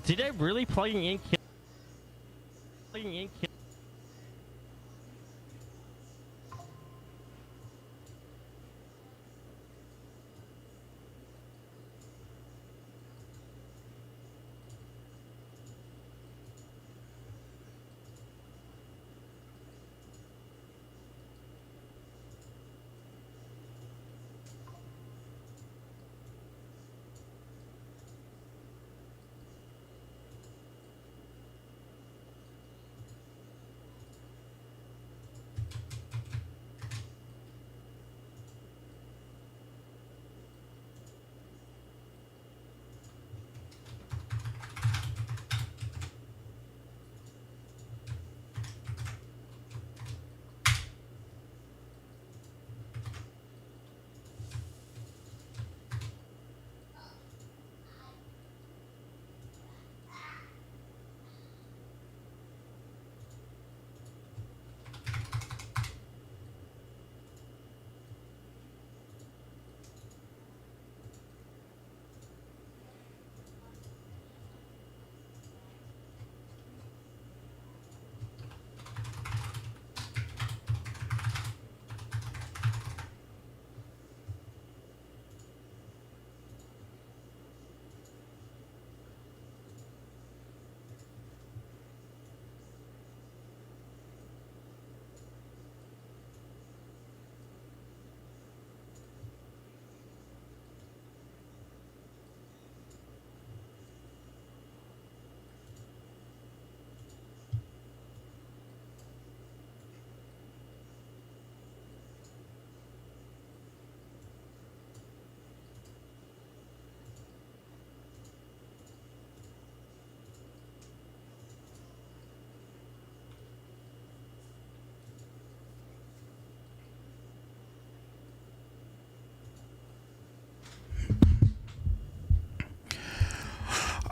Did I really plugging in? Plugging in.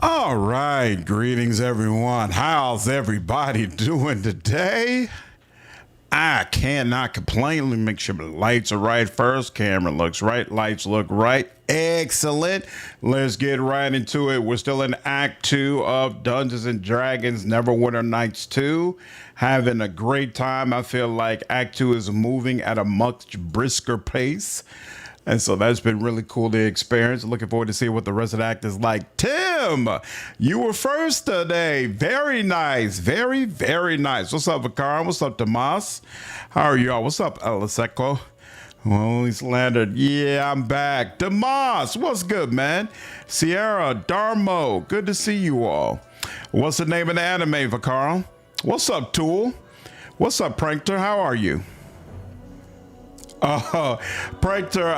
All right, greetings everyone. How's everybody doing today? I cannot complain. Let me make sure the lights are right first. Camera looks right, lights look right. Excellent. Let's get right into it. We're still in Act 2 of Dungeons and Dragons Neverwinter Nights 2. Having a great time. I feel like Act 2 is moving at a much brisker pace. And so that's been really cool to experience. Looking forward to see what the rest of the act is like. Tim, you were first today. Very nice. Very, very nice. What's up, Vakar? What's up, Tomas? How are y'all? What's up, Aliseco? Well, he's landed. Yeah, I'm back. Tomas, what's good, man? Sierra, Darmo, good to see you all. What's the name of the anime, Vakar? What's up, Tool? What's up, Prankter? How are you? Prankter,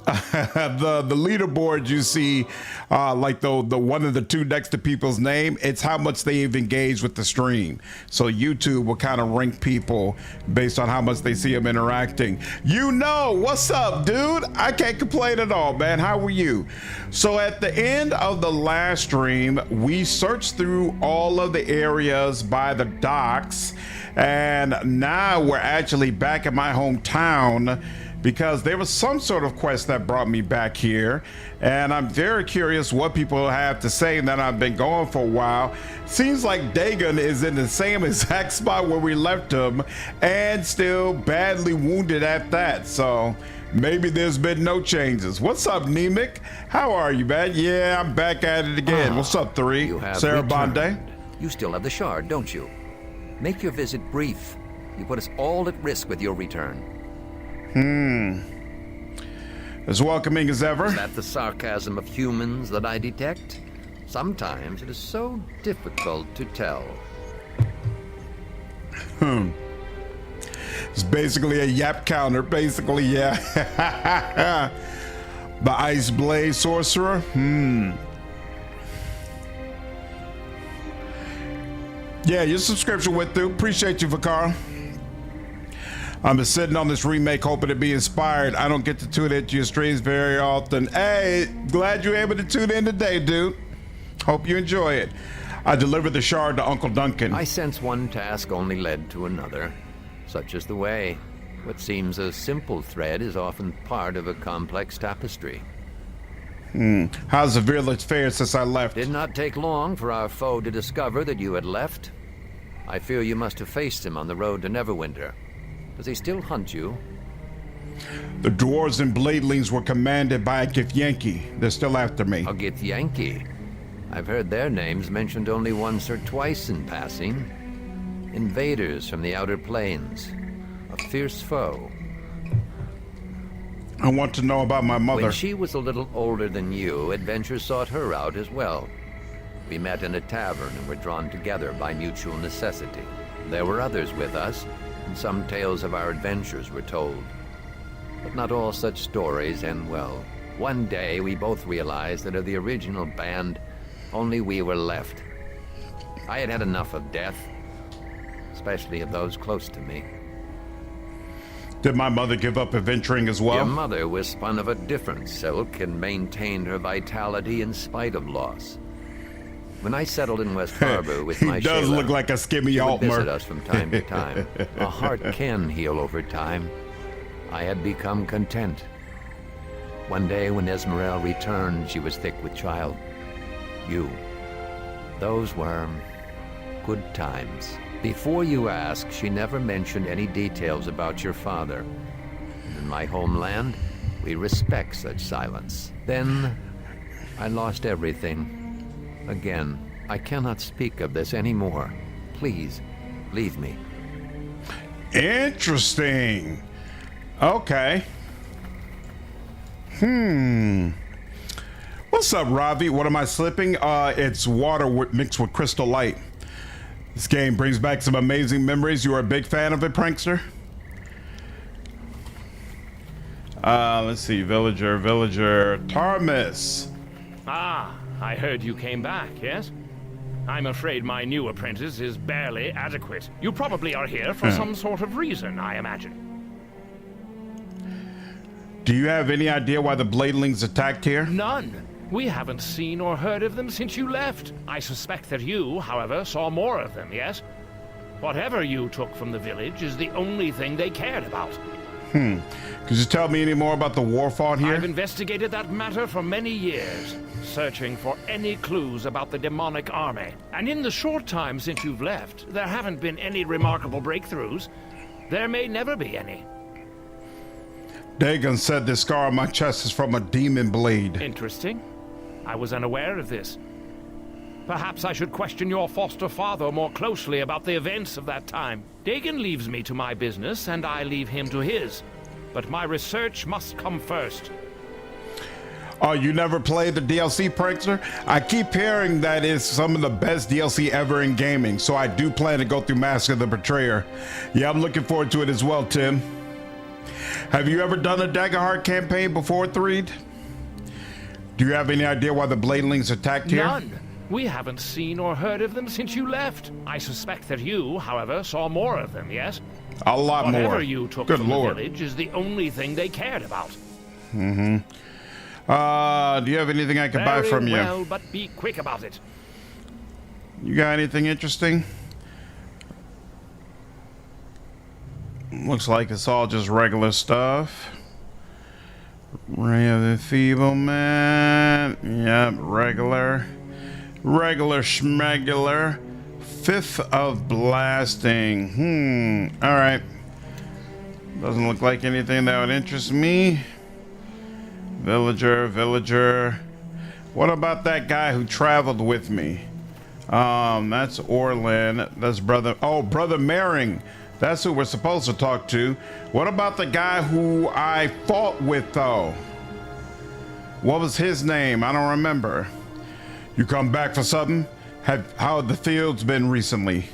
the leaderboard you see, like the one of the two next to people's name, it's how much they've engaged with the stream. So YouTube will kind of rank people based on how much they see them interacting. You know, what's up, dude? I can't complain at all, man. How are you? So at the end of the last stream, we searched through all of the areas by the docks, and now we're actually back in my hometown because there was some sort of quest that brought me back here, and I'm very curious what people have to say. That I've been going for a while. Seems like Dagon is in the same exact spot where we left him and still badly wounded at that, so maybe there's been no changes. What's up, Nemec? How are you, man? Yeah, I'm back at it again. What's up, 3? You have Sarah returned. Bonde? You still have the shard, don't you? Make your visit brief. You put us all at risk with your return. As welcoming as ever. Is that the sarcasm of humans that I detect? Sometimes it is so difficult to tell. It's basically a yap counter, basically, yeah. The Ice Blade Sorcerer. Yeah, your subscription went through. Appreciate you, Vakar. I'm just sitting on this remake hoping to be inspired. I don't get to tune into your streams very often. Hey, glad you're able to tune in today, dude. Hope you enjoy it. I delivered the shard to Uncle Duncan. I sense one task only led to another. Such is the way. What seems a simple thread is often part of a complex tapestry. How's the village fared since I left? Did not take long for our foe to discover that you had left. I fear you must have faced him on the road to Neverwinter. Does he still hunt you? The dwarves and bladelings were commanded by a Githyanki. They're still after me. A Githyanki? I've heard their names mentioned only once or twice in passing. Invaders from the outer plains. A fierce foe. I want to know about my mother. When she was a little older than you, adventure sought her out as well. We met in a tavern and were drawn together by mutual necessity. There were others with us, and some tales of our adventures were told. But not all such stories end well. One day, we both realized that of the original band, only we were left. I had had enough of death, especially of those close to me. Did my mother give up adventuring as well? Your mother was spun of a different silk and maintained her vitality in spite of loss. When I settled in West Harbor with my He does Shayla, look like a skimmy she would visit Altmer. us from time to time. A heart can heal over time. I had become content. One day when Esmerelle returned, she was thick with child. You. Those were good times. Before you ask, she never mentioned any details about your father. In my homeland, we respect such silence. Then, I lost everything. Again, I cannot speak of this anymore. Please, leave me. Interesting. Okay. What's up, Ravi? What am I slipping? It's water mixed with crystal light. This game brings back some amazing memories. You are a big fan of it, Prankster? Let's see. Villager. Tarmus. Ah, I heard you came back, yes? I'm afraid my new apprentice is barely adequate. You probably are here for some sort of reason, I imagine. Do you have any idea why the Bladelings attacked here? None. We haven't seen or heard of them since you left. I suspect that you, however, saw more of them, yes? Whatever you took from the village is the only thing they cared about. Could you tell me any more about the war fought here? I've investigated that matter for many years, searching for any clues about the demonic army. And in the short time since you've left, there haven't been any remarkable breakthroughs. There may never be any. Dagon said the scar on my chest is from a demon blade. Interesting. I was unaware of this. Perhaps I should question your foster father more closely about the events of that time. Dagon leaves me to my business, and I leave him to his. But my research must come first. Oh, you never played the DLC, Prankster? I keep hearing that it's some of the best DLC ever in gaming, so I do plan to go through Mask of the Betrayer. Yeah, I'm looking forward to it as well, Tim. Have you ever done a Daggerheart campaign before, Threed? Do you have any idea why the Bladelings attacked here? None. We haven't seen or heard of them since you left. I suspect that you, however, saw more of them, yes? A lot more. Whatever you took Good from Lord. the village is the only thing they cared about. Do you have anything I can buy from you? Very well, but be quick about it. You got anything interesting? Looks like it's all just regular stuff. Ray of Enfeeblement. Yep, regular. Regular schmegular. Fifth of Blasting. Alright. Doesn't look like anything that would interest me. Villager. What about that guy who traveled with me? That's Orlin. That's Brother Mering. That's who we're supposed to talk to. What about the guy who I fought with, though? What was his name? I don't remember. You come back for something? How have the fields been recently?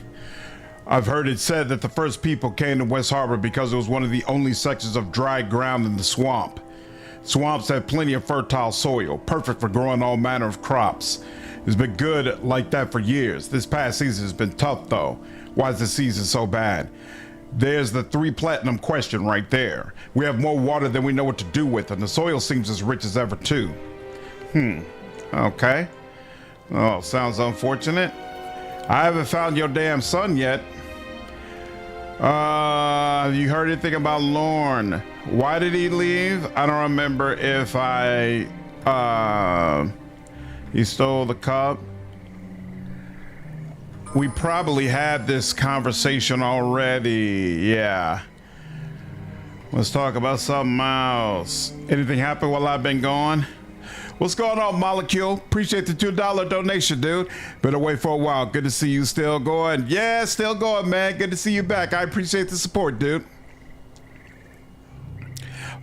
I've heard it said that the first people came to West Harbor because it was one of the only sections of dry ground in the swamp. Swamps have plenty of fertile soil, perfect for growing all manner of crops. It's been good like that for years. This past season has been tough, though. Why is the season so bad? There's the 3 platinum question right there. We have more water than we know what to do with, and the soil seems as rich as ever, too. Okay. Oh, sounds unfortunate. I haven't found your damn son yet. You heard anything about Lorne? Why did he leave? I don't remember if I He stole the cup. We probably had this conversation already. Yeah. Let's talk about something else. Anything happen while I've been gone? What's going on, Molecule? Appreciate the $2 donation, dude. Been away for a while. Good to see you still going. Yeah, still going, man. Good to see you back. I appreciate the support, dude.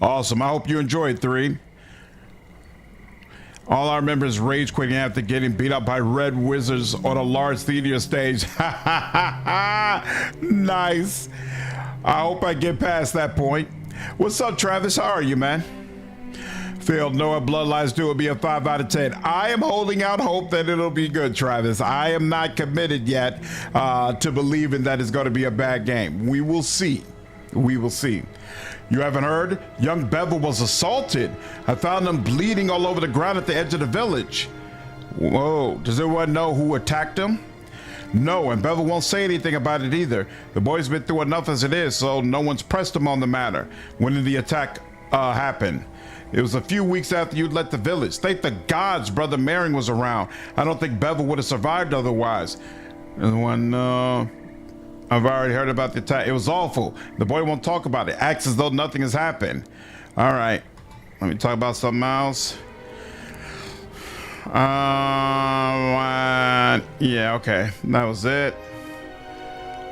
Awesome. I hope you enjoyed 3. All I remember is rage quitting after getting beat up by red wizards on a large theater stage. Nice. I hope I get past that point. What's up, Travis? How are you, man? Failed Noah Bloodlines 2 will be a 5 out of 10. I am holding out hope that it'll be good, Travis. I am not committed yet to believing that it's going to be a bad game. We will see. We will see. You haven't heard? Young Bevel was assaulted. I found him bleeding all over the ground at the edge of the village. Whoa, does anyone know who attacked him? No, and Bevel won't say anything about it either. The boy's been through enough as it is, so no one's pressed him on the matter. When did the attack happen? It was a few weeks after you'd left the village. Thank the gods Brother Maring was around. I don't think Bevel would have survived otherwise. And when, I've already heard about the attack. It was awful. The boy won't talk about it. Acts as though nothing has happened. All right. Let me talk about something else. Yeah, okay. That was it.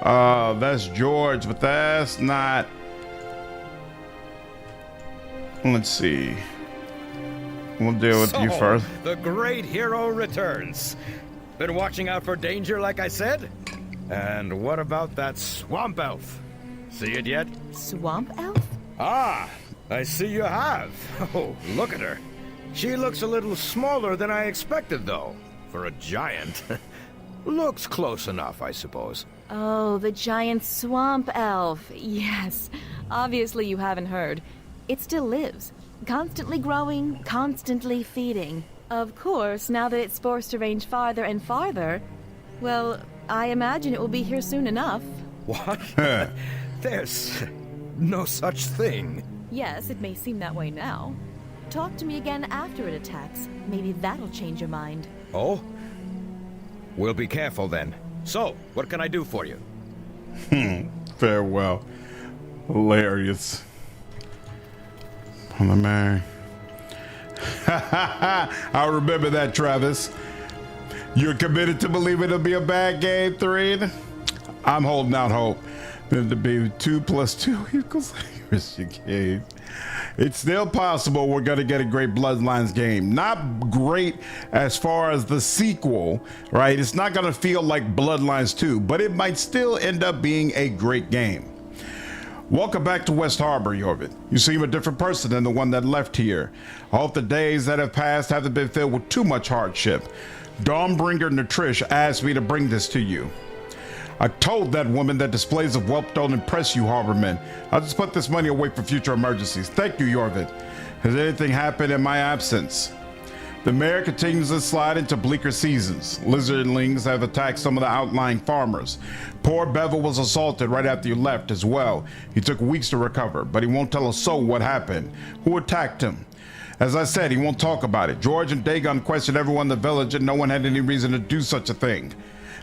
That's George, but that's not... Let's see. We'll deal with you first. The great hero returns. Been watching out for danger, like I said? And what about that swamp elf? See it yet? Swamp elf? Ah, I see you have. Oh, look at her. She looks a little smaller than I expected, though, for a giant. Looks close enough, I suppose. Oh, the giant swamp elf. Yes. Obviously you haven't heard. It still lives. Constantly growing, constantly feeding. Of course, now that it's forced to range farther and farther, well, I imagine it will be here soon enough. What? There's no such thing. Yes, it may seem that way now. Talk to me again after it attacks. Maybe that'll change your mind. Oh? We'll be careful then. So, what can I do for you? Farewell. Hilarious. On the man. I remember that, Travis. You're committed to believe it'll be a bad game, 3? I'm holding out hope. Then to be 2 + 2 equals your game. It's still possible we're going to get a great Bloodlines game. Not great as far as the sequel, right? It's not going to feel like Bloodlines 2, but it might still end up being a great game. Welcome back to West Harbor, Yorvit. You seem a different person than the one that left here. I hope the days that have passed haven't been filled with too much hardship. Dawnbringer Natrish asked me to bring this to you. I told that woman that displays of wealth don't impress you, Harbormen. I'll just put this money away for future emergencies. Thank you, Yorvit. Has anything happened in my absence? The mayor continues to slide into bleaker seasons. Lizardlings have attacked some of the outlying farmers. Poor Bevel was assaulted right after you left as well. He took weeks to recover, but he won't tell a soul what happened. Who attacked him? As I said, he won't talk about it. George and Dagon questioned everyone in the village and no one had any reason to do such a thing.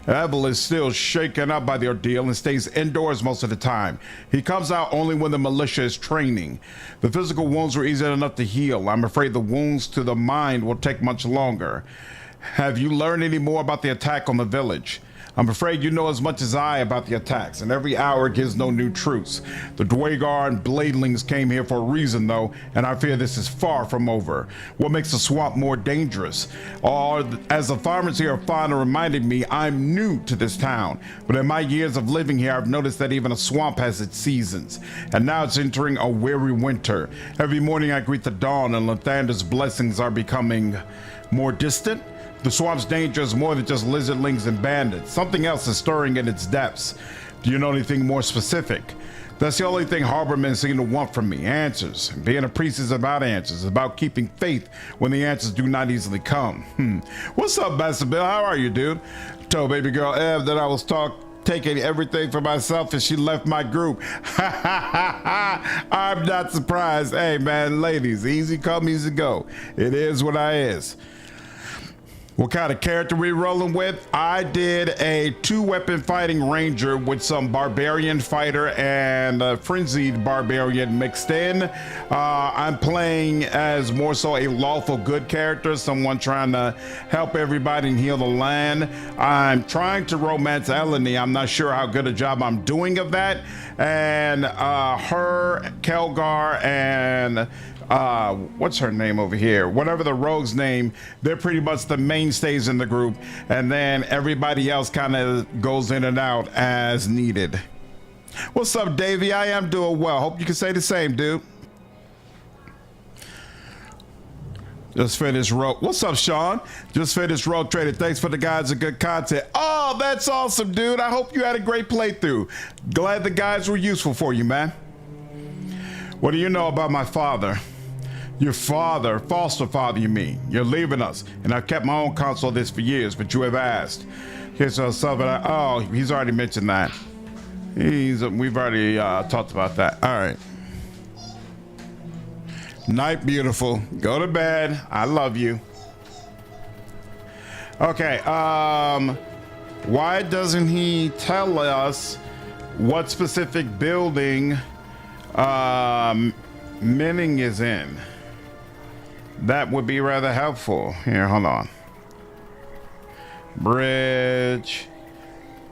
Bevel is still shaken up by the ordeal and stays indoors most of the time. He comes out only when the militia is training. The physical wounds were easy enough to heal. I'm afraid the wounds to the mind will take much longer. Have you learned any more about the attack on the village? I'm afraid you know as much as I about the attacks, and every hour gives no new truths. The Dwagar and Bladelings came here for a reason, though, and I fear this is far from over. What makes the swamp more dangerous? As the farmers here are fond of reminding me, I'm new to this town, but in my years of living here, I've noticed that even a swamp has its seasons, and now it's entering a weary winter. Every morning I greet the dawn, and Lathander's blessings are becoming more distant. The swamp's danger is more than just lizardlings and bandits. Something else is stirring in its depths. Do you know anything more specific? That's the only thing Harbormen seem to want from me, answers. Being a priest is about answers, it's about keeping faith when the answers do not easily come. What's up, Master Bill? How are you, dude? Told baby girl Ev that I was taking everything for myself and she left my group. I'm not surprised. Hey man, ladies, easy come, easy go. It is what I is. What kind of character we rolling with? I did a 2-weapon fighting ranger with some barbarian fighter and a frenzied barbarian mixed in. I'm playing as more so a lawful good character, someone trying to help everybody and heal the land. I'm trying to romance Eleni. I'm not sure how good a job I'm doing of that. And her, Kelgar, and what's her name over here? Whatever the rogue's name, they're pretty much the mainstays in the group. And then everybody else kind of goes in and out as needed. What's up, Davey? I am doing well. Hope you can say the same, dude. Just finished rogue. What's up, Sean? Just finished rogue trader. Thanks for the guides and good content. Oh, that's awesome, dude. I hope you had a great playthrough. Glad the guides were useful for you, man. What do you know about my father? Your father, foster father, you mean? You're leaving us, and I've kept my own counsel of this for years, but you have asked. Here's something. Oh, he's already mentioned that. We've already talked about that. All right. Night, beautiful. Go to bed. I love you. Okay. Why doesn't he tell us what specific building Minning is in? That would be rather helpful. Here, hold on. Bridge,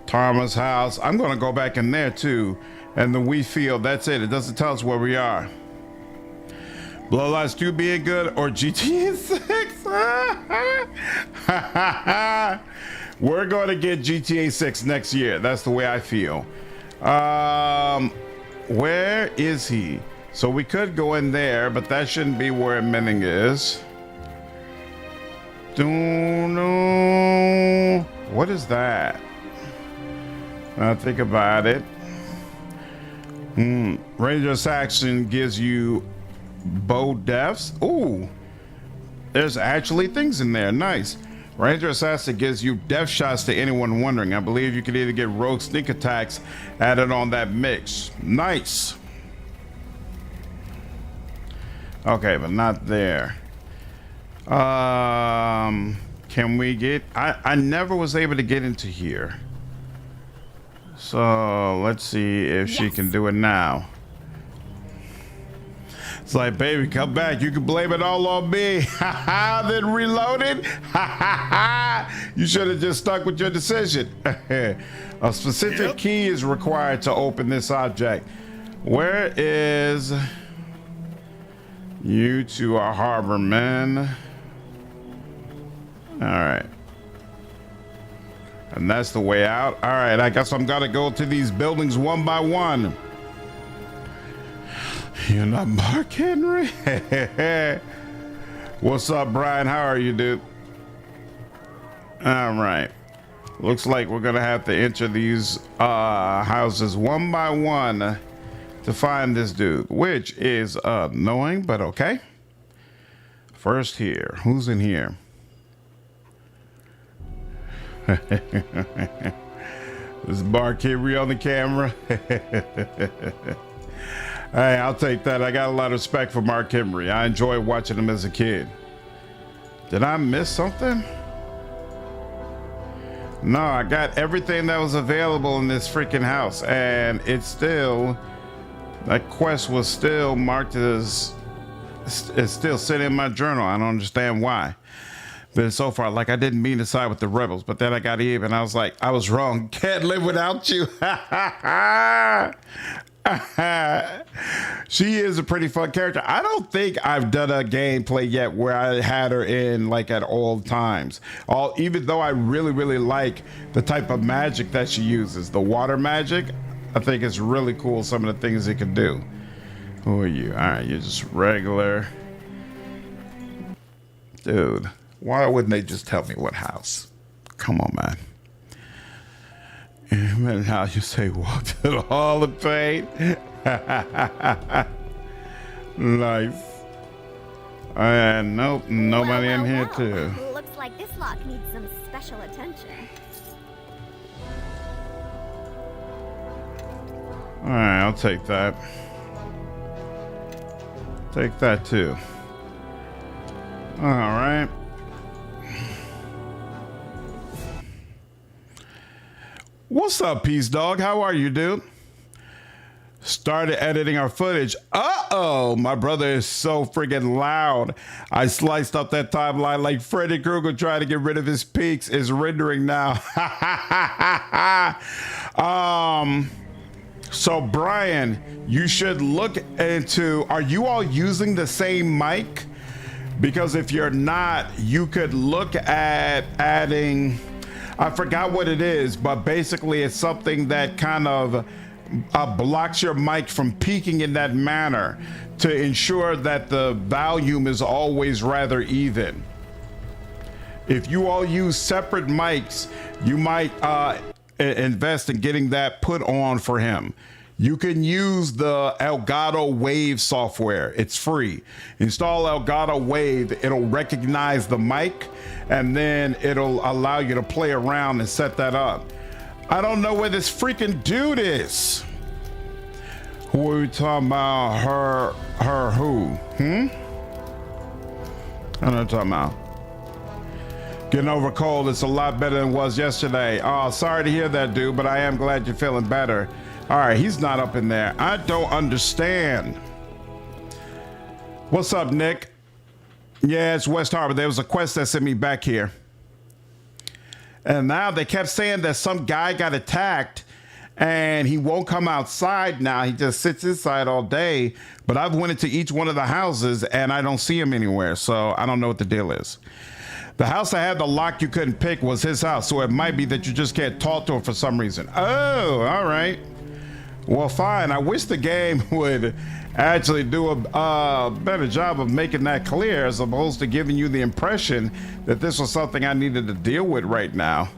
Tarma's house. I'm going to go back in there too. And the wheat field, that's it. It doesn't tell us where we are. Bloodlines 2 being good or GTA 6? We're going to get GTA 6 next year. That's the way I feel. Where is he? So we could go in there, but that shouldn't be where Minning is. Don't know. What is that? Think about it. Ranger Saxon gives you bow deaths. Ooh, there's actually things in there. Nice. Ranger Assassin gives you death shots to anyone wondering. I believe you can either get rogue sneak attacks added on that mix. Nice. Okay, but not there. Can we get... I never was able to get into here. So let's see if she can do it now. It's like, baby, come back. You can blame it all on me. Then reload it. You should have just stuck with your decision. A specific key is required to open this object. Where is... You two are harbormen. All right. And that's the way out. All right, I guess I'm gonna go to these buildings one by one. You're not Mark Henry? What's up, Brian? How are you, dude? All right. Looks like we're gonna have to enter these houses one by one to find this dude, which is annoying, but okay. First here, who's in here? This is Mark Henry on the camera. Hey, I'll take that. I got a lot of respect for Mark Henry. I enjoyed watching him as a kid. Did I miss something? No, I got everything that was available in this freaking house, and it's still... That quest was still marked as... It's still sitting in my journal. I don't understand why. But so far, like, I didn't mean to side with the rebels, but then I got Eve, and I was like, I was wrong. Can't live without you. She is a pretty fun character. I don't think I've done a gameplay yet where I had her in like at all times. Even though I really like the type of magic that she uses, the water magic, I think it's really cool some of the things it can do. Who are you? All right, you're just regular. Dude, why wouldn't they just tell me what house? Come on, man. And how you say walk to the Hall of Fame. Nice. And nope, nobody in here too. Looks like this lock needs some special attention. All right, I'll take that. Take that too. All right. What's up, Peace Dog? How are you, dude? Started editing our footage. Uh-oh, my brother is so freaking loud. I sliced up that timeline like Freddy Krueger trying to get rid of his peaks. Is rendering now. So Brian, you should look into, are you all using the same mic? Because if you're not, you could look at adding, I forgot what it is, but basically it's something that kind of blocks your mic from peaking in that manner to ensure that the volume is always rather even. If you all use separate mics, you might invest in getting that put on for him. You can use the Elgato Wave software. It's free. Install Elgato Wave. It'll recognize the mic, and then it'll allow you to play around and set that up. I don't know where this freaking dude is. Who are we talking about? Her who? I don't know what I'm talking about. Getting over cold, it's a lot better than it was yesterday. Oh, sorry to hear that, dude, but I am glad you're feeling better. All right, he's not up in there. I don't understand. What's up, Nick? Yeah, it's West Harbor. There was a quest that sent me back here. And now they kept saying that some guy got attacked and he won't come outside now. He just sits inside all day. But I've went into each one of the houses and I don't see him anywhere. So I don't know what the deal is. The house that had the lock you couldn't pick was his house. So it might be that you just can't talk to him for some reason. Oh, all right. Well, fine. I wish the game would actually do a better job of making that clear as opposed to giving you the impression that this was something I needed to deal with right now.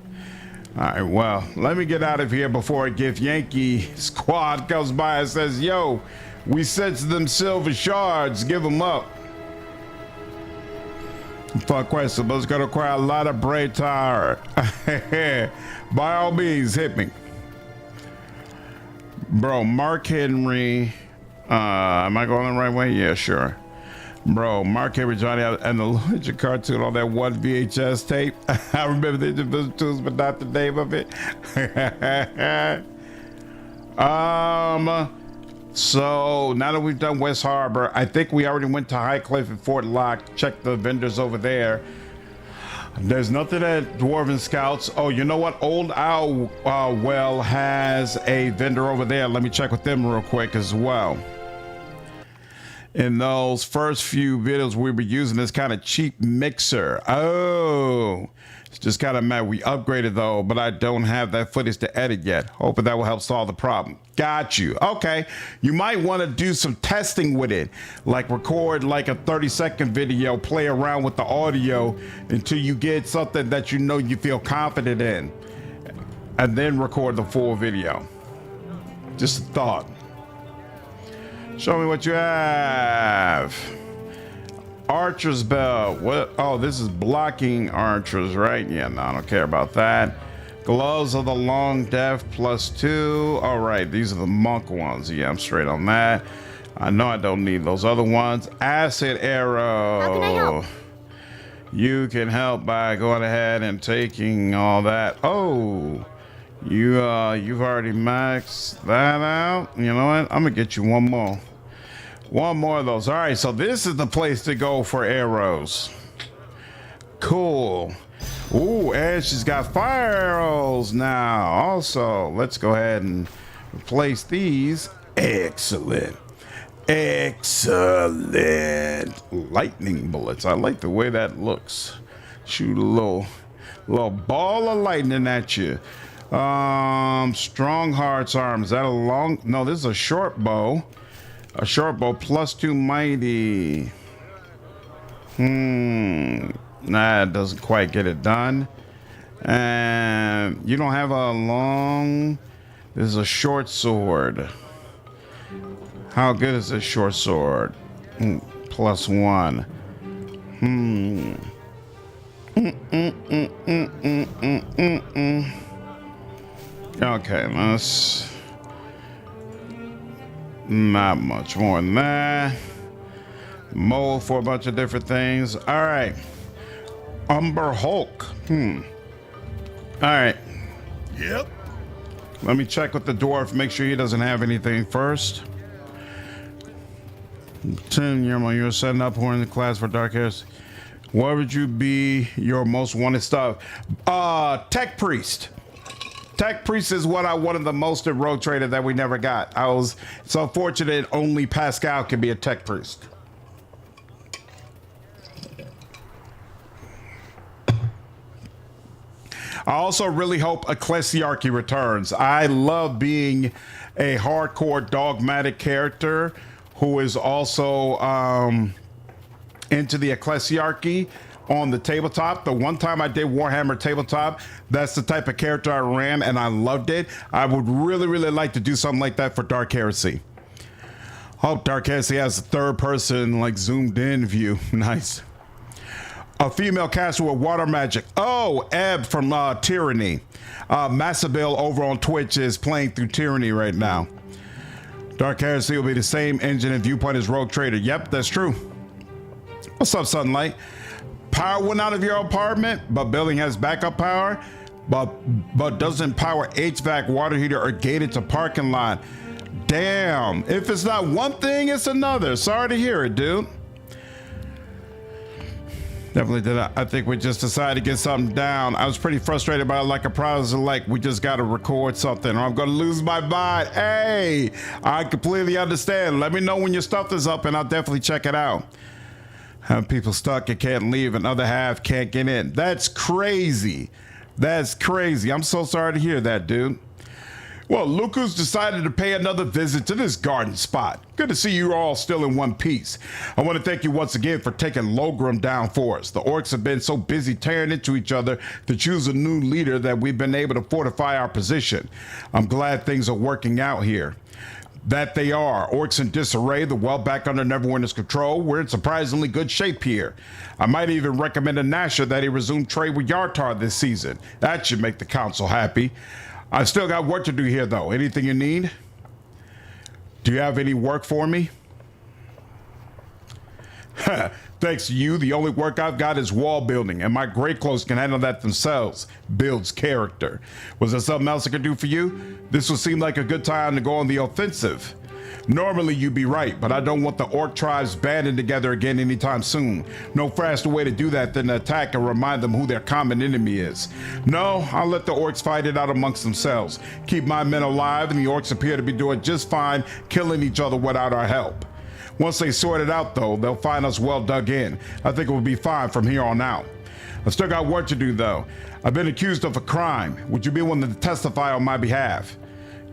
All right, well, let me get out of here before a Gift Yankee squad comes by and says, yo, we sense them silver shards, give them up. Fuck question, but it's gonna require a lot of brain power. By all means, hit me. Bro, Mark Henry, am I going the right way? Yeah, sure. Bro, Mark Henry, Johnny, and the Legend cartoon on that one VHS tape. I remember the individual tools, but not the name of it. So now that we've done West Harbor, I think we already went to High Cliff and Fort Locke, checked the vendors over there. There's nothing at Dwarven Scouts. Oh, you know what? Old Owl Well has a vendor over there. Let me check with them real quick as well. In those first few videos, we were using this kind of cheap mixer. Oh, it's just kind of mad. We upgraded though, but I don't have that footage to edit yet. Hoping that will help solve the problem. Got you. Okay. You might want to do some testing with it, like record like a 30-second video, play around with the audio until you get something that you know you feel confident in, and then record the full video. Just a thought. Show me what you have. Archer's bell. What? Oh, this is blocking archers, right? Yeah, no, I don't care about that. Gloves of the long death +2. All right, these are the monk ones. Yeah, I'm straight on that. I know I don't need those other ones. Acid arrow. How can I help? You can help by going ahead and taking all that. Oh, you've already maxed that out. You know what? I'm gonna get you one more. One more of those. All right, so this is the place to go for arrows. Cool. Ooh, and she's got fire arrows now. Also, let's go ahead and replace these. Excellent. Excellent. Lightning bullets. I like the way that looks. Shoot a little ball of lightning at you. Strong Heart's arm. Is that a long? No, this is a short bow. A short bow +2 mighty. Nah, it doesn't quite get it done. And you don't have a long. This is a short sword. How good is this short sword? +1. Okay, Not much more than that. Mold for a bunch of different things. All right. Umber Hulk. All right. Yep. Let me check with the dwarf, make sure he doesn't have anything first. 10, you're setting up who in the class for Dark Hairs. What would you be your most wanted stuff? Tech Priest. Tech Priest is what I wanted the most at Rogue Trader that we never got. I was so fortunate only Pascal can be a Tech Priest. I also really hope Ecclesiarchy returns. I love being a hardcore dogmatic character who is also into the Ecclesiarchy on the tabletop. The one time I did Warhammer tabletop, that's the type of character I ran and I loved it. I would really, really like to do something like that for Dark Heresy. Hope Dark Heresy has a third person, like zoomed in view. Nice. A female caster with water magic. Oh, Ebb from Tyranny. Massabill over on Twitch is playing through Tyranny right now. Dark Heresy will be the same engine and viewpoint as Rogue Trader. Yep, that's true. What's up, Sunlight? Power went out of your apartment, but building has backup power, but doesn't power HVAC, water heater, or gated to parking lot. Damn. If it's not one thing, it's another. Sorry to hear it, dude. Definitely did. I think we just decided to get something down. I was pretty frustrated by it, like a process, like we just got to record something or I'm going to lose my mind. Hey, I completely understand. Let me know when your stuff is up and I'll definitely check it out. Have people stuck and can't leave and other half can't get in. That's crazy. That's crazy. I'm so sorry to hear that, dude. Well, Luku's decided to pay another visit to this garden spot. Good to see you all still in one piece. I want to thank you once again for taking Logrum down for us. The orcs have been so busy tearing into each other to choose a new leader that we've been able to fortify our position. I'm glad things are working out here. That they are. Orcs in disarray, the well back under Neverwinter's control. We're in surprisingly good shape here. I might even recommend to Nasher that he resume trade with Yartar this season. That should make the council happy. I still got work to do here, though. Anything you need? Do you have any work for me? Thanks to you, the only work I've got is wall building, and my gray clothes can handle that themselves. Builds character. Was there something else I could do for you? This would seem like a good time to go on the offensive. Normally you'd be right, but I don't want the orc tribes banding together again anytime soon. No faster way to do that than to attack and remind them who their common enemy is. No, I'll let the orcs fight it out amongst themselves. Keep my men alive, and the orcs appear to be doing just fine, killing each other without our help. Once they sort it out, though, they'll find us well dug in. I think it will be fine from here on out. I've still got work to do, though. I've been accused of a crime. Would you be willing to testify on my behalf?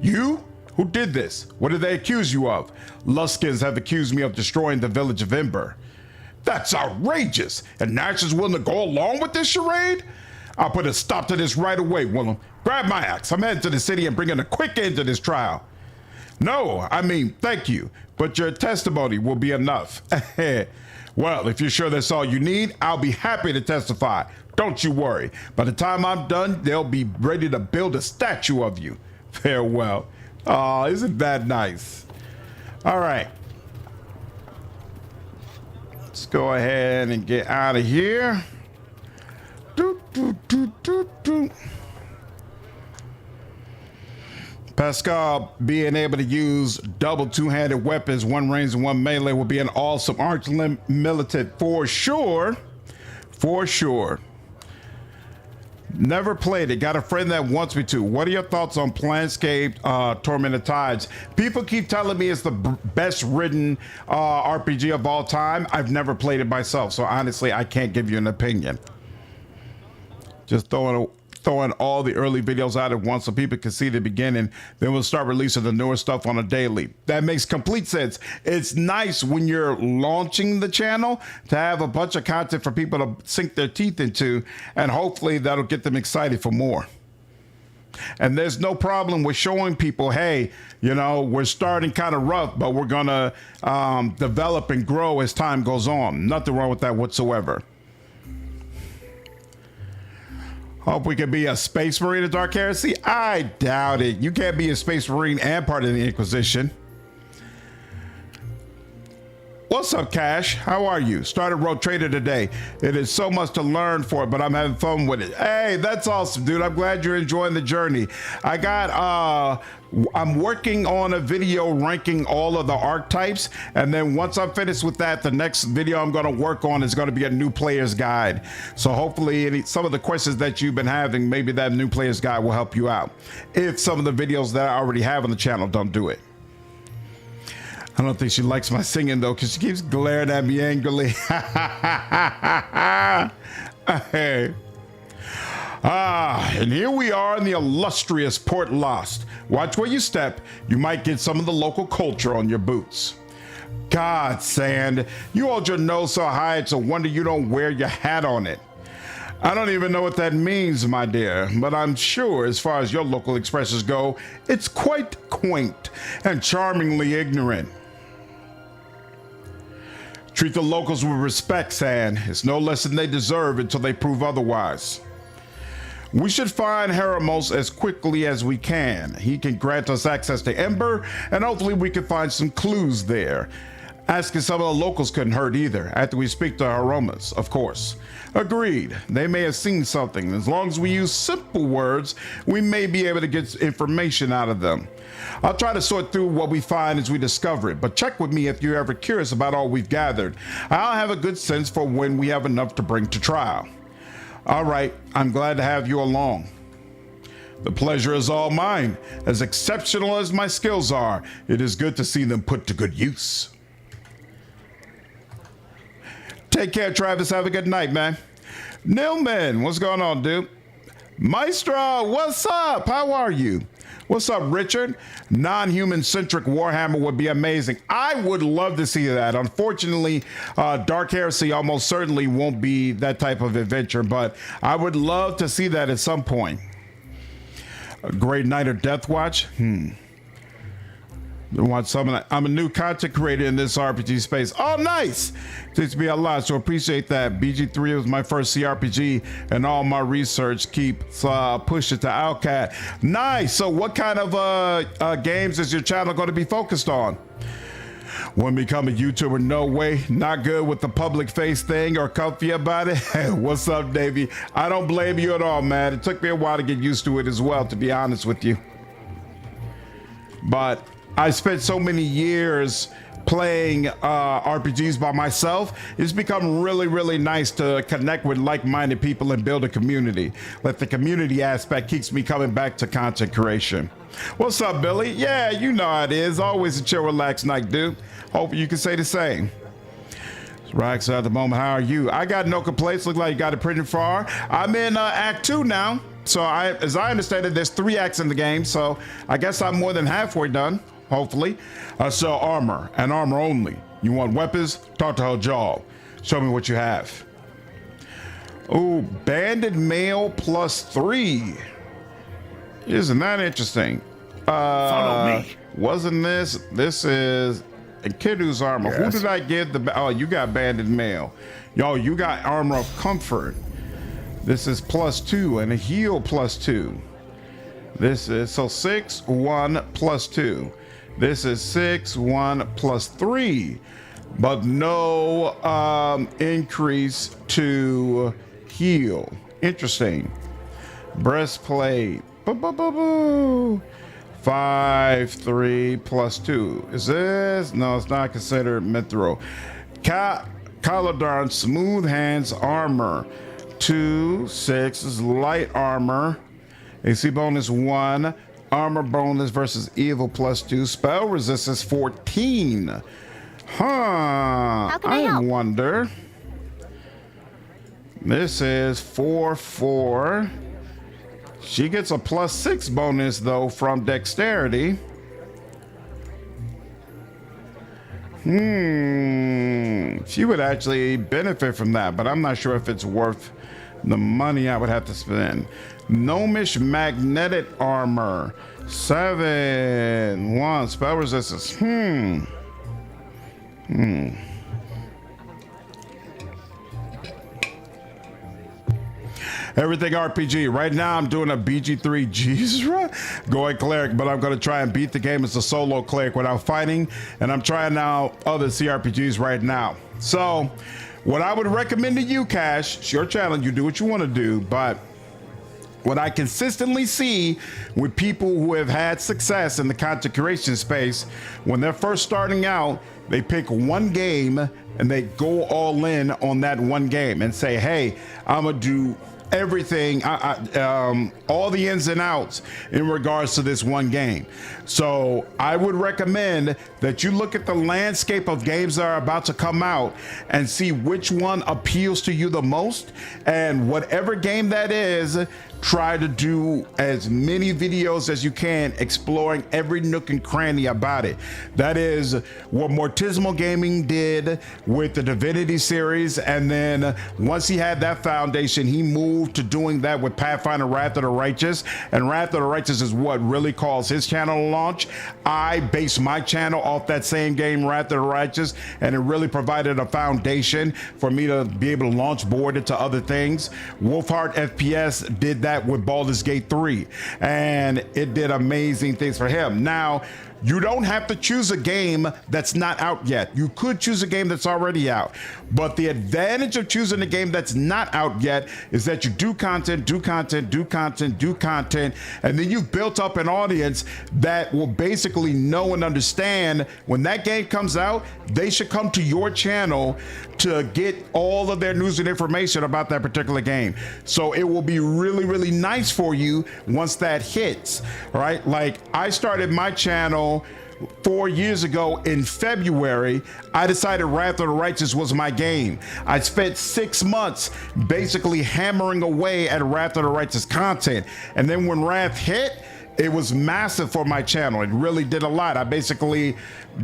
You? Who did this? What did they accuse you of? Luskins have accused me of destroying the village of Ember. That's outrageous! And Nash is willing to go along with this charade? I'll put a stop to this right away, Willem. Grab my axe. I'm heading to the city and bringing a quick end to this trial. No, I mean, thank you, but your testimony will be enough. Well, if you're sure that's all you need, I'll be happy to testify. Don't you worry. By the time I'm done, they'll be ready to build a statue of you. Farewell. Oh, isn't that nice? All right. Let's go ahead and get out of here. Pascal being able to use double two-handed weapons, one range and one melee, will be an awesome arch militant for sure. For sure. Never played it. Got a friend that wants me to. What are your thoughts on Planescape Tormented Tides? People keep telling me it's the best written RPG of all time. I've never played it myself, so honestly, I can't give you an opinion. Just throwing all the early videos out at once so people can see the beginning. Then we'll start releasing the newer stuff on a daily. That makes complete sense. It's nice when you're launching the channel to have a bunch of content for people to sink their teeth into, and hopefully that'll get them excited for more. And there's no problem with showing people, hey, you know, we're starting kind of rough, but we're gonna develop and grow as time goes on. Nothing wrong with that whatsoever. Hope we can be a Space Marine in Dark Heresy. I doubt it. You can't be a Space Marine and part of the Inquisition. What's up, Cash? How are you? Started Road Trader today. It is so much to learn for it, but I'm having fun with it. Hey, that's awesome, dude. I'm glad you're enjoying the journey. I'm working on a video ranking all of the archetypes, and then once I'm finished with that, the next video I'm going to work on is going to be a new player's guide. So hopefully some of the questions that you've been having, maybe that new player's guide will help you out if some of the videos that I already have on the channel don't do it. I don't think she likes my singing though, because she keeps glaring at me angrily. Hey. And here we are in the illustrious Port Llast. Watch where you step. You might get some of the local culture on your boots. God, Sand, you hold your nose so high it's a wonder you don't wear your hat on it. I don't even know what that means, my dear, but I'm sure as far as your local expressions go, it's quite quaint and charmingly ignorant. Treat the locals with respect, Sand. It's no less than they deserve until they prove otherwise. We should find Heramos as quickly as we can. He can grant us access to Ember, and hopefully we can find some clues there. Asking some of the locals couldn't hurt either, after we speak to Heramos, of course. Agreed. They may have seen something. As long as we use simple words, we may be able to get information out of them. I'll try to sort through what we find as we discover it, but check with me if you're ever curious about all we've gathered. I'll have a good sense for when we have enough to bring to trial. All right, I'm glad to have you along. The pleasure is all mine. As exceptional as my skills are, it is good to see them put to good use. Take care, Travis. Have a good night, man. Nilman, what's going on, dude? Maestro, what's up? How are you? What's up, Richard? Non-human centric Warhammer would be amazing. I would love to see that. Unfortunately, Dark Heresy almost certainly won't be that type of adventure, but I would love to see that at some point. A Great Knight of Death Watch? Want some of that. I'm a new content creator in this RPG space. Oh, nice! Teach me a lot, so appreciate that. BG3 was my first CRPG, and all my research keeps pushing to Outcat. Nice! So what kind of games is your channel going to be focused on? Want to become a YouTuber? No way. Not good with the public face thing or comfy about it? Hey, what's up, Davey? I don't blame you at all, man. It took me a while to get used to it as well, to be honest with you. But I spent so many years playing RPGs by myself. It's become really, really nice to connect with like-minded people and build a community. Like the community aspect keeps me coming back to content creation. What's up, Billy? Yeah, you know how it is. Always a chill, relaxed night, dude. Hope you can say the same. Rax at the moment, how are you? I got no complaints. Look like you got it pretty far. I'm in Act 2 now. So as I understand it, there's 3 acts in the game. So I guess I'm more than halfway done. Hopefully. I sell armor and armor only. You want weapons? Talk to her jaw. Show me what you have. Ooh, banded mail +3. Isn't that interesting? Follow me. Wasn't this? This is Kidu's armor. Yes. Who did I give the? Oh, you got banded mail. Yo, you got armor of comfort. This is +2 and a heal +2. This is so 6, 1 +2. This is 6, 1 +3, but no increase to heal. Interesting. Breastplate. 5, 3 +2. Is this? No, it's not considered mithril. Caladarn smooth hands armor. 2, 6 is light armor. AC bonus 1. Armor bonus versus evil +2. Spell resistance 14. Huh. How can I help? Wonder. This is 4, 4. She gets a +6 bonus though from dexterity. She would actually benefit from that, but I'm not sure if it's worth the money I would have to spend. Gnomish magnetic armor. 7, 1 spell resistance. Everything RPG. Right now I'm doing a BG3 Gisra going cleric, but I'm going to try and beat the game as a solo cleric without fighting, and I'm trying out other CRPGs right now. So what I would recommend to you, Cash, it's your channel, you do what you want to do, but what I consistently see with people who have had success in the content creation space, when they're first starting out, they pick one game and they go all in on that one game and say, hey, I'm gonna do everything, all the ins and outs in regards to this one game. So I would recommend that you look at the landscape of games that are about to come out and see which one appeals to you the most, and whatever game that is, try to do as many videos as you can exploring every nook and cranny about it. That is what Mortismal Gaming did with the Divinity series, and then once he had that foundation, he moved to doing that with Pathfinder Wrath of the Righteous, and Wrath of the Righteous is what really caused his channel to launch. I based my channel off that same game, Wrath of the Righteous, and it really provided a foundation for me to be able to launch board into other things. Wolfheart FPS did that with Baldur's Gate 3, and it did amazing things for him. Now, you don't have to choose a game that's not out yet. You could choose a game that's already out, but the advantage of choosing a game that's not out yet is that you do content, and then you've built up an audience that will basically know and understand when that game comes out, they should come to your channel to get all of their news and information about that particular game. So it will be really, really nice for you once that hits, right? Like, I started my channel 4 years ago in February. I decided Wrath of the Righteous was my game. I spent 6 months basically hammering away at Wrath of the Righteous content. And then when Wrath hit, it was massive for my channel. It really did a lot. I basically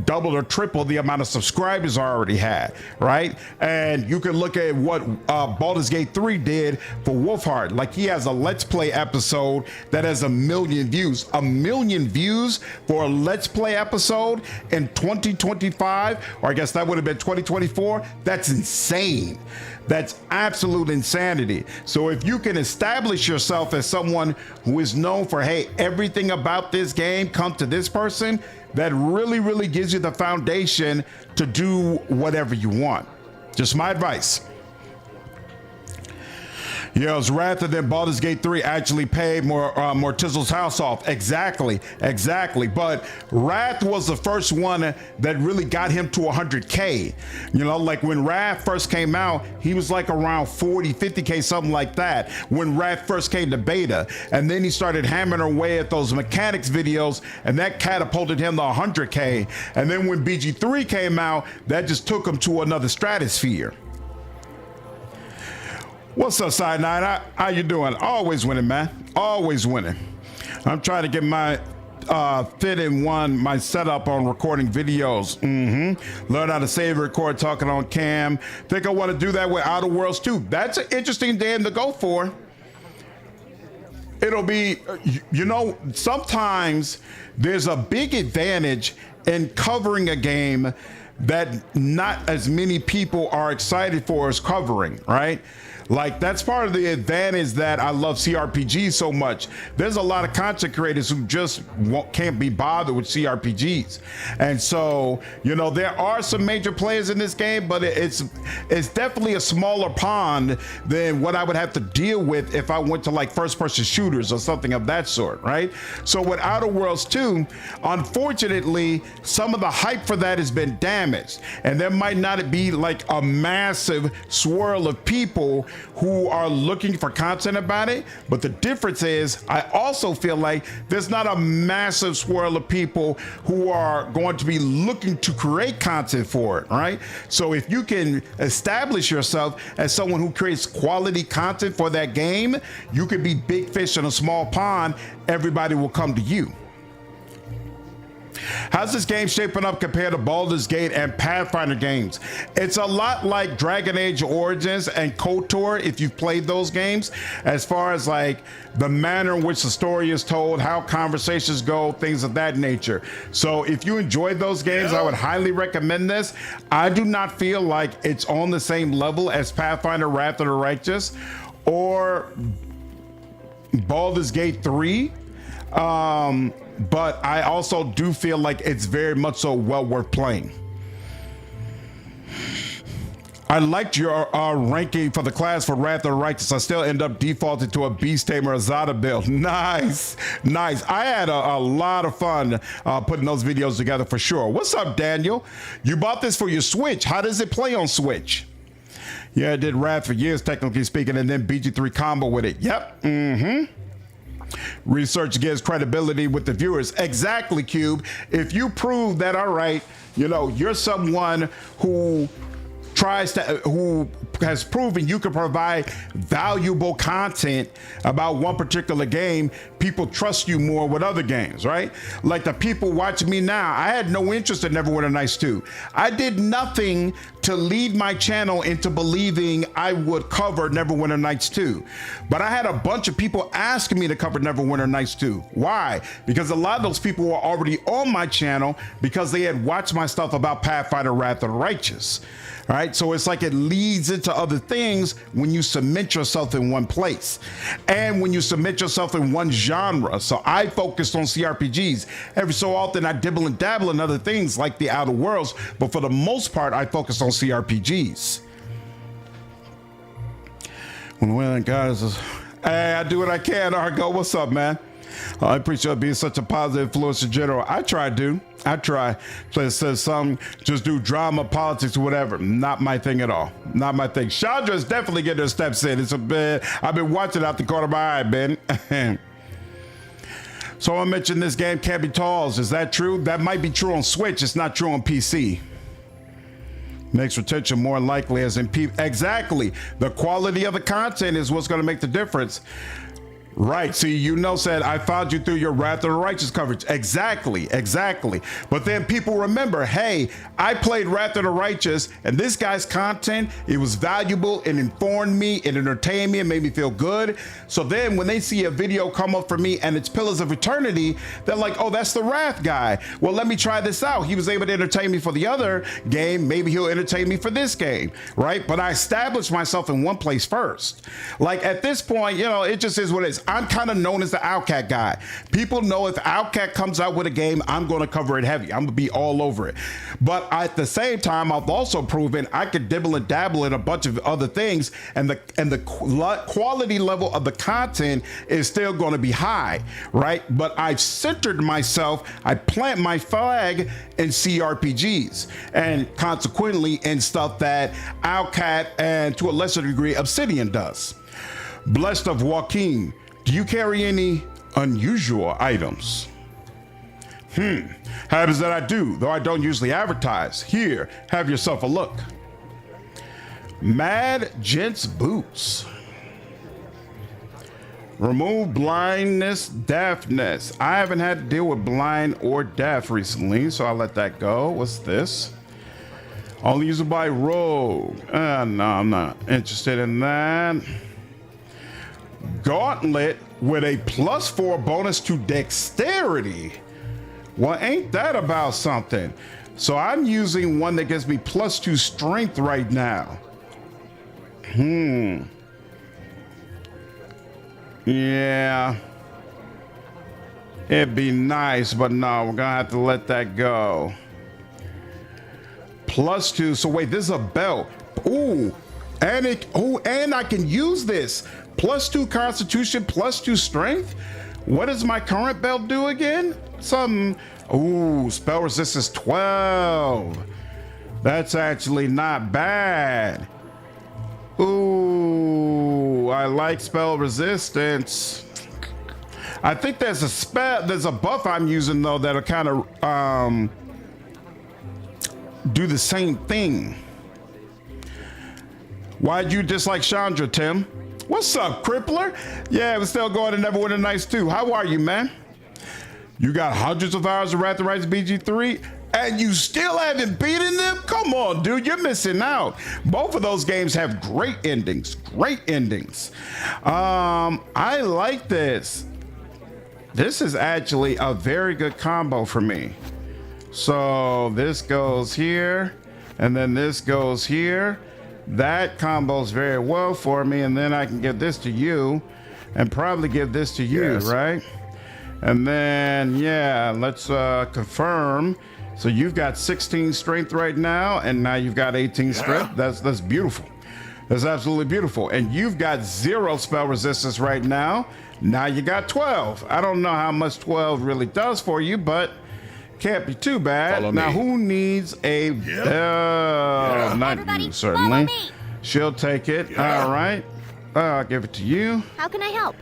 doubled or tripled the amount of subscribers I already had, right? And you can look at what Baldur's Gate 3 did for Wolfheart. Like, he has a Let's Play episode that has 1 million views. 1 million views for a Let's Play episode in 2025, or I guess that would have been 2024. That's insane. That's absolute insanity. So if you can establish yourself as someone who is known for, hey, everything about this game come to this person, that really, really gives you the foundation to do whatever you want. Just my advice. Yes, rather than Baldur's Gate 3 actually paid Mortizel's house off. Exactly. But Wrath was the first one that really got him to 100K. You know, like when Wrath first came out, he was like around 40, 50K, something like that, when Wrath first came to beta. And then he started hammering away at those mechanics videos, and that catapulted him to 100K. And then when BG3 came out, that just took him to another stratosphere. What's up, Side Nine? How you doing? Always winning, man. Always winning. I'm trying to get my fit in my setup on recording videos. Learn how to save, record, talking on cam. Think I want to do that with Outer Worlds too. That's an interesting game to go for. It'll be, you know, sometimes there's a big advantage in covering a game that not as many people are excited for as covering, right? Like, that's part of the advantage that I love CRPGs so much. There's a lot of content creators who just can't be bothered with CRPGs. And so, you know, there are some major players in this game, but it's definitely a smaller pond than what I would have to deal with if I went to like first-person shooters or something of that sort, right? So with Outer Worlds 2, unfortunately, some of the hype for that has been damaged. And there might not be like a massive swirl of people who are looking for content about it, but the difference is I also feel like there's not a massive swirl of people who are going to be looking to create content for it, right? So if you can establish yourself as someone who creates quality content for that game, you could be big fish in a small pond. Everybody will come to you. How's this game shaping up compared to Baldur's Gate and Pathfinder games? It's a lot like Dragon Age Origins and KOTOR, if you've played those games, as far as like the manner in which the story is told, how conversations go, things of that nature. So if you enjoyed those games, I would highly recommend this. I do not feel like it's on the same level as Pathfinder Wrath of the Righteous or Baldur's Gate 3. But I also do feel like it's very much so well worth playing. I liked your ranking for the class for Wrath of the Righteous. I still end up defaulting to a Beast Tamer Azada build. Nice. I had a lot of fun putting those videos together for sure. What's up, Daniel? You bought this for your Switch. How does it play on Switch? Yeah, I did Wrath for years, technically speaking, and then BG3 combo with it. Yep. Research gives credibility with the viewers. Exactly, Cube. If you prove that, all right, you know, you're someone who who has proven you can provide valuable content about one particular game, people trust you more with other games, right? Like the people watching me now, I had no interest in Neverwinter Nights 2. I did nothing to lead my channel into believing I would cover Neverwinter Nights 2. But I had a bunch of people asking me to cover Neverwinter Nights 2. Why? Because a lot of those people were already on my channel because they had watched my stuff about Pathfinder Wrath of the Righteous. All right, so it's like it leads into other things when you cement yourself in one place and when you cement yourself in one genre. So I focused on CRPGs. Every so often I dibble and dabble in other things like the Outer Worlds, but for the most part I focus on CRPGs. When guys, hey, I do what I can. Argo, what's up, man? I appreciate being such a positive influence in general. I try, dude. I try. So it says some just do drama, politics, or whatever. Not my thing at all. Not my thing. Chandra's definitely getting her steps in. It's a bit. I've been watching out the corner of my eye, Ben. Someone mentioned this game can't be tall. Is that true? That might be true on Switch. It's not true on PC. Makes retention more likely as in exactly. The quality of the content is what's going to make the difference. Right. See, you know, said I found you through your Wrath of the Righteous coverage. Exactly. But then people remember, hey, I played Wrath of the Righteous and this guy's content, it was valuable. It informed me, it entertained me, it made me feel good. So then when they see a video come up for me and it's Pillars of Eternity, they're like, oh, that's the Wrath guy. Well, let me try this out. He was able to entertain me for the other game. Maybe he'll entertain me for this game. Right. But I established myself in one place first. Like at this point, you know, it just is what it is. I'm kind of known as the Outcat guy. People know if Outcat comes out with a game, I'm going to cover it heavy. I'm going to be all over it. But at the same time, I've also proven I could dibble and dabble in a bunch of other things, and the quality level of the content is still going to be high, right? But I've centered myself. I plant my flag in CRPGs, and consequently in stuff that Outcat and to a lesser degree Obsidian does. Blessed of Joaquin. Do you carry any unusual items? Happens that I do, though I don't usually advertise. Here, have yourself a look. Mad Gents Boots. Remove blindness, deafness. I haven't had to deal with blind or deaf recently, so I'll let that go. What's this? Only usable by rogue. No, I'm not interested in that. Gauntlet with a +4 bonus to dexterity. Well, ain't that about something? So I'm using one that gives me +2 strength right now. Yeah. It'd be nice, but no, we're gonna have to let that go. +2. So wait, this is a belt. Ooh, and I can use this. +2 constitution, +2 strength. What does my current belt do again? Ooh, spell resistance 12. That's actually not bad. Ooh, I like spell resistance. I think there's a buff I'm using though that'll kind of do the same thing. Why'd you dislike Chandra, Tim? What's up, Crippler? Yeah, we're still going to Neverwinter Nights 2. How are you, man? You got hundreds of hours of Wrath of the Righteous BG3, and you still haven't beaten them? Come on, dude, you're missing out. Both of those games have great endings. I like this. This is actually a very good combo for me. So this goes here, and then this goes here. That combos very well for me, and then I can give this to you and probably give this to you, Yes. right? And then, yeah, let's confirm. So you've got 16 strength right now, and now you've got 18 strength. That's beautiful. That's absolutely beautiful. And you've got 0 spell resistance right now. Now you got 12. I don't know how much 12 really does for you, but can't be too bad. Follow Now, me. who needs a... not Everybody, you, certainly. follow me. She'll take it. All right. I'll give it to you. How can I help?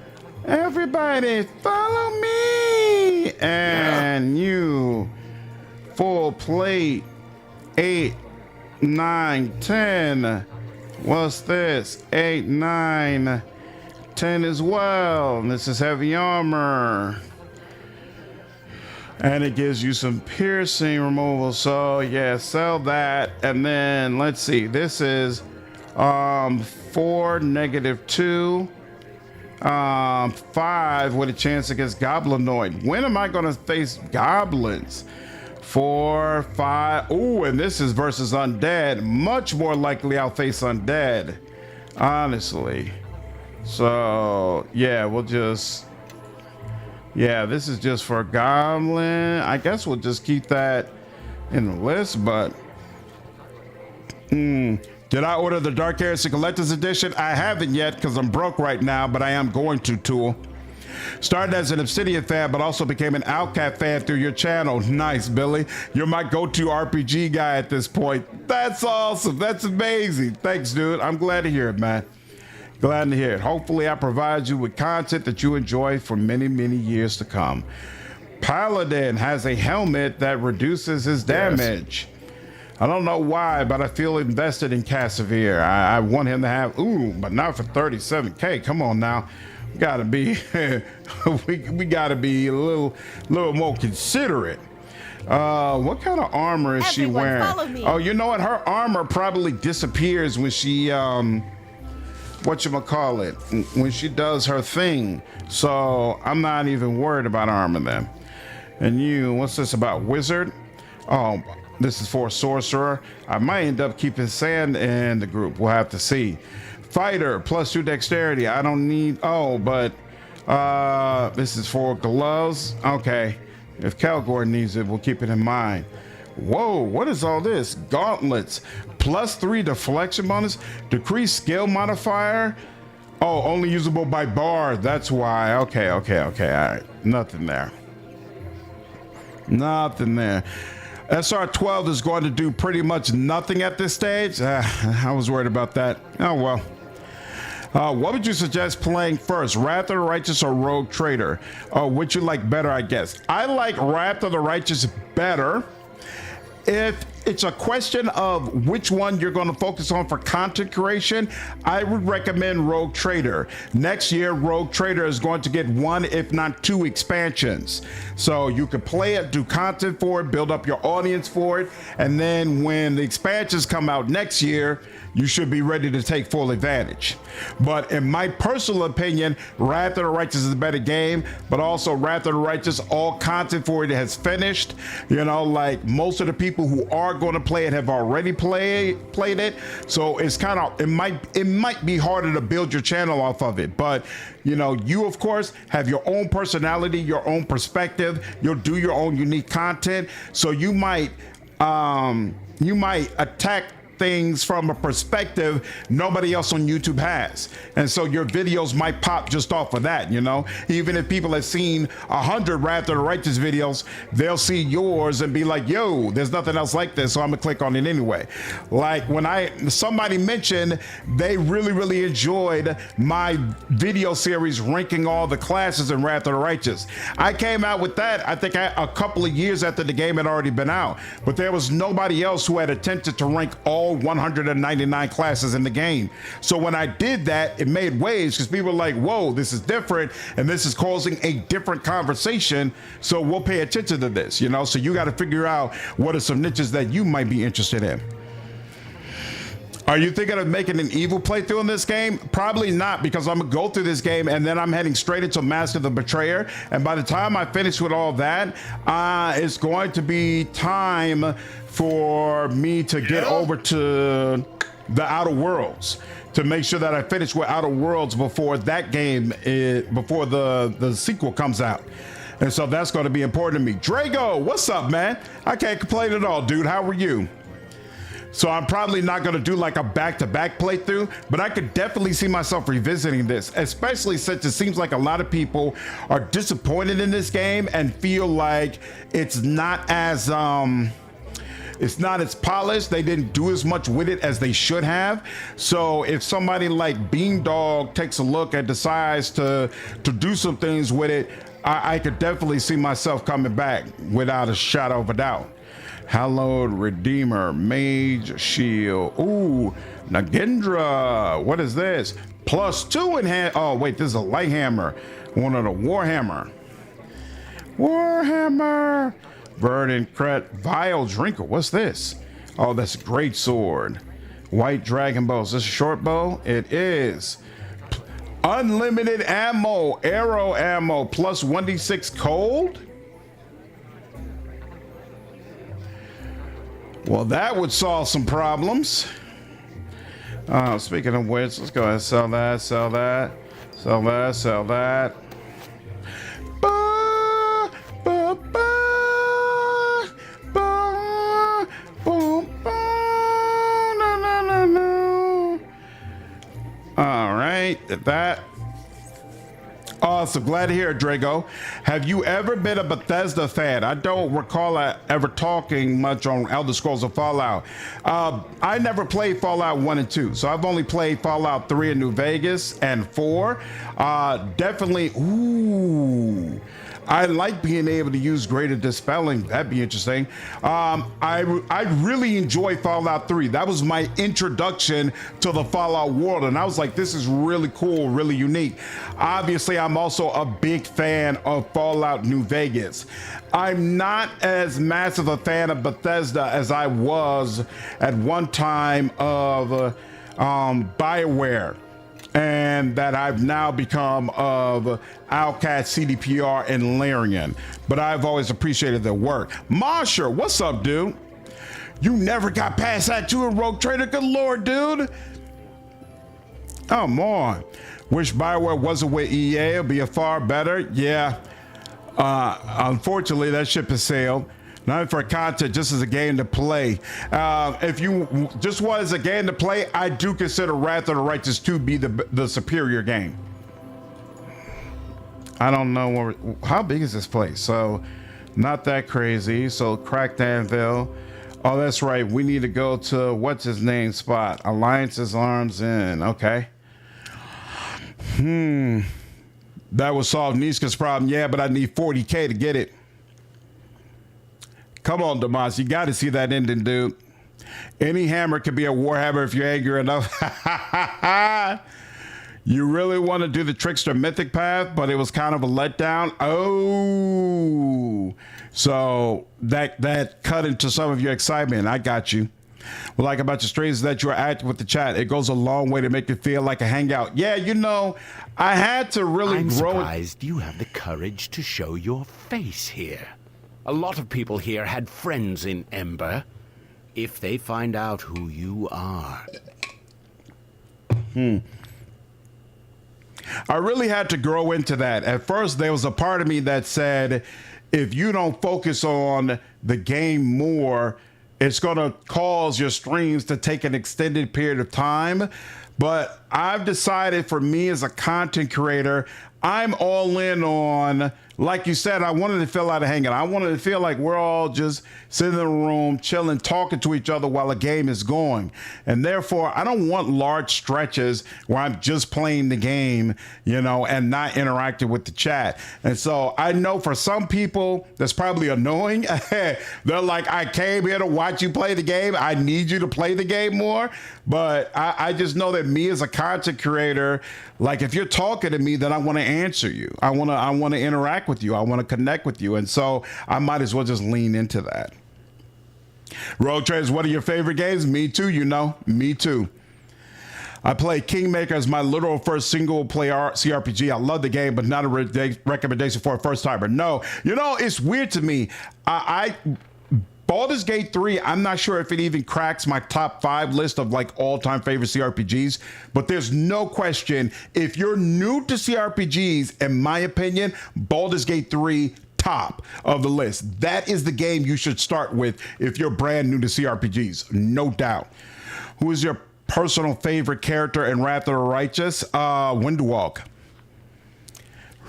Everybody, follow me. And you, full plate, 8, 9, 10. What's this? 8, 9, 10 as well. This is heavy armor. And it gives you some piercing removal. So yeah, sell that. And then let's see. This is 4, -2. 5 with a chance against Goblinoid. When am I going to face goblins? 4, 5. Ooh, and this is versus undead. Much more likely I'll face undead, honestly. So yeah, we'll just... Yeah, this is just for goblin. I guess we'll just keep that in the list, but... Did I order the Dark Heresy Collector's Edition? I haven't yet because I'm broke right now, but I am going to, Tool. Started as an Obsidian fan, but also became an Outcat fan through your channel. Nice, Billy. You're my go-to RPG guy at this point. That's awesome. That's amazing. Thanks, dude. I'm glad to hear it, man. Glad to hear it. Hopefully, I provide you with content that you enjoy for many, many years to come. Paladin has a helmet that reduces his damage. I don't know why, but I feel invested in Casimir. I want him to have, but not for 37K. Come on now. We gotta be, we gotta be a little more considerate. What kind of armor is she Everyone, wearing? follow me. Oh, you know what? Her armor probably disappears when she, whatchamacallit, when she does her thing. So I'm not even worried about armor then. And you, what's this about? Wizard? Oh, this is for a sorcerer. I might end up keeping Sand in the group. We'll have to see. Fighter, +2 dexterity. I don't need, but this is for gloves. Okay. If Calgor needs it, we'll keep it in mind. Whoa, what is all this? Gauntlets, +3 deflection bonus, decrease skill modifier. Oh, only usable by bard. That's why. Okay. All right. Nothing there. SR12 is going to do pretty much nothing at this stage. I was worried about that. Oh, well. What would you suggest playing first? Wrath of the Righteous or Rogue Trader? Which you like better, I guess? I like Wrath of the Righteous better. If it's a question of which one you're going to focus on for content creation, I would recommend Rogue Trader. Next year, Rogue Trader is going to get 1, if not 2 expansions. So you can play it, do content for it, build up your audience for it, and then when the expansions come out next year, you should be ready to take full advantage. But in my personal opinion, Wrath of the Righteous is a better game, but also Wrath of the Righteous, all content for it has finished. You know, like most of the people who are going to play it have already played it. So it's kind of, it might be harder to build your channel off of it. But you know, you of course have your own personality, your own perspective. You'll do your own unique content. So you might attack things from a perspective nobody else on YouTube has. And so your videos might pop just off of that, you know? Even if people have seen 100 Wrath of the Righteous videos, they'll see yours and be like, yo, there's nothing else like this, so I'm gonna click on it anyway. Like when somebody mentioned they really enjoyed my video series ranking all the classes in Wrath of the Righteous. I came out with that, I think a couple of years after the game had already been out, but there was nobody else who had attempted to rank all 199 classes in the game. So when I did that, it made waves because people were like, whoa, this is different and this is causing a different conversation, so we'll pay attention to this, you know? So you got to figure out what are some niches that you might be interested in. Are you thinking of making an evil playthrough in this game? Probably not, because I'm gonna go through this game and then I'm heading straight into Master of the Betrayer. And by the time I finish with all that, it's going to be time for me to get over to the Outer Worlds, to make sure that I finish with Outer Worlds before that game, before the sequel comes out. And so that's going to be important to me. Drago, what's up, man? I can't complain at all, dude. How are you? So I'm probably not going to do like a back-to-back playthrough, but I could definitely see myself revisiting this, especially since it seems like a lot of people are disappointed in this game and feel like it's not as polished. They didn't do as much with it as they should have. So if somebody like Beandog takes a look and decides to do some things with it, I could definitely see myself coming back without a shadow of a doubt. Hallowed Redeemer, Mage Shield. Ooh, Nagendra. What is this? +2 in hand. Oh, wait, this is a light hammer. One of the Warhammer. Warhammer. Verdant Cret. Vile Drinker. What's this? Oh, that's a great sword. White Dragon Bow. Is this a short bow? It is. Unlimited ammo. Arrow ammo. Plus 1d6 cold. Well, that would solve some problems. Speaking of which, let's go ahead and sell that, sell that, sell that, sell that. Ba, ba, ba, ba, ba, ba, no, no, no, no. All right, that. Awesome, glad to hear it, Drago. Have you ever been a Bethesda fan? I don't recall ever talking much on Elder Scrolls of Fallout. I never played Fallout 1 and 2, so I've only played Fallout 3 in New Vegas and 4. Definitely, ooh. I like being able to use greater dispelling. That'd be interesting. I really enjoy Fallout 3. That was my introduction to the Fallout world, and I was like, this is really cool, really unique. Obviously, I'm also a big fan of Fallout New Vegas. I'm not as massive a fan of Bethesda as I was at one time of BioWare, and that I've now become of Outcast, CDPR, and Larian. But I've always appreciated their work. Marsha, what's up, dude? You never got past that too in Rogue Trader? Good lord, dude. Come on. Wish BioWare wasn't with EA. It'd be a far better. Yeah. Unfortunately, that ship has sailed. Not for content, just as a game to play. If you just want as a game to play, I do consider Wrath of the Righteous 2 be the superior game. I don't know how big is this place. So not that crazy. So Cracked Anvil. Oh, that's right. We need to go to what's his name spot. Alliance's Arms In. Okay. That would solve Niska's problem. Yeah, but I need 40K to get it. Come on, Damas, you got to see that ending, dude. Any hammer could be a warhammer if you're angry enough. You really want to do the Trickster Mythic path, but it was kind of a letdown. Oh, so that cut into some of your excitement. I got you. Well, like about your streams is that you're active with the chat. It goes a long way to make it feel like a hangout. Yeah, you know, I had to really I'm grow. Surprised you have the courage to show your face here. A lot of people here had friends in Ember. If they find out who you are... I really had to grow into that. At first, there was a part of me that said, if you don't focus on the game more, it's going to cause your streams to take an extended period of time. But I've decided for me as a content creator, I'm all in on, like you said, I wanted to feel like a hangout. I wanted to feel like we're all just sitting in a room, chilling, talking to each other while a game is going. And therefore, I don't want large stretches where I'm just playing the game, you know, and not interacting with the chat. And so I know for some people, that's probably annoying. They're like, I came here to watch you play the game. I need you to play the game more. But I just know that me as a content creator, like if you're talking to me, then I want to answer you. I want to interact with you. I want to connect with you. And so I might as well just lean into that. Rogue Traders, what are your favorite games? Me too, you know. Me too. I played Kingmaker as my literal first single player CRPG. I love the game, but not a recommendation for a first timer. No, you know, it's weird to me. Baldur's Gate 3, I'm not sure if it even cracks my top 5 list of like all-time favorite CRPGs, but there's no question, if you're new to CRPGs, in my opinion, Baldur's Gate 3, top of the list. That is the game you should start with if you're brand new to CRPGs, no doubt. Who is your personal favorite character in Wrath of the Righteous? Windwalk.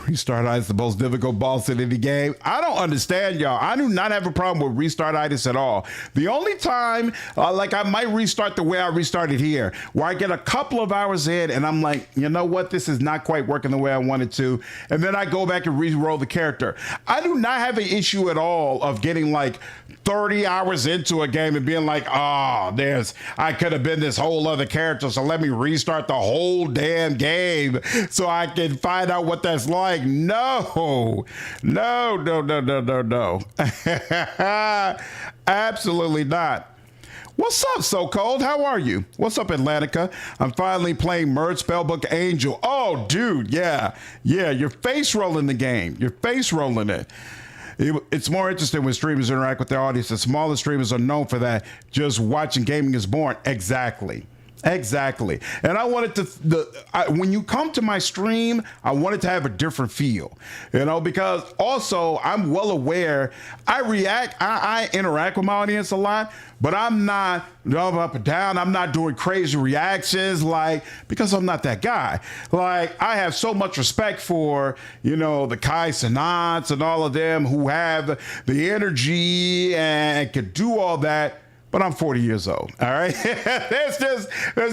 Restart Itis, the most difficult boss in any game. I don't understand, y'all. I do not have a problem with Restart Itis at all. The only time, like I might restart the way I restarted here, where I get a couple of hours in and I'm like, you know what? This is not quite working the way I wanted to. And then I go back and re-roll the character. I do not have an issue at all of getting like 30 hours into a game and being like, oh, I could have been this whole other character, so let me restart the whole damn game so I can find out what that's like. No. Absolutely not. What's up, So Cold? How are you? What's up, Atlantica? I'm finally playing Merge Spellbook Angel. Oh, dude, yeah, you're face rolling the game. You're face rolling it. It's more interesting when streamers interact with their audience. The smaller streamers are known for that. Just watching gaming is boring. Exactly. And I wanted to, when you come to my stream, I wanted to have a different feel, because also I'm well aware I interact with my audience a lot, but I'm not up and down. I'm not doing crazy reactions because I'm not that guy. Like, I have so much respect for, the Kai Sanats and all of them who have the energy and can do all that. But I'm 40 years old, all right? there's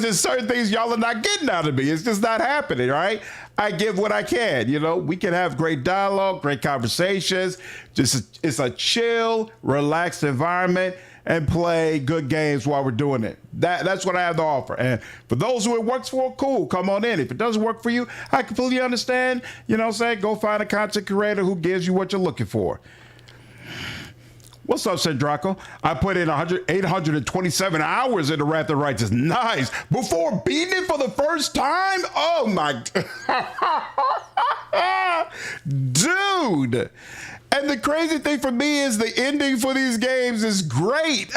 just certain things y'all are not getting out of me. It's just not happening, all right? I give what I can, We can have great dialogue, great conversations. It's a chill, relaxed environment, and play good games while we're doing it. That's what I have to offer. And for those who it works for, cool, come on in. If it doesn't work for you, I completely understand. Go find a content creator who gives you what you're looking for. What's up, Sendraco? I put in 827 hours into Wrath of the Righteous. Nice. Before beating it for the first time? Oh, my. Dude. And the crazy thing for me is the ending for these games is great.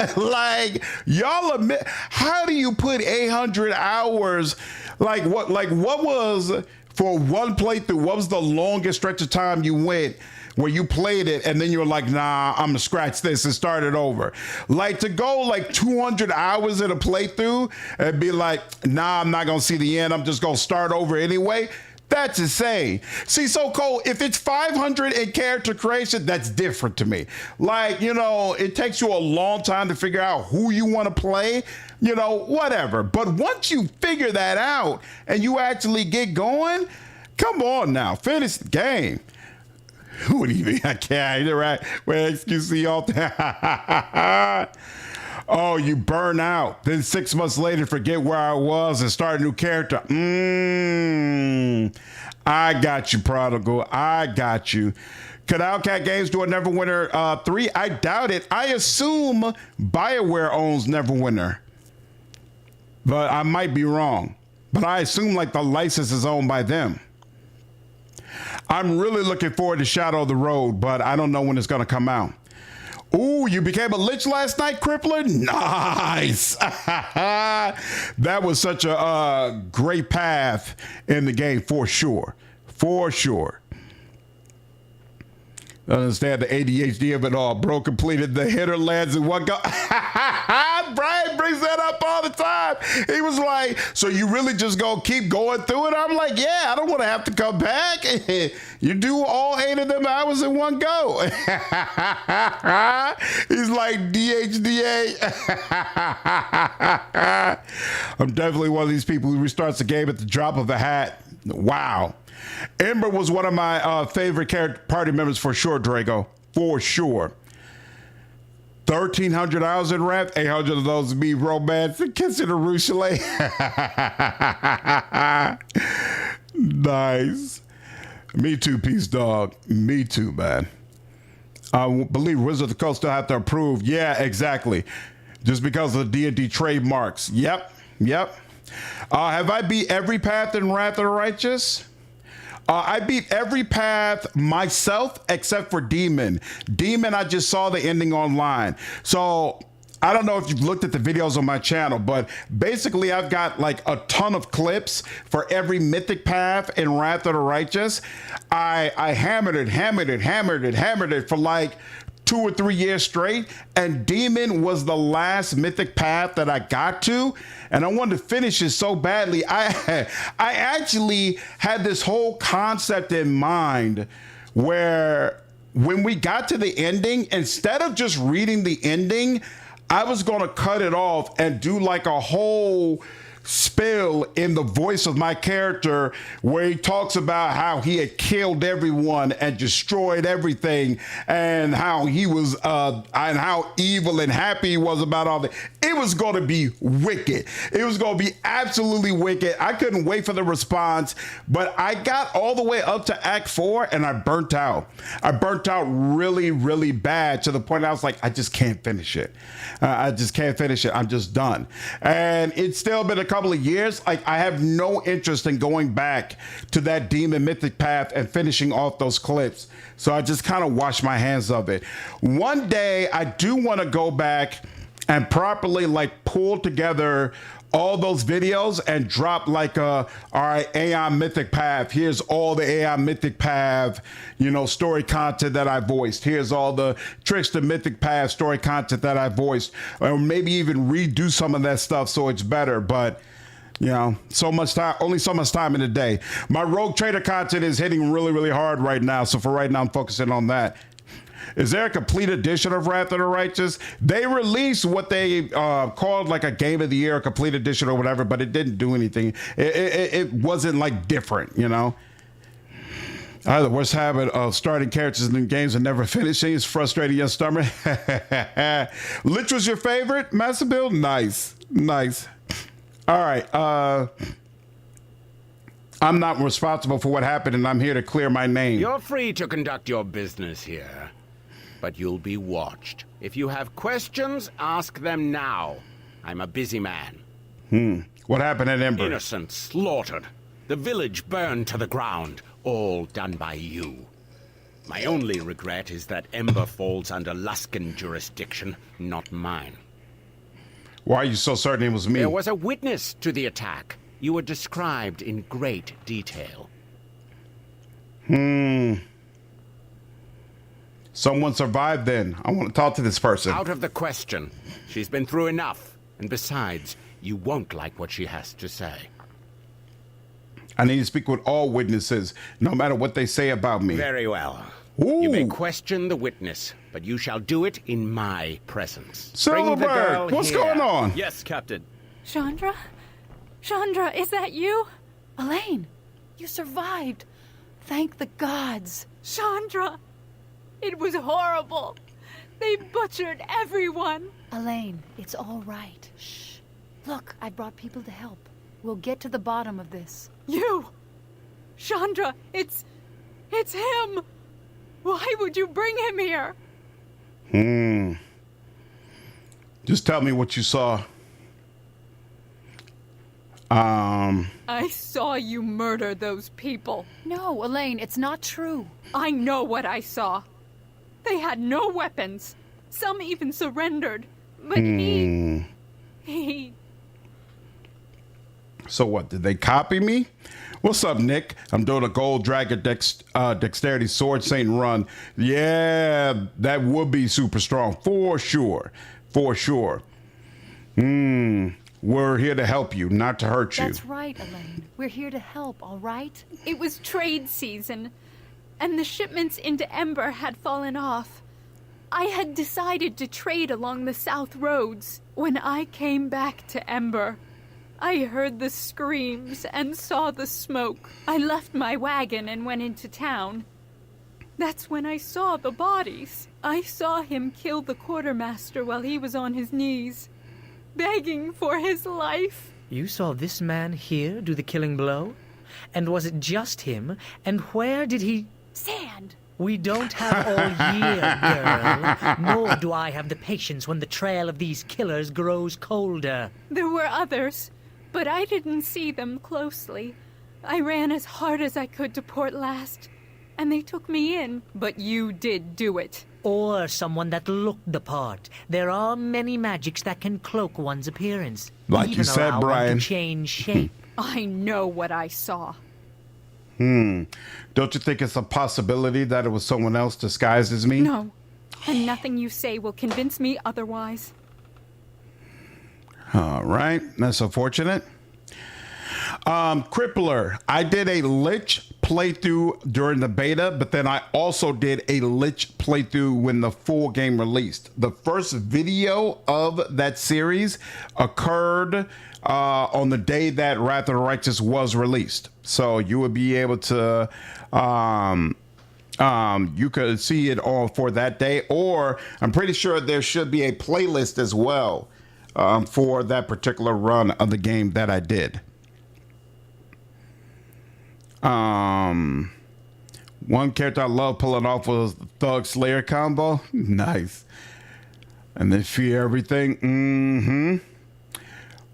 Y'all admit, how do you put 800 hours? What was, for one playthrough, what was the longest stretch of time you went where you played it and then you're like, nah, I'm gonna scratch this and start it over? To go 200 hours in a playthrough and be like, nah, I'm not gonna see the end, I'm just gonna start over anyway. That's insane. See, So Cold, if it's 500 in character creation, that's different to me. It takes you a long time to figure out who you want to play, whatever. But once you figure that out and you actually get going, come on now, finish the game. What do you mean I can't? Right? Well, excuse me, all oh, you burn out. Then 6 months later, forget where I was and start a new character. I got you, Prodigal. I got you. Could Owlcat Games do a Neverwinter 3? I doubt it. I assume BioWare owns Neverwinter, but I might be wrong. But I assume the license is owned by them. I'm really looking forward to Shadow of the Road, but I don't know when it's going to come out. Ooh, you became a lich last night, Crippler? Nice. That was such a great path in the game, for sure. For sure. I understand the ADHD of it all. Bro completed the Hinterlands in one go. Brian brings that up all the time. He was like, so you really just gonna keep going through it? I'm like, yeah, I don't want to have to come back. You do all 8 of them hours in one go. He's like, DHDA. I'm definitely one of these people who restarts the game at the drop of a hat. Wow. Ember was one of my favorite party members for sure, Drago. For sure. 1,300 hours in Wrath, 800 of those be romance and kissing a Rouchelet. Nice. Me too, Peace Dog. Me too, man. I believe Wizard of the Coast still have to approve. Yeah, exactly. Just because of the D&D trademarks. Yep. Have I beat every path in Wrath of the Righteous? I beat every path myself except for Demon. Demon, I just saw the ending online. So I don't know if you've looked at the videos on my channel, but basically I've got like a ton of clips for every mythic path in Wrath of the Righteous. I hammered it for like 2 or 3 years straight, and Demon was the last mythic path that I got to, and I wanted to finish it so badly. I actually had this whole concept in mind where when we got to the ending, instead of just reading the ending, I was going to cut it off and do like a whole spill in the voice of my character where he talks about how he had killed everyone and destroyed everything and how he was and how evil and happy he was about all that. It was going to be wicked. It was going to be absolutely wicked. I couldn't wait for the response, but I got all the way up to Act 4 and I burnt out. I burnt out really, really bad to the point I was like, I just can't finish it. I just can't finish it. I'm just done. And it's still been a couple of years. Like, I have no interest in going back to that Demon Mythic Path and finishing off those clips. So I just kind of washed my hands of it. One day I do want to go back and properly like pull together all those videos and drop like all right, Aeon Mythic Path. Here's all the Aeon Mythic Path, story content that I voiced. Here's all the Trickster Mythic Path story content that I voiced. Or maybe even redo some of that stuff so it's better. But so much time, only so much time in a day. My Rogue Trader content is hitting really, really hard right now. So for right now, I'm focusing on that. Is there a complete edition of Wrath of the Righteous? They released what they called like a Game of the Year, a complete edition or whatever, but it didn't do anything. It wasn't like different, I have the worst habit of starting characters in games and never finishing. It's frustrating your stomach. Lich was your favorite? Master Build? Nice. All right. I'm not responsible for what happened, and I'm here to clear my name. You're free to conduct your business here, but you'll be watched. If you have questions, ask them now. I'm a busy man. What happened at Ember? Innocents slaughtered. The village burned to the ground. All done by you. My only regret is that Ember falls under Luskan jurisdiction, not mine. Why are you so certain it was me? There was a witness to the attack. You were described in great detail. Someone survived then. I want to talk to this person. Out of the question. She's been through enough. And besides, you won't like what she has to say. I need to speak with all witnesses, no matter what they say about me. Very well. Ooh. You may question the witness, but you shall do it in my presence. Silverberg, what's going on? Yes, Captain. Chandra? Chandra, is that you? Elaine, you survived. Thank the gods. Chandra, it was horrible. They butchered everyone. Elaine, it's all right. Shh. Look, I brought people to help. We'll get to the bottom of this. You! Chandra, it's him! Why would you bring him here? Just tell me what you saw. I saw you murder those people. No, Elaine, it's not true. I know what I saw. They had no weapons. Some even surrendered. But he... So what, did they copy me? What's up, Nick? I'm doing a Gold Dragon Dexterity Sword Saint run. Yeah, that would be super strong. For sure. We're here to help you, not to hurt you. That's right, Elaine. We're here to help, all right? It was trade season, and the shipments into Ember had fallen off. I had decided to trade along the south roads. When I came back to Ember, I heard the screams and saw the smoke. I left my wagon and went into town. That's when I saw the bodies. I saw him kill the quartermaster while he was on his knees, begging for his life. You saw this man here do the killing blow? And was it just him? And where did he... Sand! We don't have all year, girl. Nor do I have the patience when the trail of these killers grows colder. There were others, but I didn't see them closely. I ran as hard as I could to Port Llast, and they took me in. But you did do it. Or someone that looked the part. There are many magics that can cloak one's appearance. Like even you said, allow one Brian. to change shape. I know what I saw. Don't you think it's a possibility that it was someone else disguised as me? No, and nothing you say will convince me otherwise. All right, that's unfortunate. Crippler, I did a Lich playthrough during the beta, but then I also did a Lich playthrough when the full game released. The first video of that series occurred on the day that Wrath of the Righteous was released. So you would be able to, you could see it all for that day, or I'm pretty sure there should be a playlist as well for that particular run of the game that I did. One character I love pulling off was the Thug Slayer combo. Nice. And then fear everything.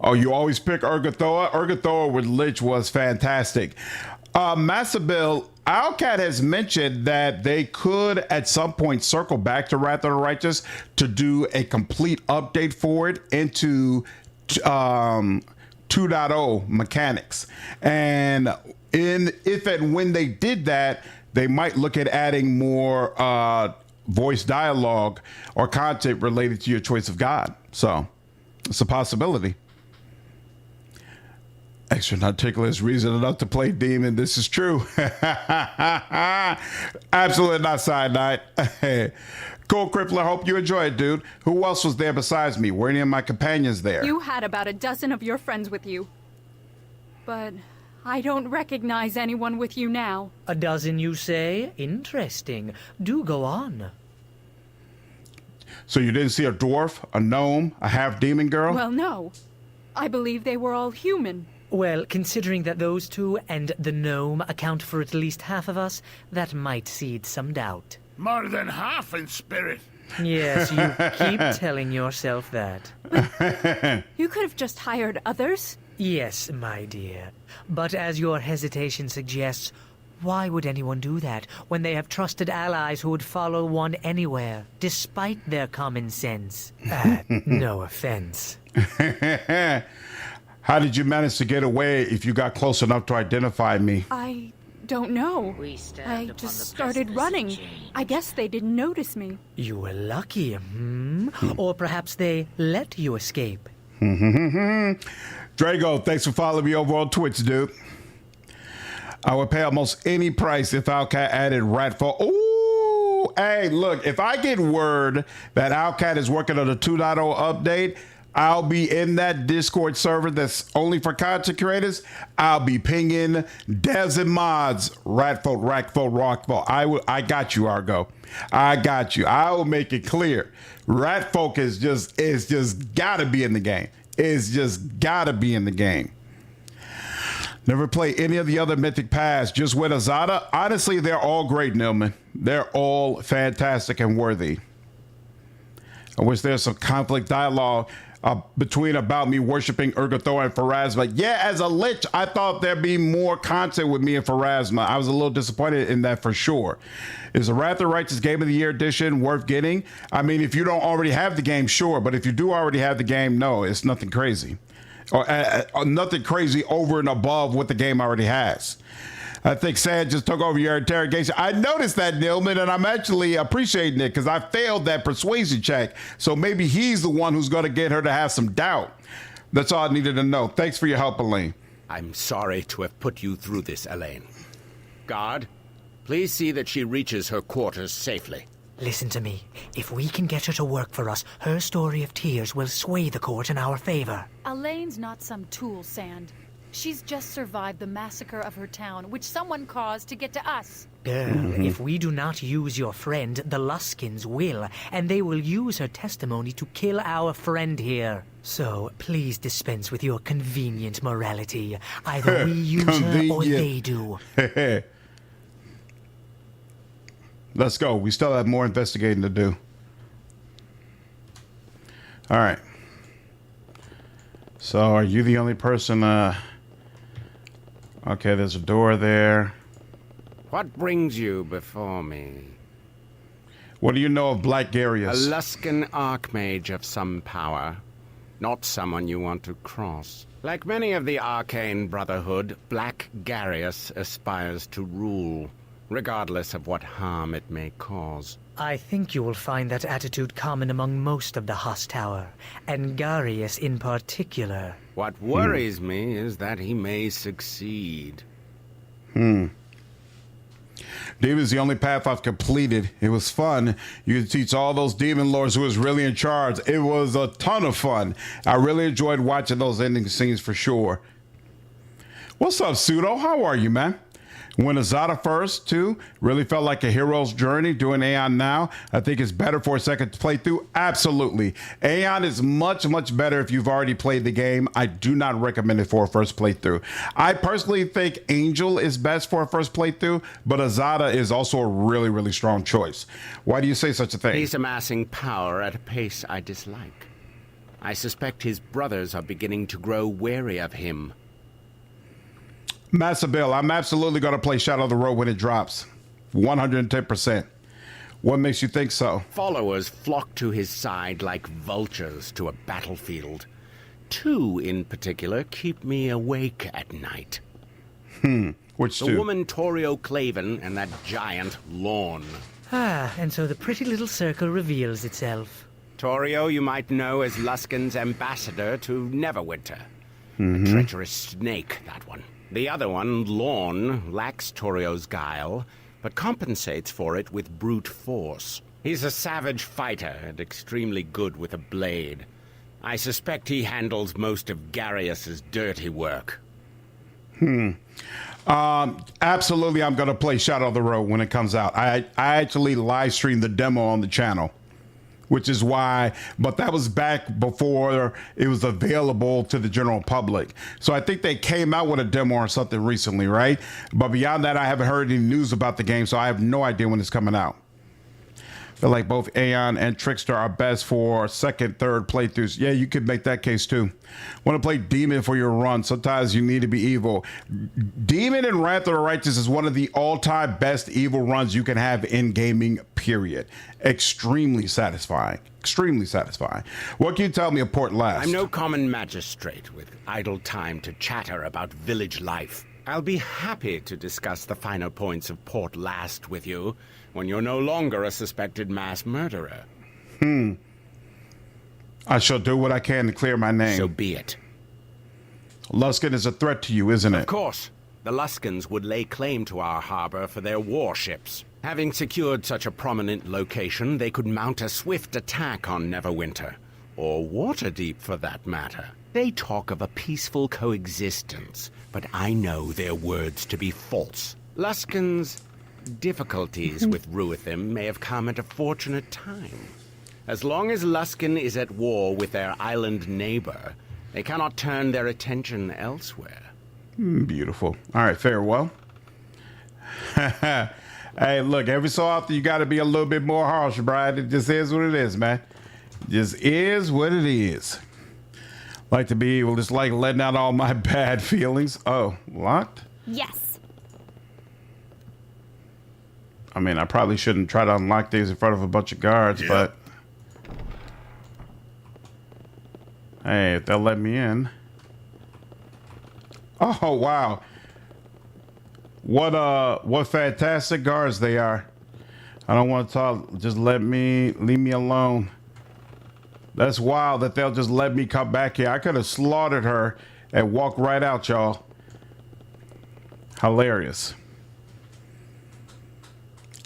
Oh, you always pick Urgathoa? Urgathoa with Lich was fantastic. Massabill, Owlcat has mentioned that they could at some point circle back to Wrath of the Righteous to do a complete update for it into 2.0 mechanics. And if and when they did that, they might look at adding more voice dialogue or content related to your choice of god. So it's a possibility. Extra Nuticulous is reason enough to play demon. This is true. Absolutely not, Side Night. Cool, Crippler. Hope you enjoyed, dude. Who else was there besides me? Were any of my companions there? You had about a dozen of your friends with you. But I don't recognize anyone with you now. A dozen, you say? Interesting. Do go on. So you didn't see a dwarf, a gnome, a half-demon girl? Well, no. I believe they were all human. Well, considering that those two and the gnome account for at least half of us, that might seed some doubt. More than half in spirit. Yes, you keep telling yourself that. You could have just hired others. Yes, my dear. But as your hesitation suggests, why would anyone do that when they have trusted allies who would follow one anywhere, despite their common sense? No offense. How did you manage to get away if you got close enough to identify me? I don't know. I just started running. I guess they didn't notice me. You were lucky, Or perhaps they let you escape. Drago, thanks for following me over on Twitch, dude. I would pay almost any price if Owlcat added Ratfall. Ooh, hey, look, if I get word that Owlcat is working on a 2.0 update, I'll be in that Discord server that's only for content creators. I'll be pinging devs and mods. Ratfall, Rockfall. I got you, Argo. I got you. I will make it clear. Ratfolk is just gotta be in the game. It's just gotta be in the game. Never play any of the other Mythic Paths, just with Azada. Honestly, they're all great, Nilman. They're all fantastic and worthy. I wish there's some conflict dialogue between about me worshiping Urgathoa and Pharasma. Yeah, as a Lich, I thought there'd be more content with me and Pharasma. I was a little disappointed in that for sure. Is the Wrath of the Righteous Game of the Year edition worth getting? I mean, if you don't already have the game, sure. But if you do already have the game, no, it's nothing crazy. Or nothing crazy over and above what the game already has. I think Sad just took over your interrogation. I noticed that, Nilman, and I'm actually appreciating it because I failed that persuasion check. So maybe he's the one who's going to get her to have some doubt. That's all I needed to know. Thanks for your help, Elaine. I'm sorry to have put you through this, Elaine. Guard, please see that she reaches her quarters safely. Listen to me. If we can get her to work for us, her story of tears will sway the court in our favor. Elaine's not some tool, Sand. She's just survived the massacre of her town, which someone caused to get to us. Girl, if we do not use your friend, the Luskins will, and they will use her testimony to kill our friend here. So, please dispense with your convenient morality. Either we use her or they do. Let's go. We still have more investigating to do. All right. So, are you the only person? Okay, there's a door there. What brings you before me? What do you know of Black A Garius? Luskan archmage of some power. Not someone you want to cross. Like many of the Arcane Brotherhood, Black Garius aspires to rule, regardless of what harm it may cause. I think you will find that attitude common among most of the Huss Tower, and Garius in particular. What worries me is that he may succeed. Demon's the only path I've completed. It was fun. You could teach all those demon lords who was really in charge. It was a ton of fun. I really enjoyed watching those ending scenes for sure. What's up, Pseudo? How are you, man? When Azada first, too, really felt like a hero's journey. Doing Aeon now, I think it's better for a second playthrough. Absolutely. Aeon is much, much better if you've already played the game. I do not recommend it for a first playthrough. I personally think Angel is best for a first playthrough, but Azada is also a really, really strong choice. Why do you say such a thing? He's amassing power at a pace I dislike. I suspect his brothers are beginning to grow wary of him. Master Bill, I'm absolutely going to play Shadow of the Road when it drops. 110%. What makes you think so? Followers flock to his side like vultures to a battlefield. 2 in particular keep me awake at night. Which The two? woman Torio Claven and that giant Lorne. Ah, and so the pretty little circle reveals itself. Torio you might know as Luskan's ambassador to Neverwinter. A treacherous snake, that one. The other one, Lorne, lacks Torio's guile, but compensates for it with brute force. He's a savage fighter and extremely good with a blade. I suspect he handles most of Garius's dirty work. Absolutely, I'm going to play Shadow of the Road when it comes out. I actually live streamed the demo on the channel, which is why, but that was back before it was available to the general public. So I think they came out with a demo or something recently, right? But beyond that, I haven't heard any news about the game, so I have no idea when it's coming out. I feel like both Aeon and Trickster are best for second, third playthroughs. Yeah, you could make that case too. Want to play Demon for your run. Sometimes you need to be evil. Demon and Wrath of the Righteous is one of the all-time best evil runs you can have in gaming, period. Extremely satisfying. Extremely satisfying. What can you tell me of Port Llast? I'm no common magistrate with idle time to chatter about village life. I'll be happy to discuss the finer points of Port Llast with you when you're no longer a suspected mass murderer. I shall do what I can to clear my name. So be it. Luskan is a threat to you, isn't it? Of course. The Luskans would lay claim to our harbor for their warships. Having secured such a prominent location, they could mount a swift attack on Neverwinter. Or Waterdeep, for that matter. They talk of a peaceful coexistence, but I know their words to be false. Luskan's difficulties with Ruithim may have come at a fortunate time. As long as Luskan is at war with their island neighbor, they cannot turn their attention elsewhere. Beautiful. All right, farewell. Hey, look, every so often you got to be a little bit more harsh, Brian. It just is what it is, man. Just is what it is. Like to be able, just like letting out all my bad feelings. Oh, locked? Yes. I mean, I probably shouldn't try to unlock these in front of a bunch of guards, but hey, if they'll let me in. Oh, wow. What fantastic guards they are. I don't want to talk. Just leave me alone. That's wild that they'll just let me come back here. I could have slaughtered her and walked right out, y'all. Hilarious.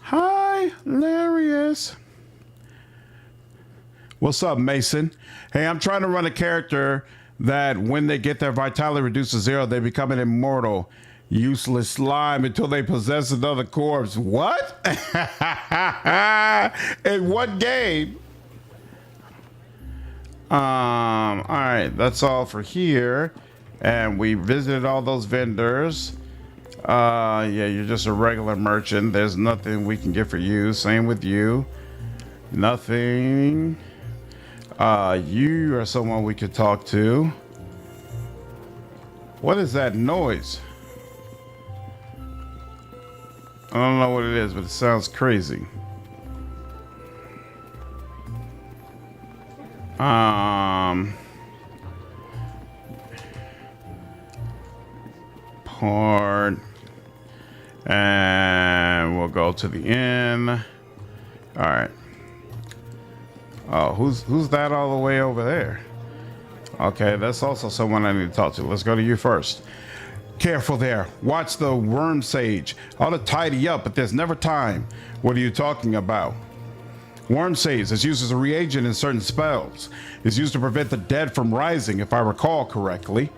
Hilarious. What's up, Mason? Hey, I'm trying to run a character that when they get their vitality reduced to 0, they become an immortal, useless slime until they possess another corpse. What? In what game? All right, that's all for here. And we visited all those vendors. Yeah, you're just a regular merchant. There's nothing we can get for you. Same with you. Nothing. You are someone we could talk to. What is that noise? I don't know what it is, but it sounds crazy. Port. And we'll go to the inn. All right. Oh, who's that all the way over there? Okay, that's also someone I need to talk to. Let's go to you first. Careful there. Watch the worm sage. I ought to tidy up, but there's never time. What are you talking about? Worm sage is used as a reagent in certain spells. It's used to prevent the dead from rising, if I recall correctly.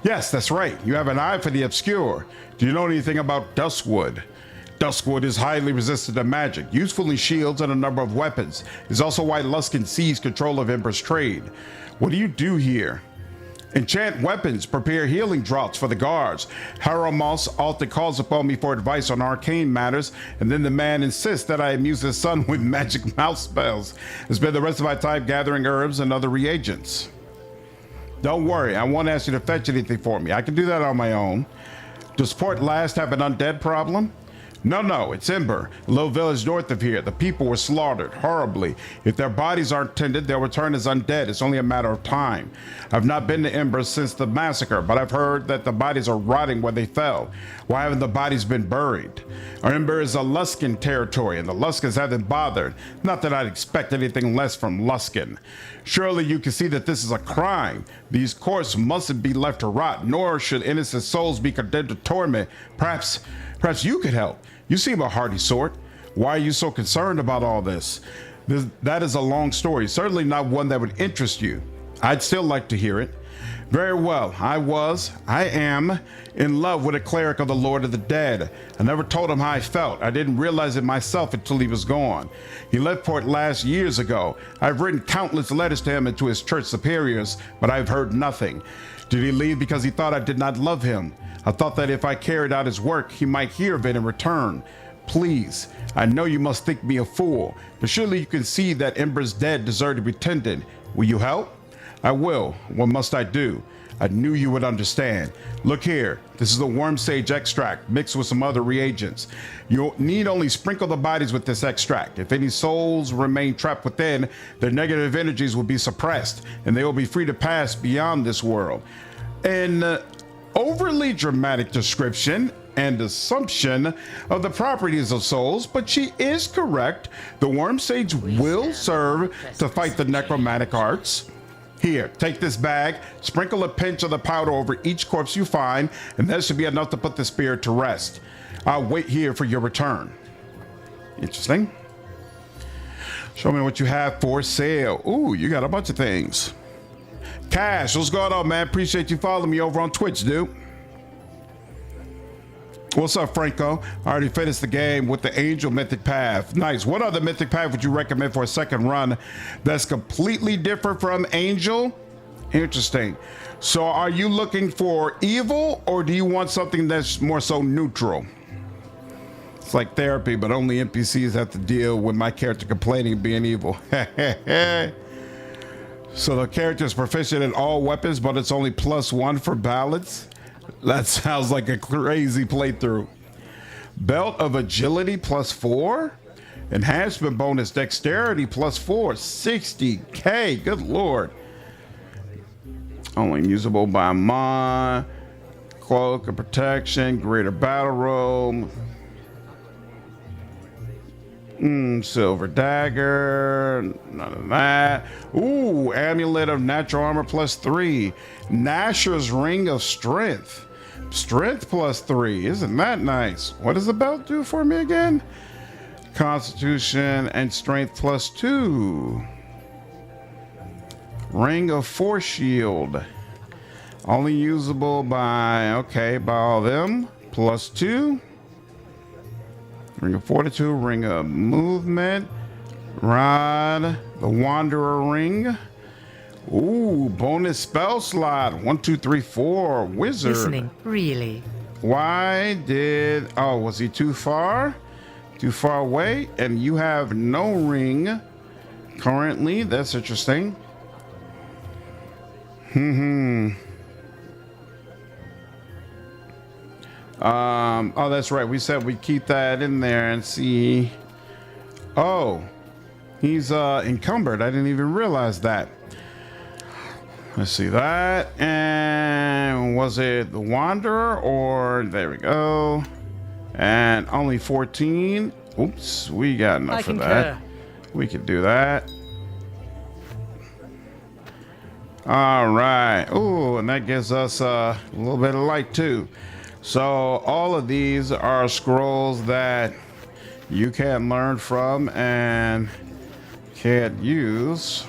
Yes, that's right. You have an eye for the obscure. Do you know anything about Duskwood? Duskwood is highly resistant to magic, useful in shields and a number of weapons. It's also why Luskin seized control of Ember's trade. What do you do here? Enchant weapons, prepare healing draughts for the guards. Haramos often calls upon me for advice on arcane matters, and then the man insists that I amuse his son with magic mouth spells and spend the rest of my time gathering herbs and other reagents. Don't worry, I won't ask you to fetch anything for me. I can do that on my own. Does Port Llast have an undead problem? No, it's Ember, a little village north of here. The people were slaughtered horribly. If their bodies aren't tended, they'll return as undead. It's only a matter of time. I've not been to Ember since the massacre, but I've heard that the bodies are rotting where they fell. Why haven't the bodies been buried? Ember is a Luskin territory, and the Luskins haven't bothered. Not that I'd expect anything less from Luskin. Surely you can see that this is a crime. These corpses mustn't be left to rot, nor should innocent souls be condemned to torment. Perhaps you could help. You seem a hardy sort. Why are you so concerned about all this? That is a long story, certainly not one that would interest you. I'd still like to hear it. Very well, I am in love with a cleric of the Lord of the Dead. I never told him how I felt. I didn't realize it myself until he was gone. He left Port Llast years ago. I've written countless letters to him and to his church superiors, but I've heard nothing. Did he leave because he thought I did not love him? I thought that if I carried out his work, he might hear of it in return. Please, I know you must think me a fool, but surely you can see that Ember's dead deserve to be tended. Will you help? I will. What must I do? I knew you would understand. Look here, this is the worm sage extract mixed with some other reagents. You need only sprinkle the bodies with this extract. If any souls remain trapped within, their negative energies will be suppressed, and they will be free to pass beyond this world. An overly dramatic description and assumption of the properties of souls, but she is correct. The worm sage will serve to fight the necromantic arts. Here, take this bag, sprinkle a pinch of the powder over each corpse you find, and that should be enough to put the spirit to rest. I'll wait here for your return. Interesting. Show me what you have for sale. Ooh, you got a bunch of things. Cash, what's going on, man? Appreciate you following me over on Twitch, dude. What's up, Franco? I already finished the game with the Angel Mythic Path. Nice. What other Mythic Path would you recommend for a second run that's completely different from Angel? Interesting. So are you looking for evil, or do you want something that's more so neutral? It's like therapy, but only NPCs have to deal with my character complaining and being evil. So the character is proficient in all weapons, but it's only +1 for balance. That sounds like a crazy playthrough. Belt of agility +4. Enhancement bonus dexterity +4. 60k. Good lord. Only usable by Mon. Cloak of protection. Greater battle robe. Silver dagger, none of that. Ooh, amulet of natural armor +3. Nasher's ring of strength. Strength +3. Isn't that nice? What does the belt do for me again? Constitution and strength +2. Ring of force shield. Only usable by all them. +2. Ring of Fortitude, Ring of Movement, Rod, the Wanderer Ring. Ooh, bonus spell slot. 1, 2, 3, 4. Wizard. Listening, really? Was he too far? Too far away? And you have no ring currently. That's interesting. Oh, that's right. We said we'd keep that in there and see. Oh, he's encumbered. I didn't even realize that. Let's see that. And was it the Wanderer or there we go. And only 14. Oops, we got enough of that. We could do that. All right. Ooh, and that gives us a little bit of light too. So all of these are scrolls that you can learn from and can't use.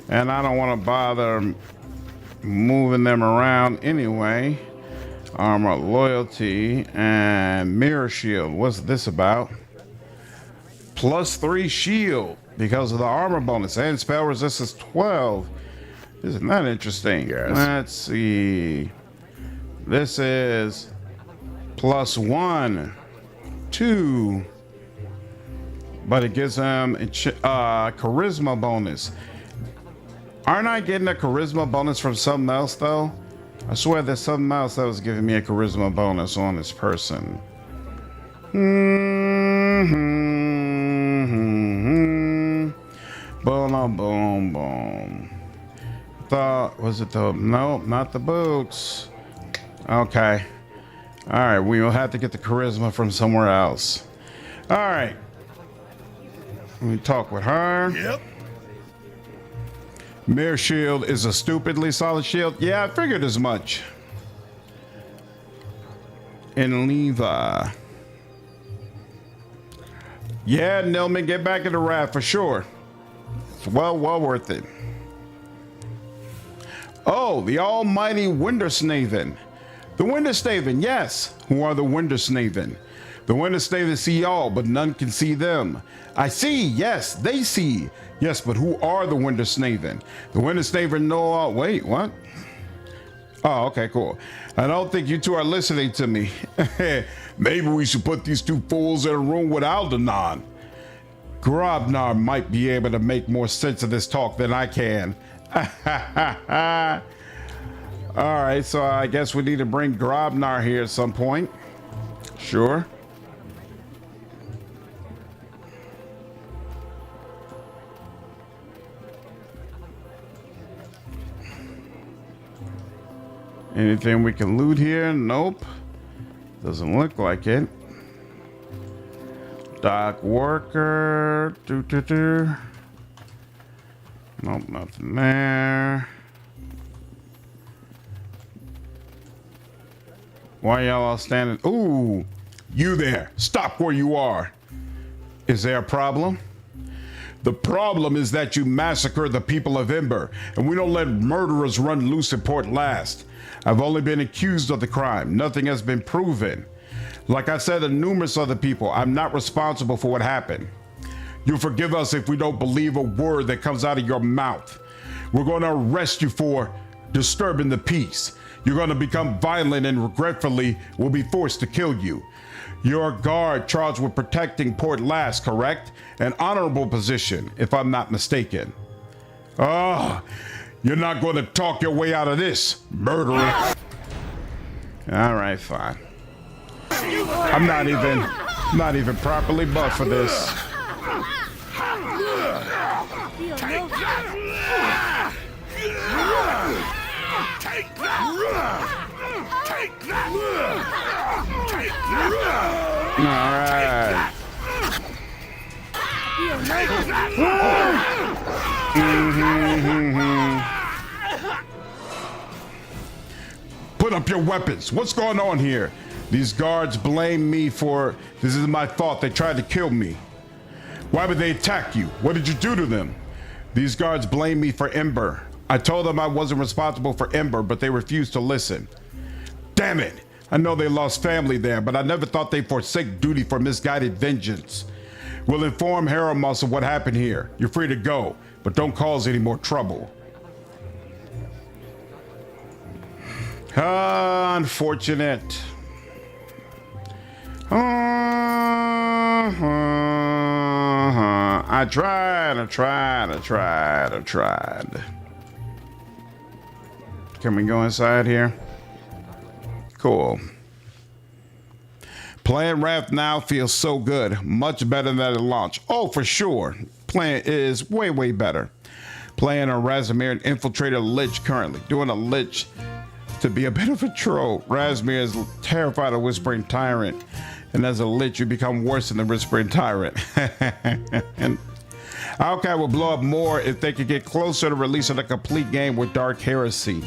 And I don't want to bother moving them around anyway. Armor, loyalty, and mirror shield. What's this about? +3 shield because of the armor bonus and spell resistance 12. Isn't that interesting? Yes. Let's see. This is +1, 2, but it gives him a charisma bonus. Aren't I getting a charisma bonus from something else though? I swear there's something else that was giving me a charisma bonus on this person. Boom, boom, boom. Was it the, nope, not the boots. Okay. All right, we will have to get the charisma from somewhere else. All right. Let me talk with her. Yep. Mirror shield is a stupidly solid shield. Yeah, I figured as much. And Levi. Yeah, Nilman, get back in the raft for sure. Well worth it. Oh, the almighty Wintersnaven. The Wintersnaven, yes. Who are the Wintersnaven? The Wintersnaven see all, but none can see them. I see, yes, they see. Yes, but who are the Wintersnaven? The Wintersnaven know all. Wait, what? Oh, okay, cool. I don't think you two are listening to me. Maybe we should put these two fools in a room with Aldenon. Grobnar might be able to make more sense of this talk than I can. All right, so I guess we need to bring Grobnar here at some point. Sure. Anything we can loot here? Nope. Doesn't look like it. Dock worker. Nope, nothing there. Why y'all all standing? Ooh, you there. Stop where you are. Is there a problem? The problem is that you massacred the people of Ember, and we don't let murderers run loose in Port Llast. I've only been accused of the crime. Nothing has been proven. Like I said to numerous other people, I'm not responsible for what happened. You'll forgive us if we don't believe a word that comes out of your mouth. We're going to arrest you for disturbing the peace. You're going to become violent and regretfully will be forced to kill you. You're a guard charged with protecting Port Llast, correct? An honorable position, if I'm not mistaken. Oh, you're not going to talk your way out of this, murderer. All right, fine. I'm not even properly buffed for this. Take that! Take that! Take that! Take that! All right. Put up your weapons. What's going on here? These guards blame me for this. Is my fault. They tried to kill me. Why would they attack you? What did you do to them? These guards blame me for Ember. I told them I wasn't responsible for Ember, but they refused to listen. Damn it! I know they lost family there, but I never thought they'd forsake duty for misguided vengeance. We'll inform Heramus of what happened here. You're free to go, but don't cause any more trouble. Unfortunate. I tried. Can we go inside here? Cool. Playing Raft now feels so good. Much better than at launch. Oh, for sure. Playing is way, way better. Playing a Razmir and Infiltrator Lich currently. Doing a Lich to be a bit of a troll. Razmir is terrified of Whispering Tyrant. And as a Lich, you become worse than the Whispering Tyrant. And Alkai will blow up more if they could get closer to releasing a complete game with Dark Heresy.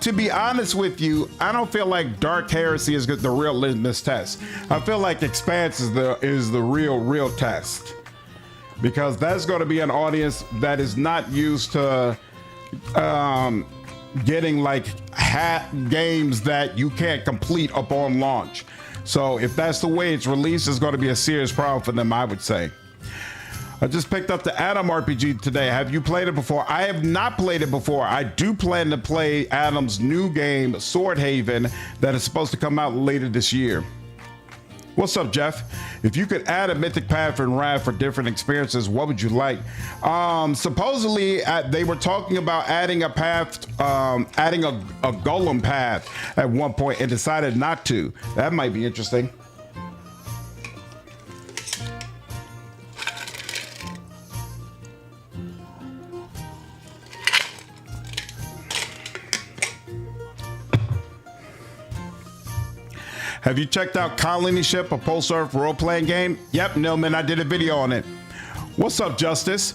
To be honest with you, I don't feel like Dark Heresy is the real litmus test. I feel like Expanse is the real test, because that's going to be an audience that is not used to getting like games that you can't complete upon launch. So if that's the way it's released, it's going to be a serious problem for them, I would say. I just picked up the Adam RPG today. Have you played it before? I have not played it before. I do plan to play Adam's new game, Sword Haven, that is supposed to come out later this year. What's up, Jeff? If you could add a mythic path in Raft for different experiences, what would you like? Supposedly, they were talking about adding a path, adding a golem path at one point and decided not to. That might be interesting. Have you checked out Colony Ship, a post-surf role-playing game? Yep, Nilman, I did a video on it. What's up, Justice?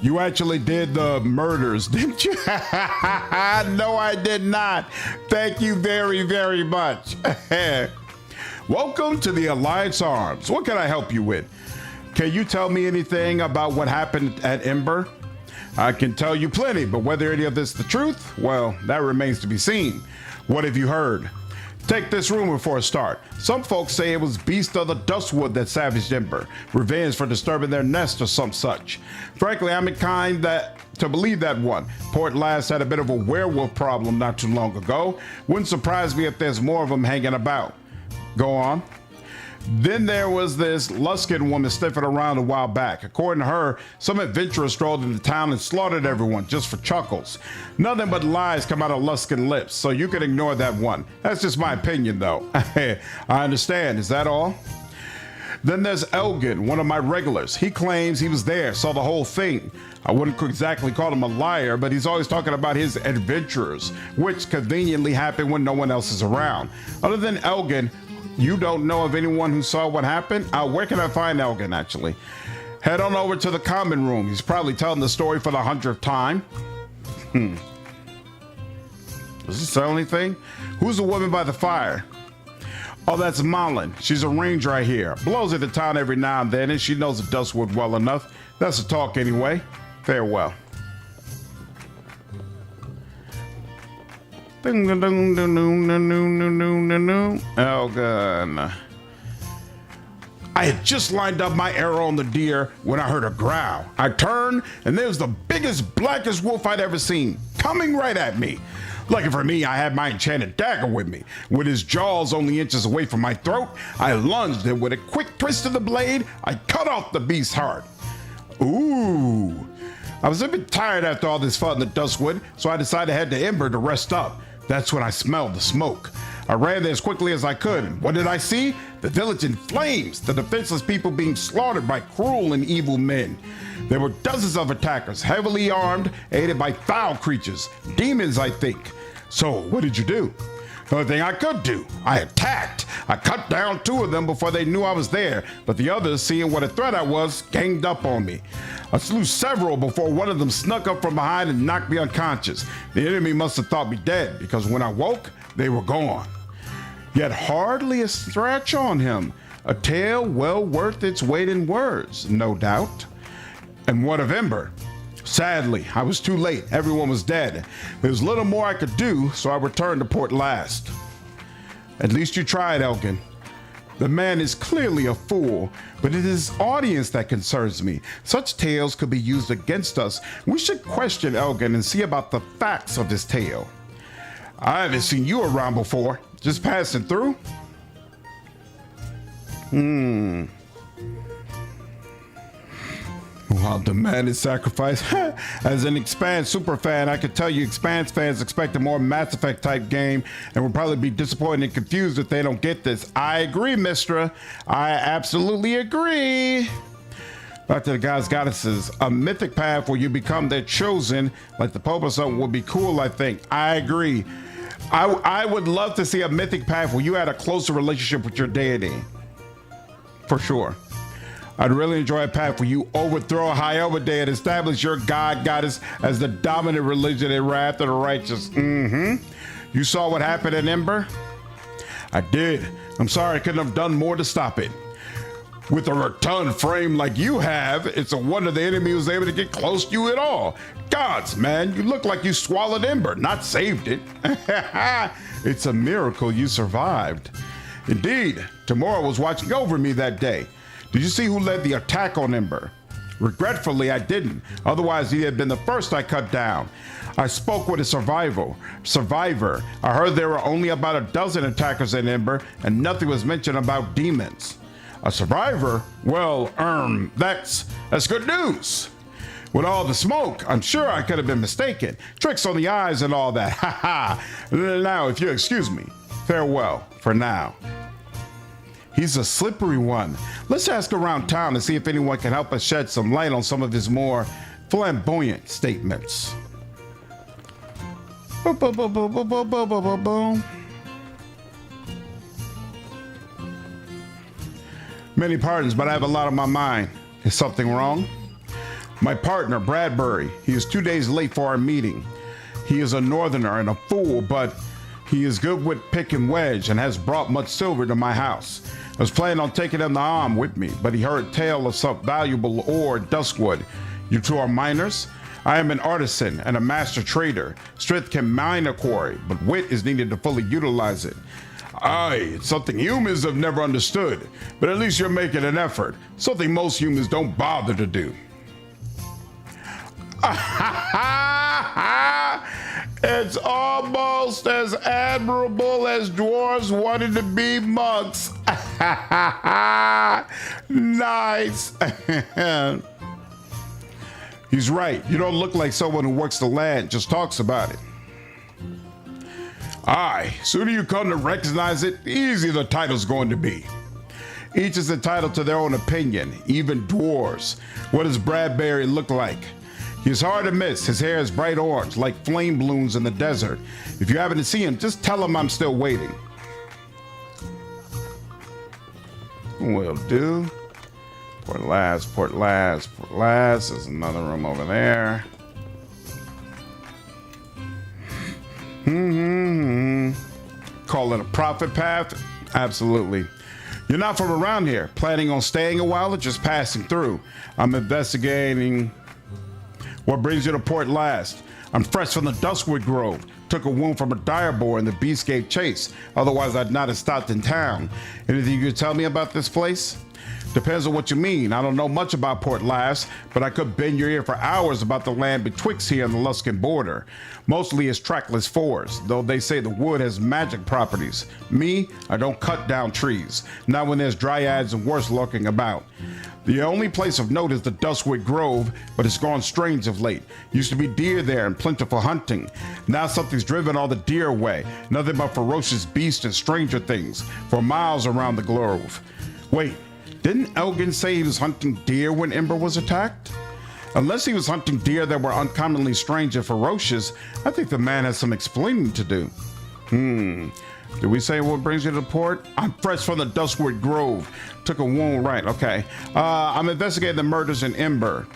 You actually did the murders, didn't you? No, I did not. Thank you very, very much. Welcome to the Alliance Arms. What can I help you with? Can you tell me anything about what happened at Ember? I can tell you plenty, but whether any of this is the truth, well, that remains to be seen. What have you heard? Take this rumor for a start. Some folks say it was Beast of the Duskwood that savaged Ember, revenge for disturbing their nest or some such. Frankly, I'm inclined to believe that one. Port Llast had a bit of a werewolf problem not too long ago. Wouldn't surprise me if there's more of them hanging about. Go on. Then there was this Luskin woman sniffing around a while back. According to her, some adventurers strolled into town and slaughtered everyone just for chuckles. Nothing but lies come out of Luskin lips, so you can ignore that one. That's just my opinion, though. I understand. Is that all? Then there's Elgin, one of my regulars. He claims he was there, saw the whole thing. I wouldn't exactly call him a liar, but he's always talking about his adventures, which conveniently happen when no one else is around. Other than Elgin, you don't know of anyone who saw what happened? Where can I find Elgin, actually? Head on over to the common room. He's probably telling the story for the 100th time. Does this sell anything? Who's the woman by the fire? Oh, that's Malin. She's a ranger I hear. Blows into town every now and then, and she knows the Duskwood well enough. That's a talk anyway. Farewell. Elgin. I had just lined up my arrow on the deer when I heard a growl. I turned, and there was the biggest, blackest wolf I'd ever seen, coming right at me. Lucky for me, I had my enchanted dagger with me. With his jaws only inches away from my throat, I lunged, and with a quick twist of the blade, I cut off the beast's heart. Ooh. I was a bit tired after all this fun in the Duskwood, so I decided to head to Ember to rest up. That's when I smelled the smoke. I ran there as quickly as I could. What did I see? The village in flames, the defenseless people being slaughtered by cruel and evil men. There were dozens of attackers, heavily armed, aided by foul creatures, demons, I think. So, what did you do? The only thing I could do. I attacked. I cut down 2 of them before they knew I was there, but the others, seeing what a threat I was, ganged up on me. I slew several before one of them snuck up from behind and knocked me unconscious. The enemy must have thought me dead, because when I woke, they were gone. Yet hardly a scratch on him. A tale well worth its weight in words, no doubt. And what of Ember? Sadly, I was too late. Everyone was dead. There was little more I could do, so I returned to Port Llast. At least you tried, Elgin. The man is clearly a fool, but it is his audience that concerns me. Such tales could be used against us. We should question Elgin and see about the facts of this tale. I haven't seen you around before. Just passing through? While demanded sacrifice. As an Expanse super fan, I can tell you Expanse fans expect a more Mass Effect type game and will probably be disappointed and confused if they don't get this. I agree, Mistra. I absolutely agree. Back to the gods, goddesses. A mythic path where you become their chosen, like the Pope or something, would be cool, I think. I agree. I would love to see a mythic path where you had a closer relationship with your deity. For sure. I'd really enjoy a path where you overthrow a high Day and establish your god goddess as the dominant religion in Wrath of the Righteous. You saw what happened in Ember? I did. I'm sorry I couldn't have done more to stop it. With a rotund frame like you have, it's a wonder the enemy was able to get close to you at all. Gods, man, you look like you swallowed Ember, not saved it. It's a miracle you survived. Indeed, Tamora was watching over me that day. Did you see who led the attack on Ember? Regretfully, I didn't. Otherwise, he had been the first I cut down. I spoke with a survivor. I heard there were only about a dozen attackers in Ember, and nothing was mentioned about demons. A survivor? Well, that's good news. With all the smoke, I'm sure I could have been mistaken. Tricks on the eyes and all that. Ha ha. Now, if you excuse me, farewell for now. He's a slippery one. Let's ask around town to see if anyone can help us shed some light on some of his more flamboyant statements. Boom, boom, boom, boom, boom, boom, boom, boom, boom. Many pardons, but I have a lot on my mind. Is something wrong? My partner, Bradbury, he is 2 days late for our meeting. He is a northerner and a fool, but he is good with pick and wedge and has brought much silver to my house. I was planning on taking him the arm with me, but he heard tale of some valuable ore at Duskwood. You two are miners? I am an artisan and a master trader. Strength can mine a quarry, but wit is needed to fully utilize it. Aye, it's something humans have never understood, but at least you're making an effort. Something most humans don't bother to do. It's almost as admirable as dwarves wanting to be monks. Nice. He's right. You don't look like someone who works the land, just talks about it. Aye, sooner you come to recognize it, the easier the title's going to be. Each is entitled to their own opinion, even dwarves. What does Bradbury look like? He's hard to miss. His hair is bright orange, like flame blooms in the desert. If you happen to see him, just tell him I'm still waiting. Will do. Port Llast. There's another room over there. Call it a profit path? Absolutely. You're not from around here. Planning on staying a while or just passing through? I'm investigating. What brings you to Port Llast? I'm fresh from the Duskwood Grove. Took a wound from a direboar in the Beastgate chase. Otherwise, I'd not have stopped in town. Anything you could tell me about this place? Depends on what you mean. I don't know much about Port Llast, but I could bend your ear for hours about the land betwixt here and the Luskan border. Mostly it's trackless forests, though they say the wood has magic properties. Me, I don't cut down trees, not when there's dryads and worse lurking about. The only place of note is the Duskwood Grove, but it's gone strange of late. Used to be deer there and plentiful hunting. Now something's driven all the deer away. Nothing but ferocious beasts and stranger things for miles around the grove. Wait, didn't Elgin say he was hunting deer when Ember was attacked? Unless he was hunting deer that were uncommonly strange and ferocious, I think the man has some explaining to do. Did we say what brings you to the port? I'm fresh from the Duskwood Grove. Took a wound, right, okay. I'm investigating the murders in Ember.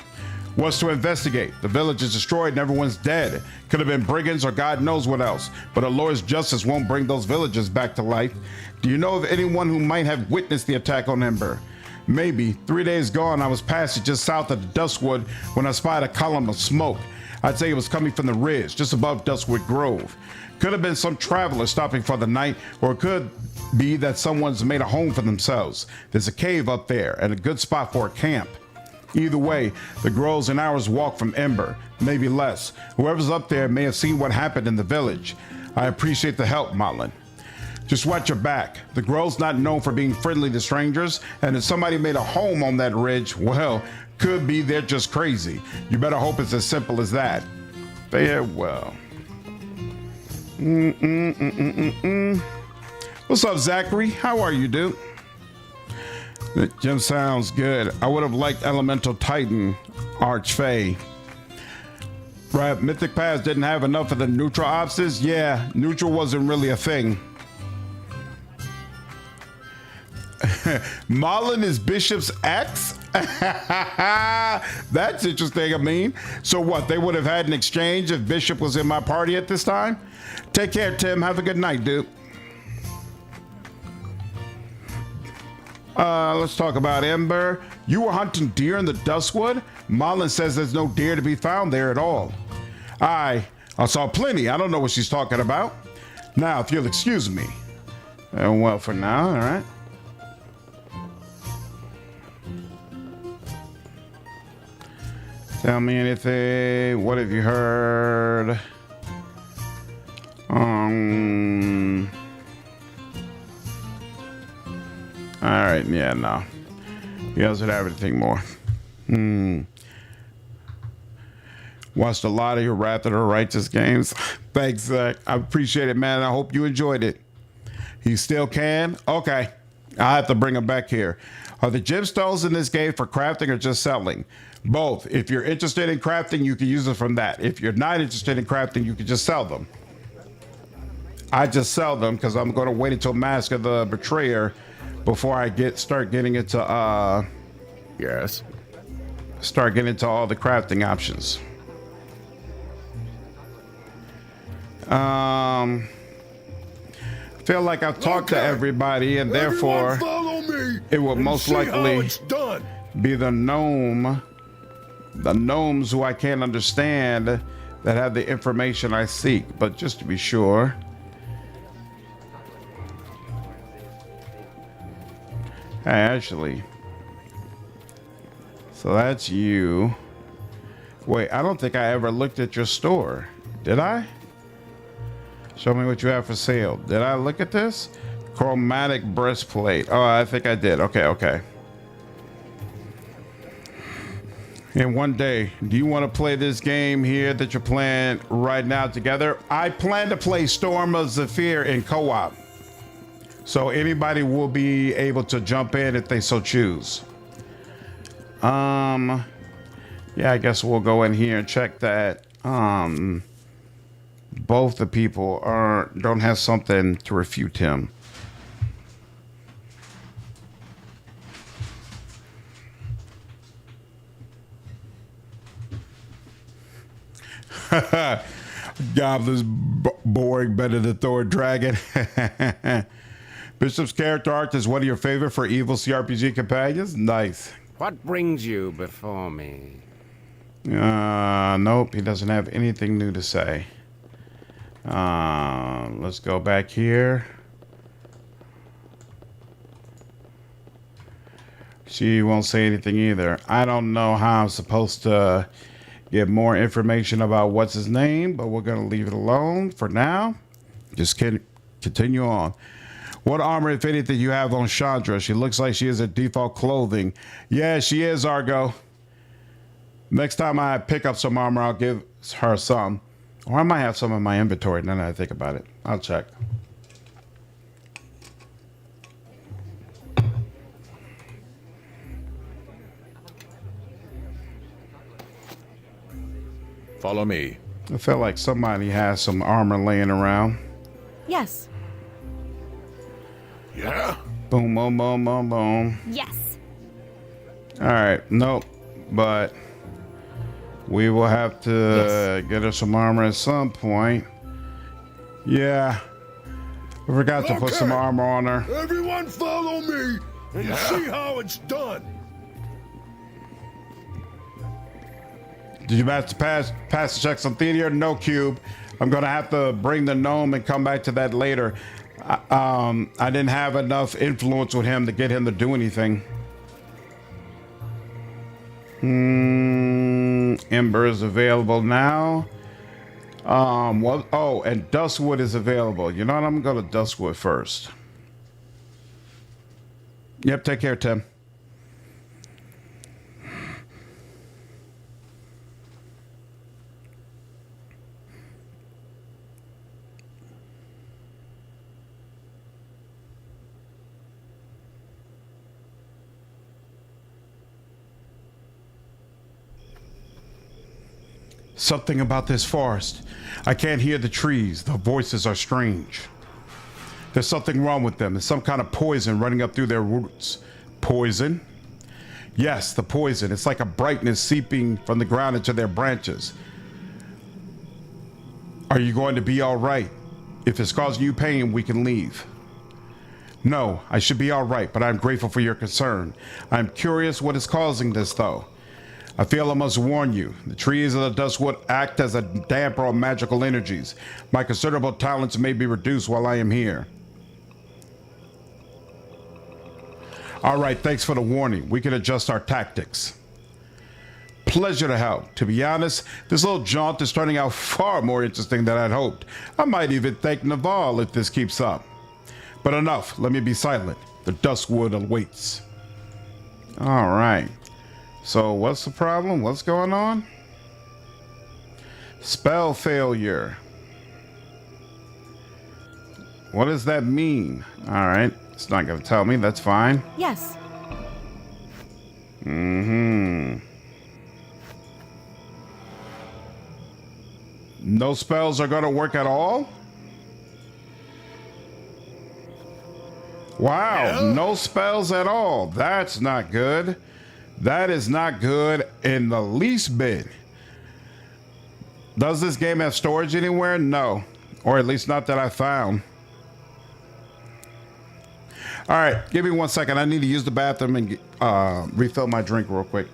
What's to investigate? The village is destroyed and everyone's dead. Could have been brigands or God knows what else. But a Lord's justice won't bring those villagers back to life. Do you know of anyone who might have witnessed the attack on Ember? Maybe. 3 days gone, I was passing just south of the Duskwood when I spied a column of smoke. I'd say it was coming from the ridge, just above Duskwood Grove. Could have been some traveler stopping for the night, or it could be that someone's made a home for themselves. There's a cave up there, and a good spot for a camp. Either way, the grove's an hour's walk from Ember, maybe less. Whoever's up there may have seen what happened in the village. I appreciate the help, Motlin. Just watch your back. The Grow's not known for being friendly to strangers, and if somebody made a home on that ridge, well, could be they're just crazy. You better hope it's as simple as that. Farewell. What's up, Zachary? How are you, dude? The gym sounds good. I would have liked Elemental Titan Archfey. Right, Mythic Pass didn't have enough of the neutral options. Yeah, neutral wasn't really a thing. Marlin is Bishop's ex? That's interesting. I mean, so what? They would have had an exchange if Bishop was in my party at this time? Take care, Tim. Have a good night, dude. Let's talk about Ember. You were hunting deer in the Duskwood? Marlin says there's no deer to be found there at all. I saw plenty. I don't know what she's talking about. Now, if you'll excuse me. Well, for now, all right. Tell me anything. What have you heard? All right. Yeah, no. He doesn't have anything more. Watched a lot of your Wrath of the Righteous games. Thanks, Zach. I appreciate it, man. I hope you enjoyed it. He still can? Okay. I'll have to bring him back here. Are the gemstones in this game for crafting or just selling? Both. If you're interested in crafting, you can use it from that. If you're not interested in crafting, you can just sell them. I just sell them because I'm going to wait until Mask of the Betrayer before I start getting into start getting into all the crafting options. Feel like I've talked to everybody, and therefore it will most likely be the gnomes who I can't understand that have the information I seek. But just to be sure. Hey, actually. So that's you. Wait, I don't think I ever looked at your store. Did I? Show me what you have for sale. Did I look at this? Chromatic breastplate. Oh, I think I did. Okay. And one day, do you want to play this game here that you're playing right now together? I plan to play Storm of Zephyr in co-op. So anybody will be able to jump in if they so choose. Yeah, I guess we'll go in here and check that. Both the people don't have something to refute him. Goblin's boring, better than Thor Dragon. Bishop's character art is one of your favorite for evil CRPG companions? Nice. What brings you before me? Nope, he doesn't have anything new to say. Let's go back here. She won't say anything either. I don't know how I'm supposed to get more information about what's his name, but we're going to leave it alone for now. Just continue on. What armor, if anything, you have on Chandra? She looks like she is at default clothing. Yeah, she is, Argo. Next time I pick up some armor, I'll give her some. Or I might have some in my inventory now that I think about it. I'll check. Follow me. I feel like somebody has some armor laying around. Yes. Yeah? Boom, boom, boom, boom, boom. Yes. All right. Nope. But we will have to get her some armor at some point. Yeah. I forgot to put some armor on her. Everyone follow me and see how it's done. Did you manage to pass the checks on theater? No, Cube. I'm going to have to bring the gnome and come back to that later. I didn't have enough influence with him to get him to do anything. Ember is available now. Well, oh, and Duskwood is available. You know what? I'm gonna go to Duskwood first. Yep, take care, Tim. Something about this forest. I can't hear the trees. The voices are strange. There's something wrong with them. There's some kind of poison running up through their roots. Poison? Yes, the poison. It's like a brightness seeping from the ground into their branches. Are you going to be all right? If it's causing you pain, we can leave. No, I should be all right, but I'm grateful for your concern. I'm curious what is causing this, though. I feel I must warn you. The trees of the Duskwood act as a damper on magical energies. My considerable talents may be reduced while I am here. All right, thanks for the warning. We can adjust our tactics. Pleasure to help. To be honest, this little jaunt is turning out far more interesting than I'd hoped. I might even thank Naval if this keeps up. But enough, let me be silent. The Duskwood awaits. All right. So what's the problem? What's going on? Spell failure. What does that mean? All right. It's not going to tell me. That's fine. Yes. Mm-hmm. No spells are going to work at all? Wow. No spells at all. That's not good. That is not good in the least bit. Does this game have storage anywhere? No. Or at least not that I found. All right, give me 1 second. I need to use the bathroom and refill my drink real quick.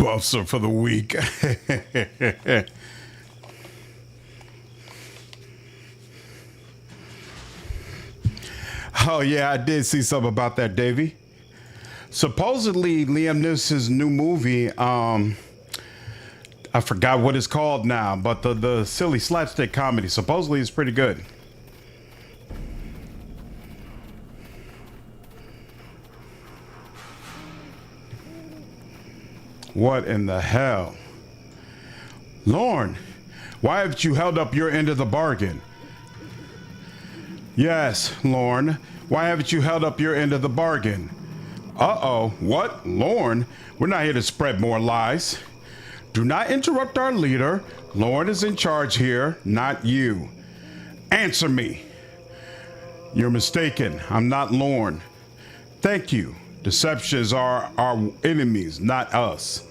closer for the week. Oh yeah, I did see something about that, Davey. Supposedly Liam Neeson's new movie, I forgot what it's called now, but the silly slapstick comedy supposedly is pretty good. What in the hell? Lorne, why haven't you held up your end of the bargain? Yes, Lorne, why haven't you held up your end of the bargain? Uh-oh, what? Lorne? We're not here to spread more lies. Do not interrupt our leader. Lorne is in charge here, not you. Answer me. You're mistaken. I'm not Lorne. Thank you. Deceptions are our enemies, not us.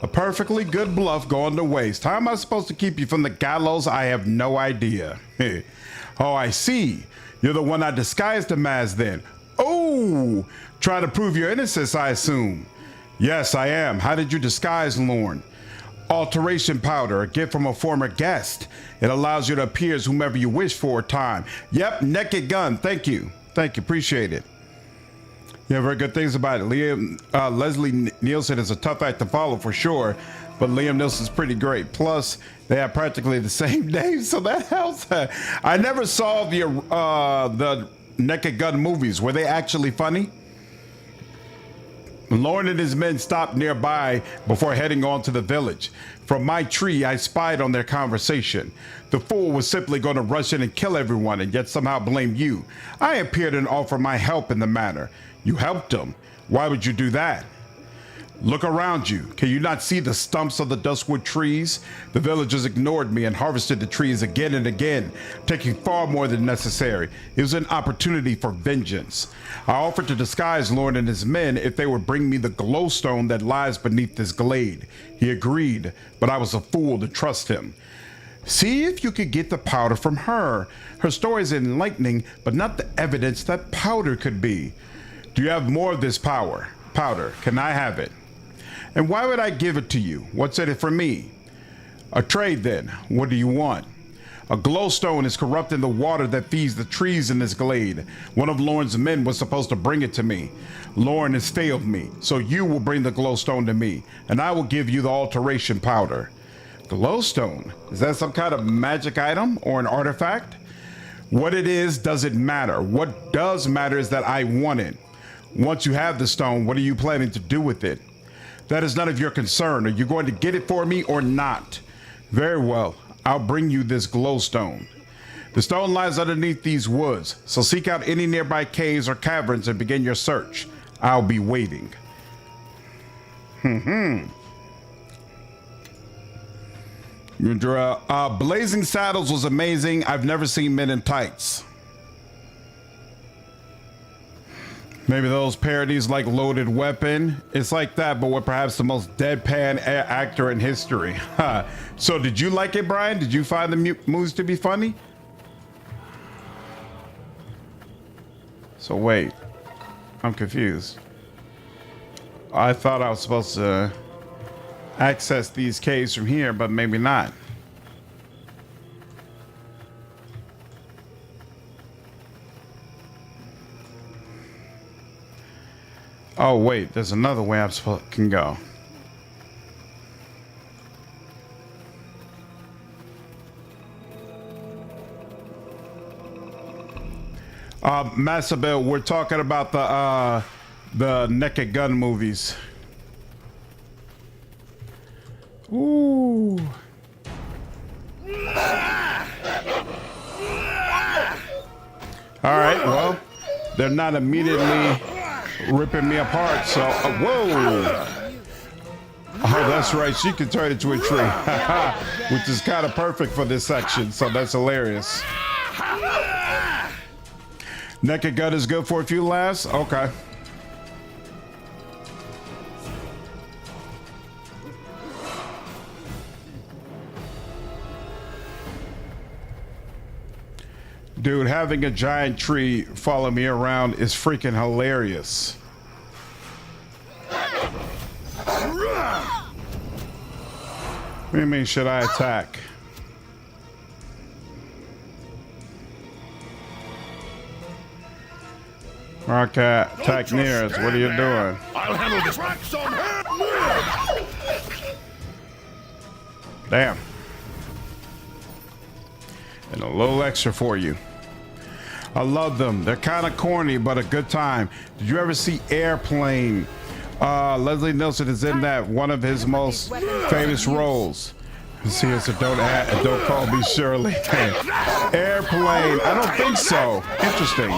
A perfectly good bluff going to waste. How am I supposed to keep you from the gallows? I have no idea. Oh, I see. You're the one I disguised him as then. Oh, try to prove your innocence, I assume. Yes, I am. How did you disguise Lorne? Alteration powder, a gift from a former guest. It allows you to appear as whomever you wish for a time. Yep, naked gun. Thank you. Thank you. Appreciate it. Yeah, very good things about it. Leslie Nielsen is a tough act to follow for sure, but Liam Neeson's pretty great. Plus, they have practically the same name, so that helps. I never saw the Naked Gun movies. Were they actually funny? Lorne and his men stopped nearby before heading on to the village. From my tree, I spied on their conversation. The fool was simply going to rush in and kill everyone and yet somehow blame you. I appeared and offered my help in the matter. You helped him. Why would you do that? Look around you. Can you not see the stumps of the Duskwood trees? The villagers ignored me and harvested the trees again and again, taking far more than necessary. It was an opportunity for vengeance. I offered to disguise Lorne and his men if they would bring me the glowstone that lies beneath this glade. He agreed, but I was a fool to trust him. See if you could get the powder from her. Her story is enlightening, but not the evidence that powder could be. Do you have more of this powder? Can I have it? And why would I give it to you? What's in it for me? A trade then. What do you want? A glowstone is corrupting the water that feeds the trees in this glade. One of Lorne's men was supposed to bring it to me. Lorne has failed me, so you will bring the glowstone to me, and I will give you the alteration powder. Glowstone? Is that some kind of magic item or an artifact? What it is doesn't matter. What does matter is that I want it. Once you have the stone, what are you planning to do with it? That is none of your concern. Are you going to get it for me or not? Very well. I'll bring you this glowstone. The stone lies underneath these woods, so seek out any nearby caves or caverns and begin your search. I'll be waiting. Blazing Saddles was amazing. I've never seen men in tights. Maybe those parodies like Loaded Weapon. It's like that, but with perhaps the most deadpan actor in history. So did you like it, Brian? Did you find the moves to be funny? So wait, I'm confused. I thought I was supposed to access these caves from here, but maybe not. Oh wait, there's another way I can go. Massabel, we're talking about the Naked Gun movies. Ooh. All right, well, they're not immediately ripping me apart, so whoa. Oh, that's right, she can turn into a tree. Which is kind of perfect for this section, so that's hilarious. Naked Gun is good for a few laughs. Okay. Dude, having a giant tree follow me around is freaking hilarious. What do you mean, should I attack? Okay, attack nearest. What are you doing? I'll handle this. Crack some head. Damn. And a little extra for you. I love them. They're kind of corny, but a good time. Did you ever see Airplane? Leslie Nielsen is in that, one of his most famous roles. See, it's a don't call me Shirley. Airplane. I don't think so. Interesting.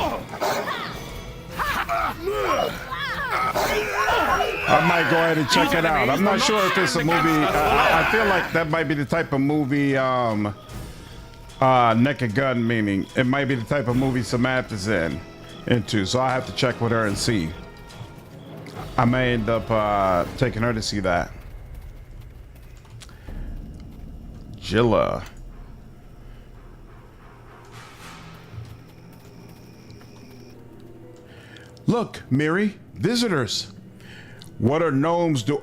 I might go ahead and check it out. I'm not sure if it's a movie. I feel like that might be the type of movie, Naked Gun, meaning it might be the type of movie Samantha's into. So I have to check with her and see. I may end up taking her to see that. Jilla. Look, Miri, visitors. What are gnomes do?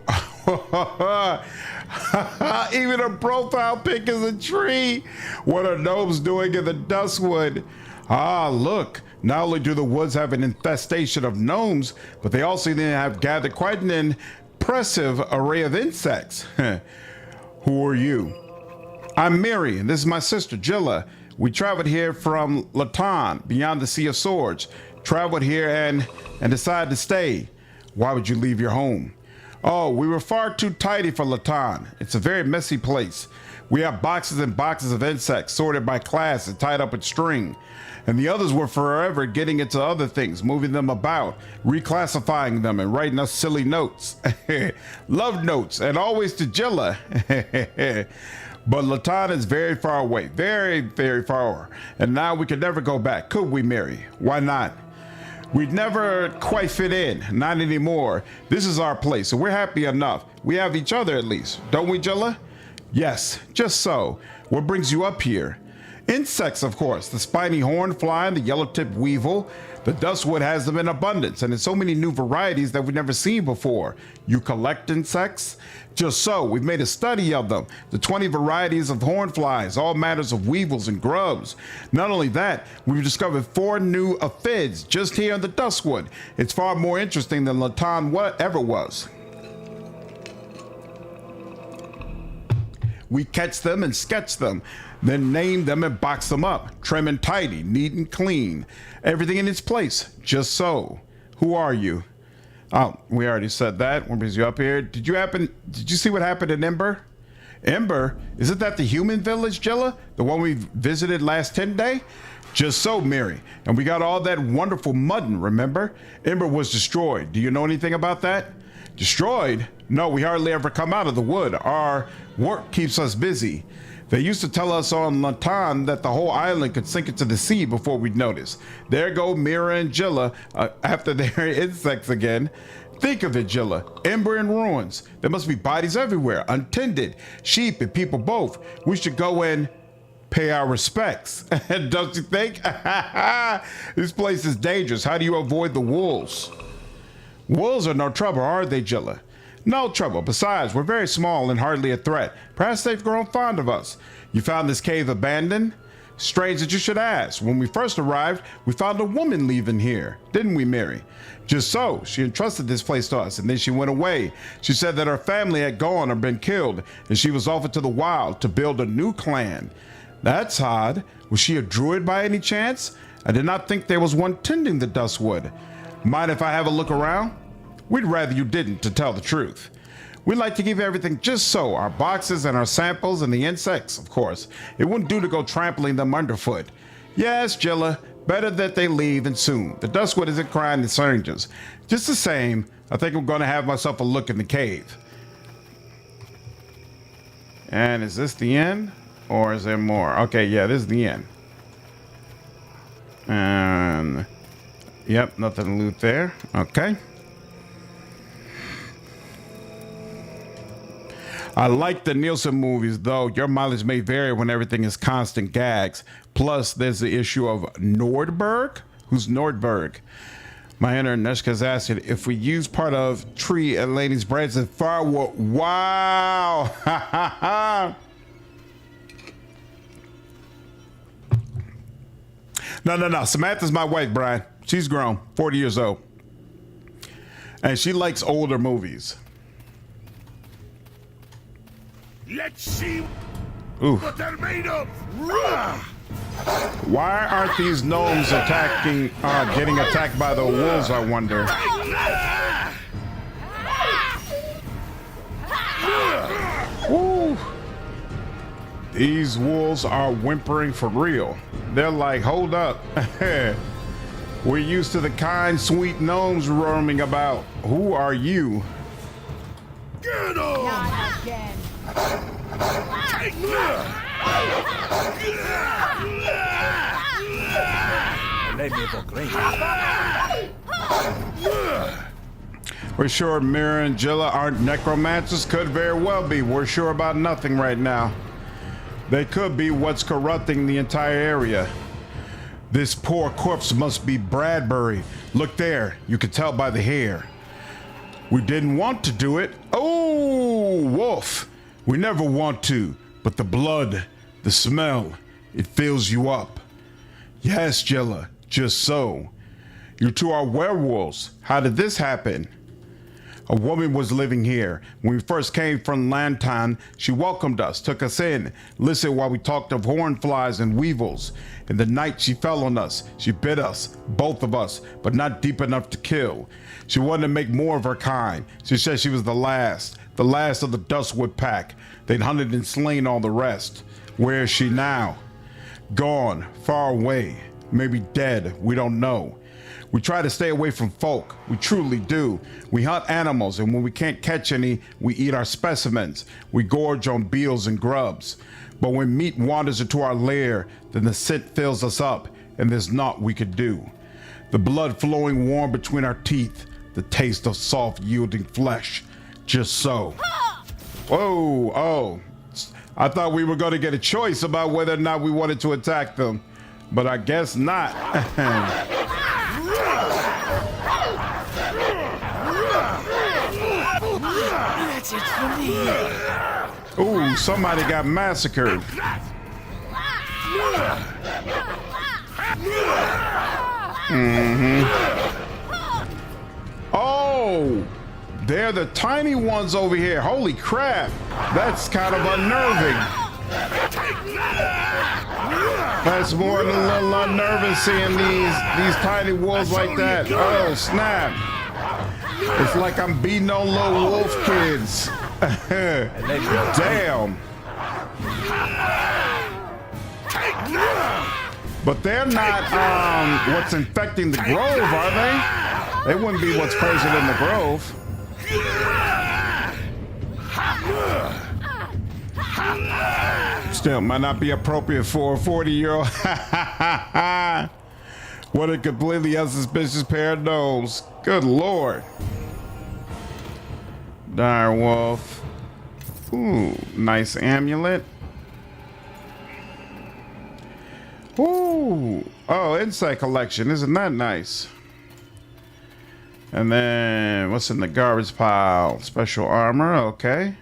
Even a profile pic is a tree. What are gnomes doing in the Duskwood? Ah, look. Not only do the woods have an infestation of gnomes, but they also then have gathered quite an impressive array of insects. Who are you? I'm Miri, and this is my sister, Jilla. We traveled here from Latan, beyond the Sea of Swords. Traveled here and decided to stay. Why would you leave your home? Oh, we were far too tidy for Latan. It's a very messy place. We have boxes and boxes of insects sorted by class and tied up with string. And the others were forever getting into other things, moving them about, reclassifying them and writing us silly notes. Love notes, and always to Jilla. But Latan is very far away, very, very far. And now we could never go back, could we, Mary? Why not? We'd never quite fit in, not anymore. This is our place, and we're happy enough. We have each other at least, don't we, Jilla? Yes, just so. What brings you up here? Insects, of course. The spiny hornfly and the yellow-tipped weevil. The Duskwood has them in abundance, and in so many new varieties that we've never seen before. You collect insects? Just so, we've made a study of them. The 20 varieties of hornflies, all matters of weevils and grubs. Not only that, we've discovered 4 new aphids just here in the Duskwood. It's far more interesting than Latan ever was. We catch them and sketch them, then name them and box them up. Trim and tidy, neat and clean. Everything in its place, just so. Who are you? Oh, we already said that. What brings you up here? Did you see what happened in Ember? Ember? Isn't that the human village, Jilla? The one we visited last 10 day? Just so, Mary. And we got all that wonderful mutton, remember? Ember was destroyed. Do you know anything about that? Destroyed? No, we hardly ever come out of the wood. Our work keeps us busy. They used to tell us on Latan that the whole island could sink into the sea before we'd notice. There go Mira and Jilla after their insects again. Think of it, Jilla. Ember in ruins. There must be bodies everywhere, untended. Sheep and people both. We should go and pay our respects. Don't you think? This place is dangerous. How do you avoid the wolves? Wolves are no trouble, are they, Jilla? No trouble. Besides, we're very small and hardly a threat. Perhaps they've grown fond of us. You found this cave abandoned? Strange that you should ask. When we first arrived, we found a woman leaving here, didn't we, Mary? Just so. She entrusted this place to us, and then she went away. She said that her family had gone or been killed, and she was off into the wild to build a new clan. That's odd. Was she a druid by any chance? I did not think there was one tending the Duskwood. Mind if I have a look around? We'd rather you didn't, to tell the truth. We like to keep everything just so, our boxes and our samples and the insects, of course. It wouldn't do to go trampling them underfoot. Yes, Jilla, better that they leave and soon. The Duskwood isn't crying to strangers. Just the same, I think I'm going to have myself a look in the cave. And is this the end? Or is there more? Okay, yeah, this is the end. And, yep, nothing to loot there. Okay. I like the Nielsen movies, though. Your mileage may vary when everything is constant gags. Plus, there's the issue of Nordberg. Who's Nordberg? My inner Neshka's asking if we use part of tree and lady's branch as firewood. Wow. No. Samantha's my wife, Brian. She's grown, 40 years old. And she likes older movies. Let's see Oof. what they're made of. Why aren't these gnomes getting attacked by the wolves, I wonder? Ooh. These wolves are whimpering for real. They're like, hold up. We're used to the kind, sweet gnomes roaming about. Who are you? Get on! Not again. We're sure Mira and Jilla aren't necromancers. Could very well be. We're sure about nothing right now. They could be what's corrupting the entire area. This poor corpse must be Bradbury. Look there. You can tell by the hair. We didn't want to do it. Oh, wolf. We never want to. But the blood, the smell, it fills you up. Yes, Jilla, just so. You two are werewolves. How did this happen? A woman was living here. When we first came from Lantan, she welcomed us, took us in, listened while we talked of hornflies and weevils. In the night, she fell on us. She bit us, both of us, but not deep enough to kill. She wanted to make more of her kind. She said she was the last of the Duskwood pack. They'd hunted and slain all the rest. Where is she now? Gone, far away, maybe dead, we don't know. We try to stay away from folk, we truly do. We hunt animals, and when we can't catch any, we eat our specimens. We gorge on beetles and grubs. But when meat wanders into our lair, then the scent fills us up, and there's naught we could do. The blood flowing warm between our teeth, the taste of soft yielding flesh, just so. Whoa, oh. I thought we were going to get a choice about whether or not we wanted to attack them, but I guess not. That's it for me. Ooh, somebody got massacred. Oh, they're the tiny ones over here. Holy crap. That's kind of unnerving. That's more than a little unnerving seeing these tiny wolves like that. Oh, snap. It's like I'm beating on little wolf kids. Damn. But they're not what's infecting the grove, are they? They wouldn't be what's present in the grove. Still, might not be appropriate for a 40-year-old. What a completely unsuspicious pair of gnomes. Good lord. Dire wolf. Ooh, nice amulet. Ooh. Oh, insect collection. Isn't that nice? And then what's in the garbage pile? Special armor. Okay.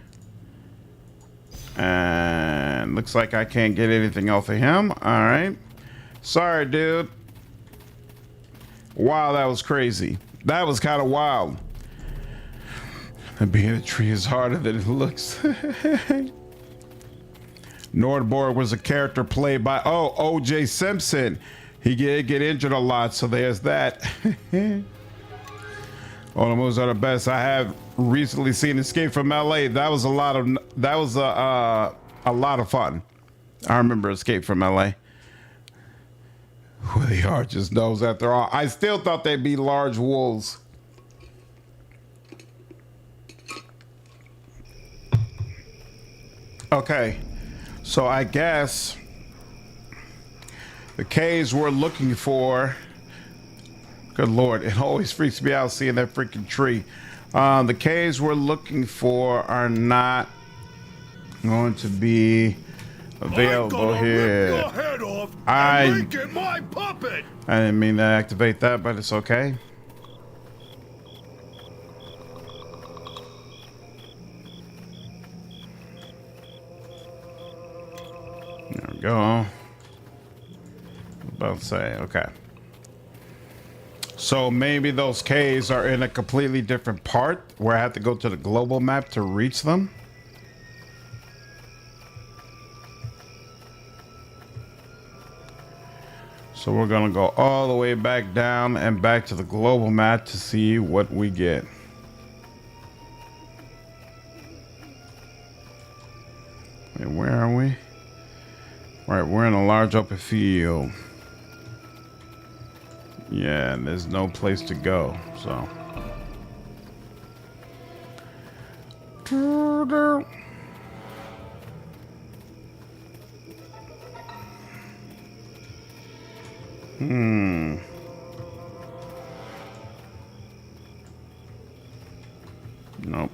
And looks like I can't get anything off of him. All right. Sorry, dude. Wow, that was crazy. That was kind of wild. And being a tree is harder than it looks. Nordborg was a character played by, O.J. Simpson. He did get injured a lot, so there's that. All the moves are the best. I have recently seen Escape from LA. That was a lot of fun. I remember Escape from LA. Well, they are just gnomes after all. I still thought they'd be large wolves. Okay, so I guess the caves we're looking for. Good lord, it always freaks me out seeing that freaking tree. The caves we're looking for are not going to be available here. I didn't mean to activate that, but it's okay. go. About to say, okay. So maybe those caves are in a completely different part where I have to go to the global map to reach them. So we're gonna go all the way back down and back to the global map to see what we get. Wait, where are we? Right, we're in a large open field. Yeah, and there's no place to go, so. Nope.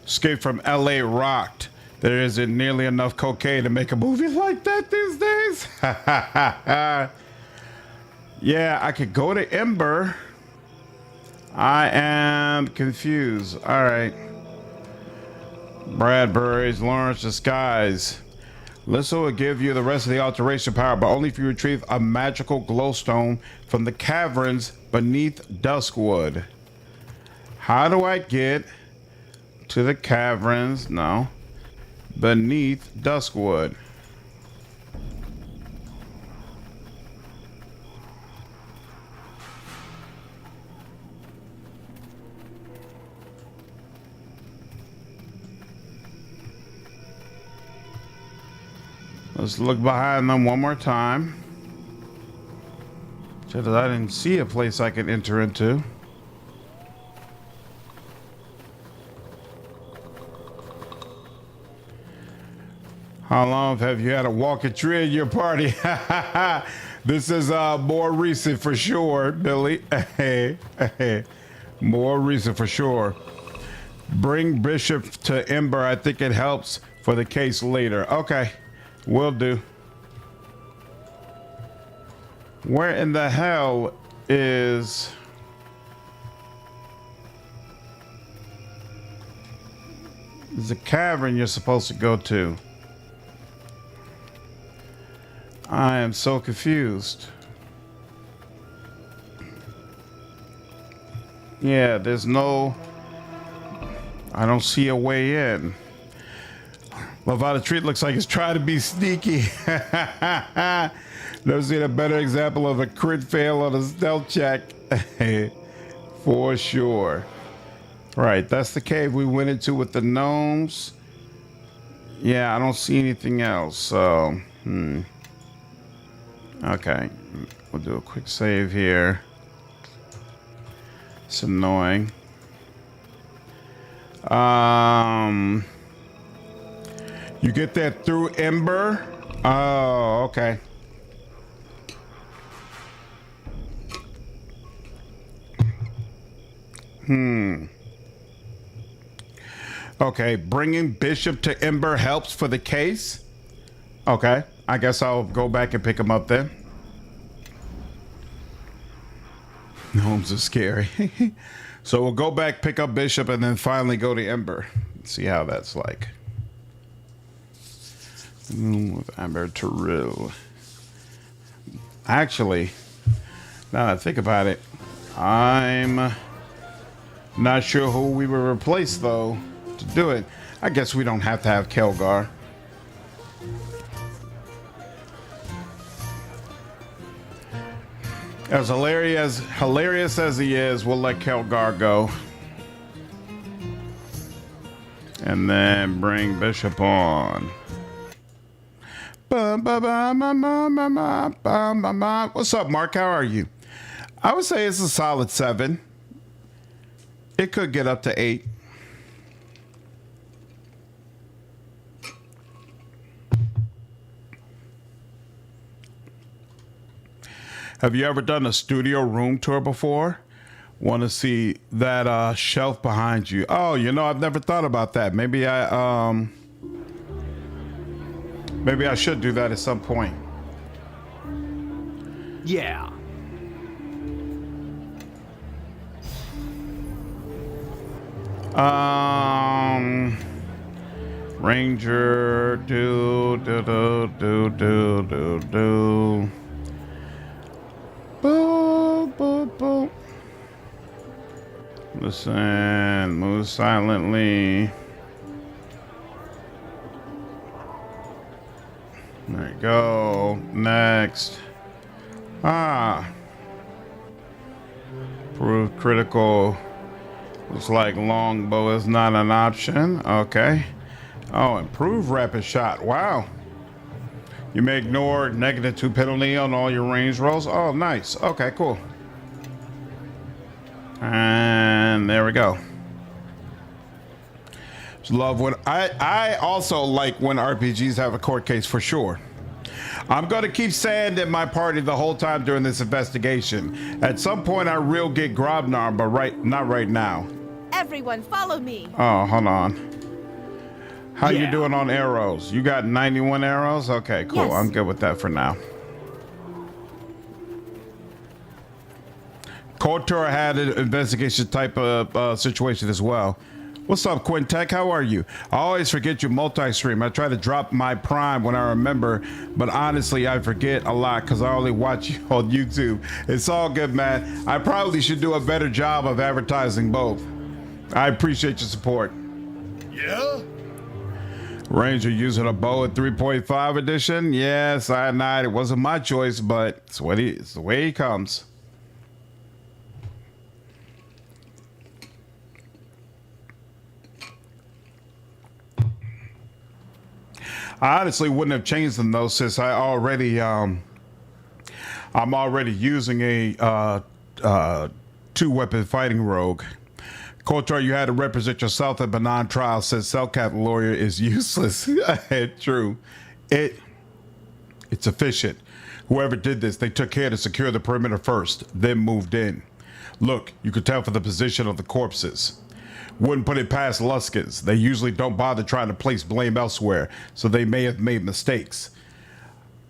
Escape from LA rocked. There isn't nearly enough cocaine to make a movie like that these days. Yeah, I could go to Ember. I am confused. All right. Bradbury's Lawrence Disguise. Lissa will give you the rest of the alteration power, but only if you retrieve a magical glowstone from the caverns beneath Duskwood. How do I get to the caverns? No. Beneath Duskwood. Let's look behind them one more time. Because I didn't see a place I could enter into. How long have you had a walking tree in your party? This is more recent for sure, Billy. More recent for sure. Bring Bishop to Ember. I think it helps for the case later. Okay, will do. Where in the hell is... There's a cavern you're supposed to go to. I am so confused. Yeah, there's no... I don't see a way in. Lavada Treat looks like it's trying to be sneaky. Never seen a better example of a crit fail on a stealth check. For sure. Right, that's the cave we went into with the gnomes. Yeah, I don't see anything else, so... Okay, we'll do a quick save here. It's annoying. You get that through Ember? Oh, okay. Okay, bringing Bishop to Ember helps for the case? Okay, I guess I'll go back and pick him up then. Gnomes are scary. So we'll go back, pick up Bishop, and then finally go to Ember. See how that's like. With Ember Terrell. Actually, now that I think about it, I'm not sure who we will replace, though, to do it. I guess we don't have to have Kelgar. As hilarious as he is, we'll let Kelgar go. And then bring Bishop on. What's up, Mark? How are you? I would say it's a solid 7. It could get up to 8. Have you ever done a studio room tour before? Want to see that shelf behind you? Oh, you know, I've never thought about that. Maybe I should do that at some point. Yeah. Ranger, do. Boop, boop, boop. Listen, move silently. There you go. Next. Prove critical. Looks like longbow is not an option. Okay. Oh, improve rapid shot. Wow. You may ignore -2 penalty on all your range rolls. Oh, nice. Okay, cool. And there we go. Just love when I also like when RPGs have a court case for sure. I'm going to keep saying in my party the whole time during this investigation. At some point, I will get Grobnar, but not right now. Everyone, follow me. Oh, hold on. How you doing on arrows? You got 91 arrows? Okay, cool. Yes. I'm good with that for now. Kotor had an investigation type of situation as well. What's up, Quintech? How are you? I always forget you multi-stream. I try to drop my Prime when I remember, but honestly, I forget a lot because I only watch you on YouTube. It's all good, man. I probably should do a better job of advertising both. I appreciate your support. Yeah? Ranger using a bow at 3.5 edition? Yeah, cyanide. It wasn't my choice, but it's the way he comes. I honestly wouldn't have changed them though, since I already I'm already using a 2-weapon fighting rogue. Kotor, you had to represent yourself at Banan trial since Cellcat lawyer is useless. True. It's efficient. Whoever did this, they took care to secure the perimeter first, then moved in. Look, you could tell from the position of the corpses. Wouldn't put it past Luskins. They usually don't bother trying to place blame elsewhere, so they may have made mistakes.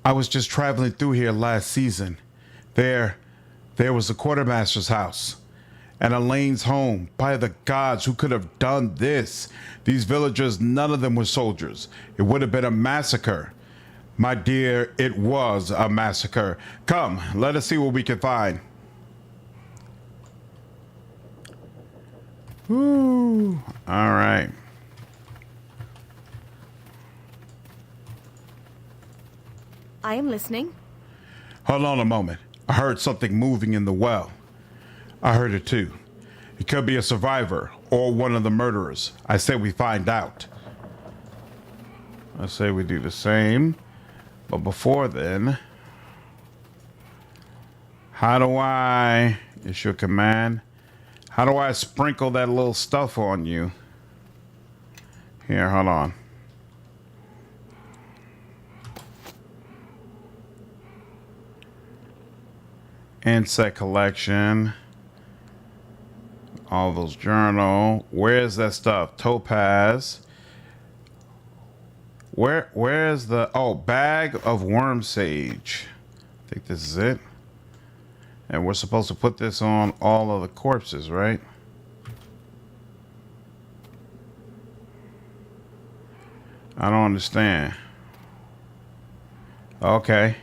I was just traveling through here last season. There was the quartermaster's house and Elaine's home. By the gods, who could have done this? These villagers, none of them were soldiers. It would have been a massacre. My dear, it was a massacre. Come, let us see what we can find. Ooh, all right. I am listening. Hold on a moment. I heard something moving in the well. I heard it too. It could be a survivor or one of the murderers. I say we find out. I say we do the same. But before then, how do I, it's your command, how do I sprinkle that little stuff on you? Here, hold on. Insect collection. All those journal. Where's that stuff? Topaz. Where's the, oh, bag of worm sage. I think this is it. And we're supposed to put this on all of the corpses, right? I don't understand. Okay.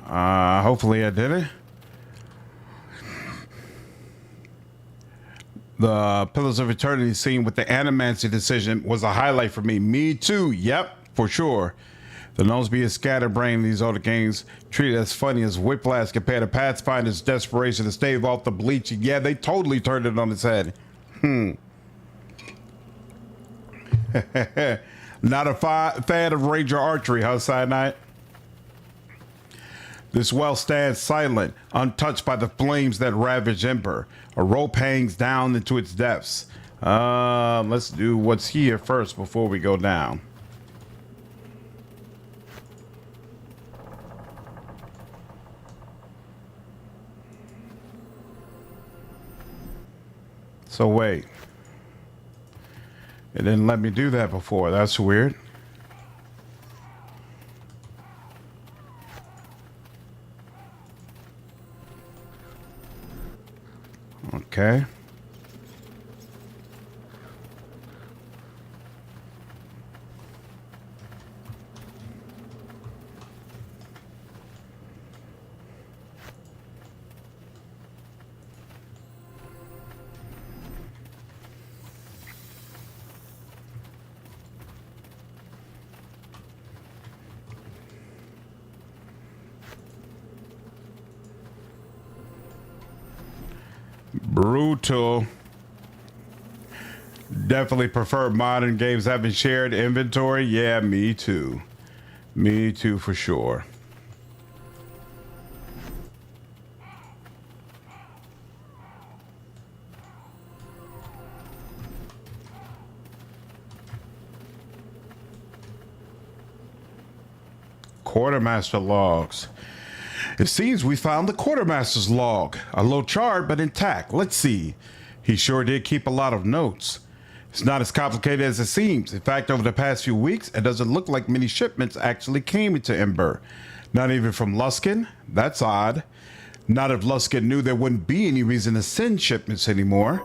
Hopefully I did it. The Pillars of Eternity scene with the Animancy decision was a highlight for me. Me too. Yep, for sure. The gnomes being scatterbrained in these older games treated as funny as Whiplash compared to Pathfinder's desperation to stave off the bleaching. Yeah, they totally turned it on its head. Not a fan of Ranger Archery, huh, Cyanide? This well stands silent, untouched by the flames that ravage Ember. A rope hangs down into its depths. Let's do what's here first before we go down. So wait. It didn't let me do that before. That's weird. Okay. Brutal. Definitely prefer modern games having shared inventory. Yeah, me too. Me too for sure. Quartermaster logs. It seems we found the quartermaster's log. A little charred but intact. Let's see. He sure did keep a lot of notes. It's not as complicated as it seems. In fact, over the past few weeks, it doesn't look like many shipments actually came into Ember. Not even from Luskin? That's odd. Not if Luskin knew there wouldn't be any reason to send shipments anymore.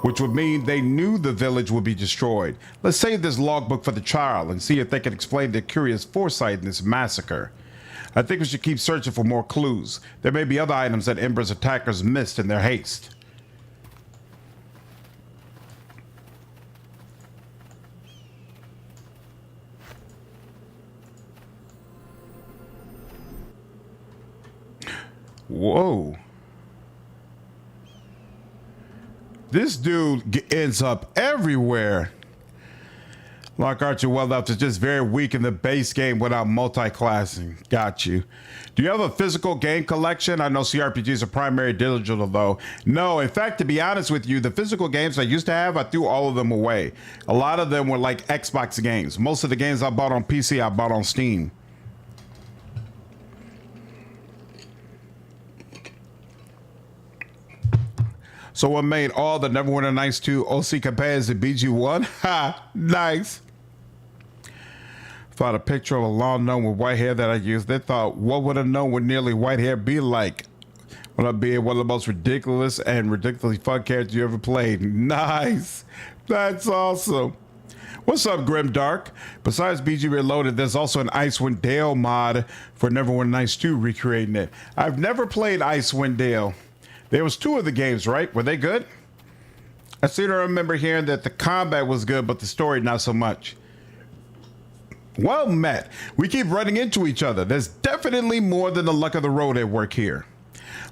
Which would mean they knew the village would be destroyed. Let's save this logbook for the child and see if they can explain their curious foresight in this massacre. I think we should keep searching for more clues. There may be other items that Ember's attackers missed in their haste. Whoa. This dude ends up everywhere. Like Archer well enough is just very weak in the base game without multi-classing. Got you. Do you have a physical game collection? I know CRPGs are primary digital though. No, in fact, to be honest with you, the physical games I used to have, I threw all of them away. A lot of them were like Xbox games. Most of the games I bought on PC, I bought on Steam. So what made all the Neverwinter Nights 2 OC campaigns in BG1? Ha! Nice! Found a picture of a long gnome with white hair that I used. They thought, what would a gnome with nearly white hair be like? Would I be one of the most ridiculous and ridiculously fun characters you ever played? Nice! That's awesome! What's up, Grimdark? Besides BG Reloaded, there's also an Icewind Dale mod for Neverwinter Nights 2 recreating it. I've never played Icewind Dale. There was 2 of the games, right? Were they good? I seem to remember hearing that the combat was good, but the story not so much. Well met. We keep running into each other. There's definitely more than the luck of the road at work here.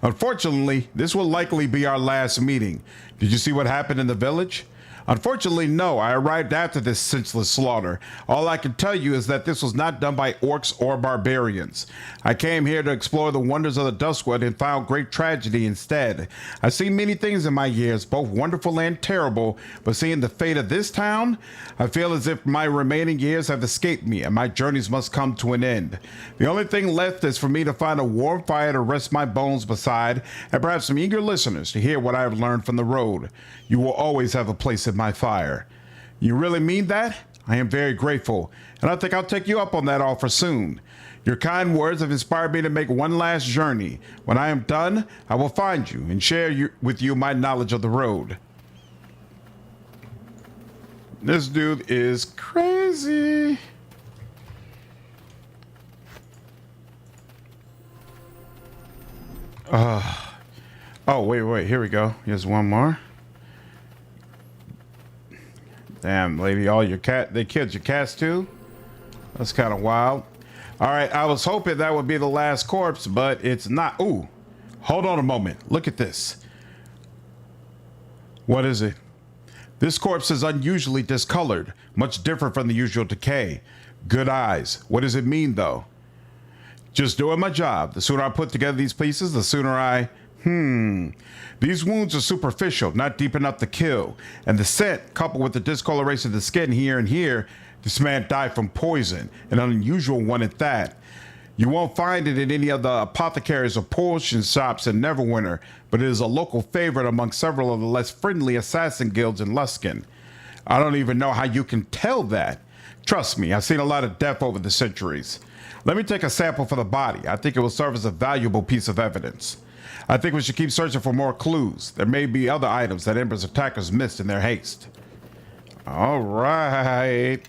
Unfortunately, this will likely be our last meeting. Did you see what happened in the village? Unfortunately, no. I arrived after this senseless slaughter. All I can tell you is that this was not done by orcs or barbarians. I came here to explore the wonders of the Duskwood and found great tragedy instead. I've seen many things in my years, both wonderful and terrible, but seeing the fate of this town, I feel as if my remaining years have escaped me and my journeys must come to an end. The only thing left is for me to find a warm fire to rest my bones beside, and perhaps some eager listeners to hear what I have learned from the road. You will always have a place in my fire. You really mean that? I am very grateful, and I think I'll take you up on that offer soon. Your kind words have inspired me to make one last journey. When I am done, I will find you and share with you my knowledge of the road. This dude is crazy. Oh, wait, here we go. Here's one more. Damn, lady, they killed your cats too? That's kind of wild. All right, I was hoping that would be the last corpse, but it's not. Ooh, hold on a moment. Look at this. What is it? This corpse is unusually discolored, much different from the usual decay. Good eyes. What does it mean, though? Just doing my job. The sooner I put together these pieces, the sooner I... These wounds are superficial, not deep enough to kill. And the scent, coupled with the discoloration of the skin here and here, this man died from poison, an unusual one at that. You won't find it in any of the apothecaries or potion shops in Neverwinter, but it is a local favorite among several of the less friendly assassin guilds in Luskin. I don't even know how you can tell that. Trust me, I've seen a lot of death over the centuries. Let me take a sample for the body. I think it will serve as a valuable piece of evidence. I think we should keep searching for more clues. There may be other items that Ember's attackers missed in their haste. All right.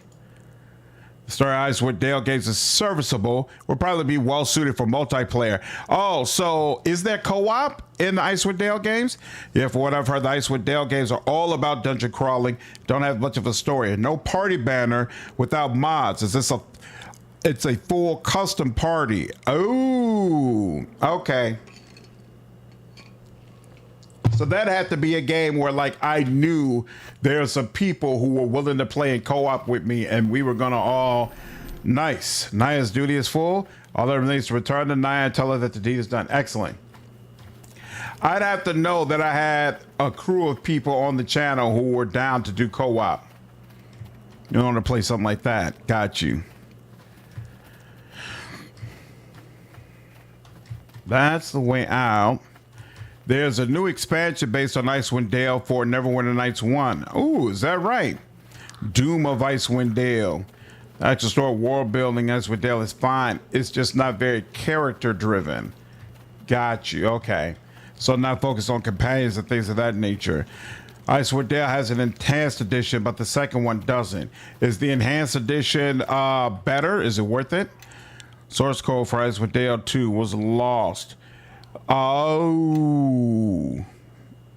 The story Icewind Dale games is serviceable. Will probably be well suited for multiplayer. Oh, so is there co-op in the Icewind Dale games? Yeah, for what I've heard, the Icewind Dale games are all about dungeon crawling. Don't have much of a story. And no party banner without mods. It's a full custom party. Oh, okay. So that had to be a game where, like, I knew there's some people who were willing to play in co-op with me, and we were gonna all nice. Naya's duty is full. All that remains to return to Naya and tell her that the deed is done. Excellent. I'd have to know that I had a crew of people on the channel who were down to do co-op. You want to play something like that? Got you. That's the way out. There's a new expansion based on Icewind Dale for Neverwinter Nights 1. Ooh, is that right? Doom of Icewind Dale. Actual story world building Icewind Dale is fine. It's just not very character driven. Got you. Okay. So not focused on companions and things of that nature. Icewind Dale has an enhanced edition, but the second one doesn't. Is the enhanced edition better? Is it worth it? Source code for Icewind Dale 2 was lost. Oh,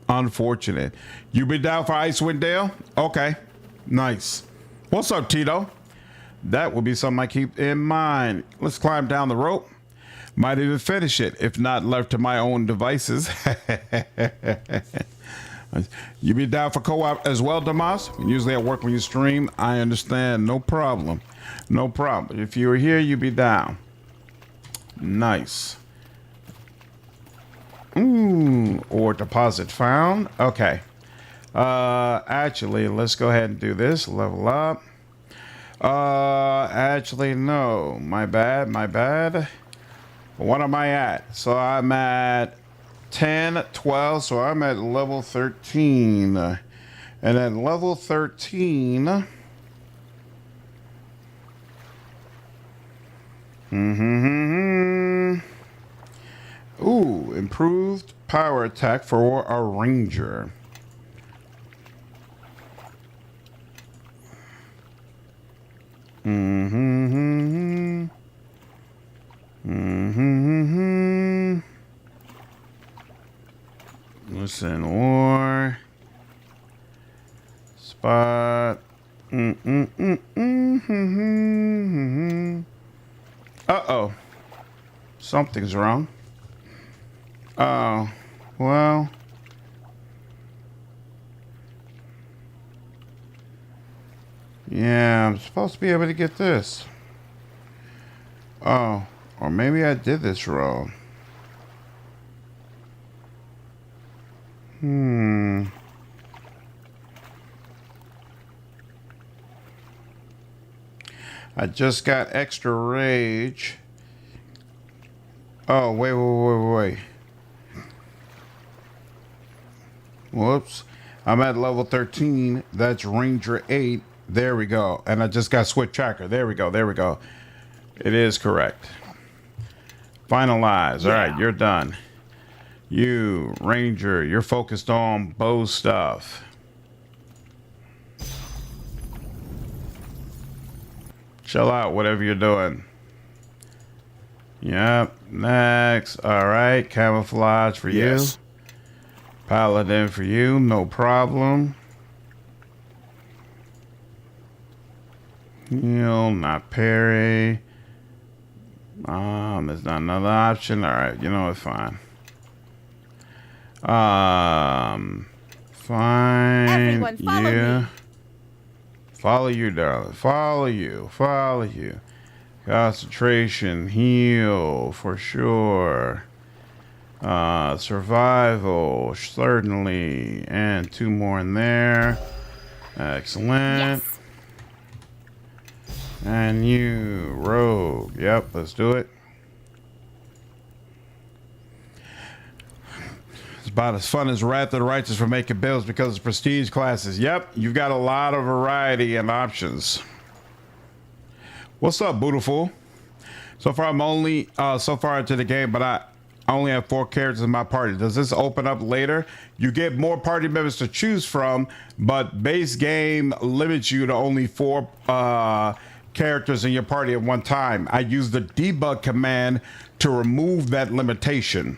unfortunate. You been down for Icewind Dale? Okay, nice. What's up, Tito? That will be something I keep in mind. Let's climb down the rope. Might even finish it, if not left to my own devices. You be down for co-op as well, Damas? Usually at work when you stream. I understand. No problem. No problem. If you were here, you'd be down. Nice. Ooh, or deposit found. Okay. Actually, let's go ahead and do this. Level up. Actually, no. My bad. What am I at? So I'm at 10, 12. So I'm at level 13. And at level 13... Ooh, improved power attack for a ranger. Listen, or spot. Uh-oh. Something's wrong. Oh, well. Yeah, I'm supposed to be able to get this. Oh, or maybe I did this wrong. I just got extra rage. Oh, wait. Whoops. I'm at level 13. That's Ranger 8. There we go. And I just got Swift Tracker. There we go. It is correct. Finalize. All right, you're done. You, Ranger, you're focused on bow stuff. Chill out, whatever you're doing. Yep, next. All right, camouflage for you. Paladin for you, no problem. Heal, not parry. There's not another option. All right, you know it's fine. Fine. Everyone, follow me. Follow you, darling. Follow you. Concentration, heal for sure. Survival, certainly. And 2 more in there. Excellent. Yes. And you, rogue. Yep, let's do it. It's about as fun as Wrath of the Righteous for making builds because it's prestige classes. Yep, you've got a lot of variety and options. What's up, Beautiful? So far, I'm only so far into the game, but I only have 4 characters in my party. Does this open up later? You get more party members to choose from, but base game limits you to only 4 characters in your party at one time. I use the debug command to remove that limitation.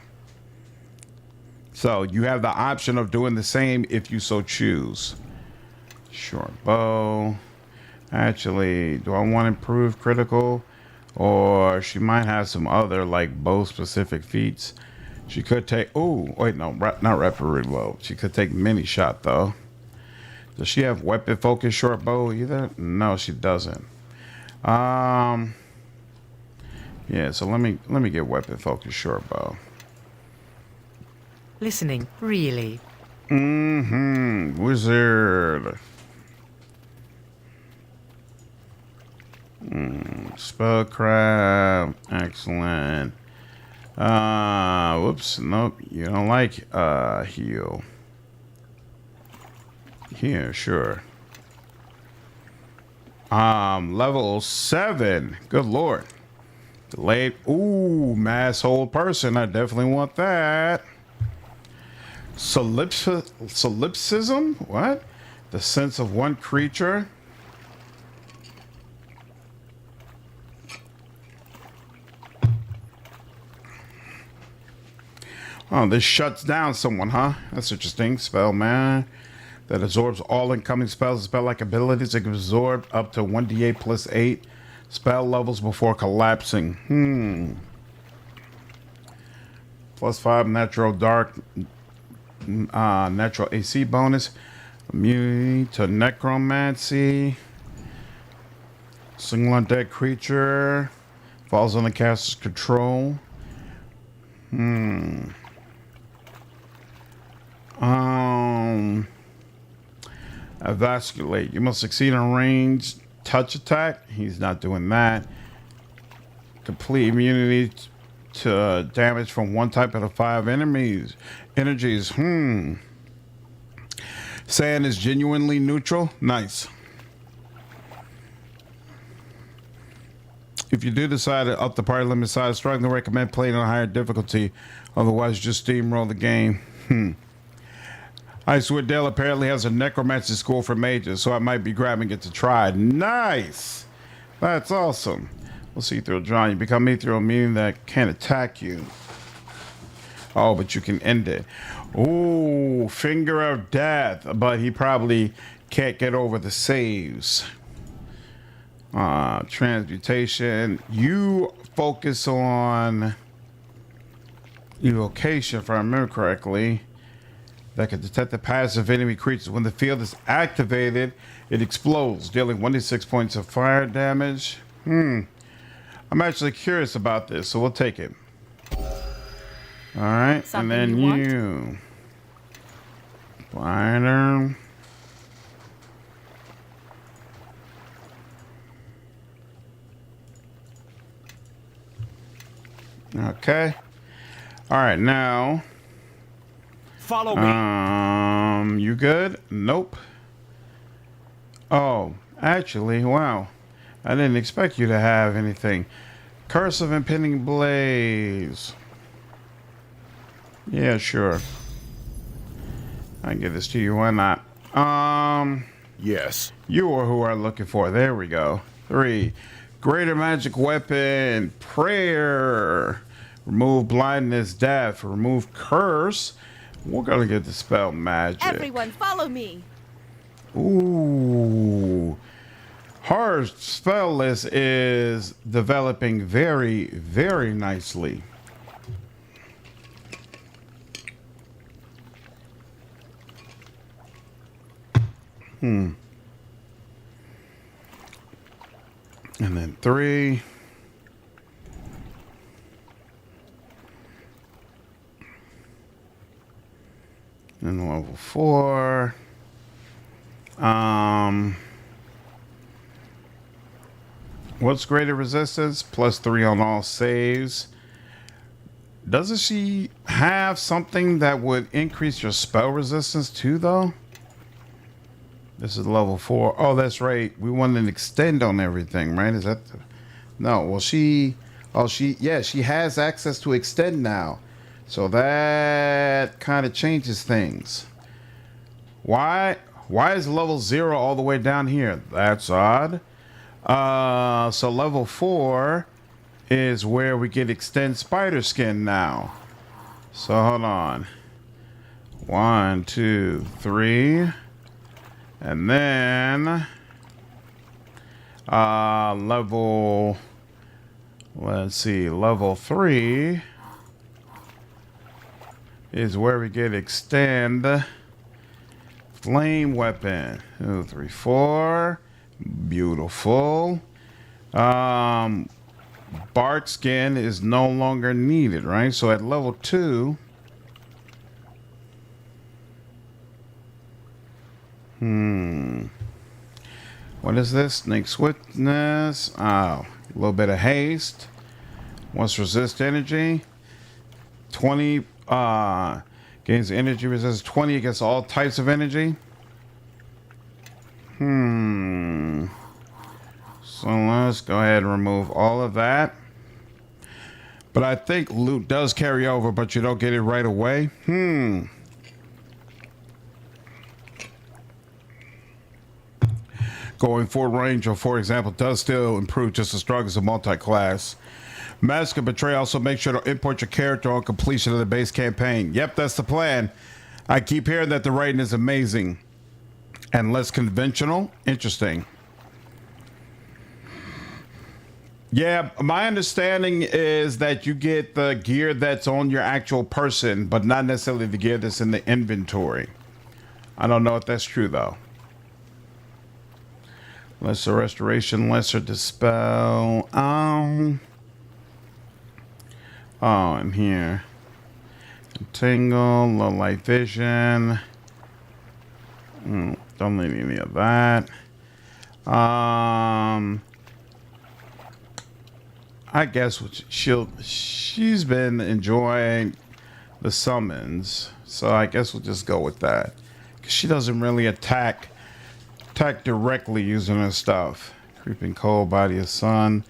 So you have the option of doing the same if you so choose. Short bow. Actually, do I want improved critical? Or she might have some other like bow specific feats. She could take. Oh, wait, no, not rapid reload. She could take mini shot though. Does she have weapon focus short bow either? No, she doesn't. Yeah. So let me get weapon focus short bow. Listening, really. Wizard. Spellcraft. Excellent. Whoops. Nope. You don't like heal. Here, sure. Level 7. Good lord. Delayed. Ooh, mass hold person. I definitely want that. Solipsism? What? The sense of one creature. Oh, this shuts down someone, huh? That's interesting. Spell, man. That absorbs all incoming spells and spell-like abilities. It can absorb up to 1d8 plus 8 spell levels before collapsing. Plus 5 natural dark, natural AC bonus. Immunity to necromancy. Single undead creature. Falls under caster's control. Emasculate. You must succeed in ranged touch attack. He's not doing that. Complete immunity to damage from one type of the 5 energies. Sand is genuinely neutral. Nice. If you do decide to up the party limit size, strongly recommend playing on a higher difficulty. Otherwise, just steamroll the game. Icewood Dale apparently has a necromancy school for mages, so I might be grabbing it to try. Nice! That's awesome. We'll see through John. You become ethereal, meaning that can't attack you. Oh, but you can end it. Ooh, Finger of Death. But he probably can't get over the saves. Transmutation. You focus on evocation, if I remember correctly. That can detect the passive enemy creatures. When the field is activated, it explodes, dealing 1d6 points of fire damage. I'm actually curious about this, so we'll take it. All right, Something and then you. Finder. Okay. All right, now. Follow me. You good? Nope. Oh, actually, wow. I didn't expect you to have anything. Curse of Impending Blaze. Yeah, sure. I can give this to you. Why not? Yes. You are who I'm looking for. There we go. 3. Greater magic weapon. Prayer. Remove blindness, death. Remove curse. We're gonna get the spell magic. Everyone, follow me. Ooh. Her spell list is developing very, very nicely. And then 3. And level 4. What's greater resistance? +3 on all saves. Doesn't she have something that would increase your spell resistance too, though? This is level 4. Oh, that's right. We want an extend on everything, right? Is that no? Well, she has access to extend now. So that kind of changes things. Why is level 0 all the way down here? That's odd. So level 4 is where we get extend spider skin now. So hold on. 1, 2, 3. And then level 3. is where we get extend flame weapon. 2, 3, 4. Beautiful. Bark skin is no longer needed, right? So at level 2. What is this? Snake swiftness. Oh, a little bit of haste. Once resist energy. 20 gains energy resistance 20 against all types of energy. So let's go ahead and remove all of that. But I think loot does carry over, but you don't get it right away. Going full range, or for example, does still improve just as strong as a multi-class. Mask of Betray also make sure to import your character on completion of the base campaign. Yep, that's the plan. I keep hearing that the writing is amazing and less conventional. Interesting. Yeah, my understanding is that you get the gear that's on your actual person, but not necessarily the gear that's in the inventory. I don't know if that's true, though. Lesser Restoration, Lesser Dispel. Oh, and here. Tingle, Low Light Vision. Don't need any of that. I guess she's been enjoying the summons, so I guess we'll just go with that. 'Cause she doesn't really attack directly using her stuff. Creeping Cold, Body of Sun.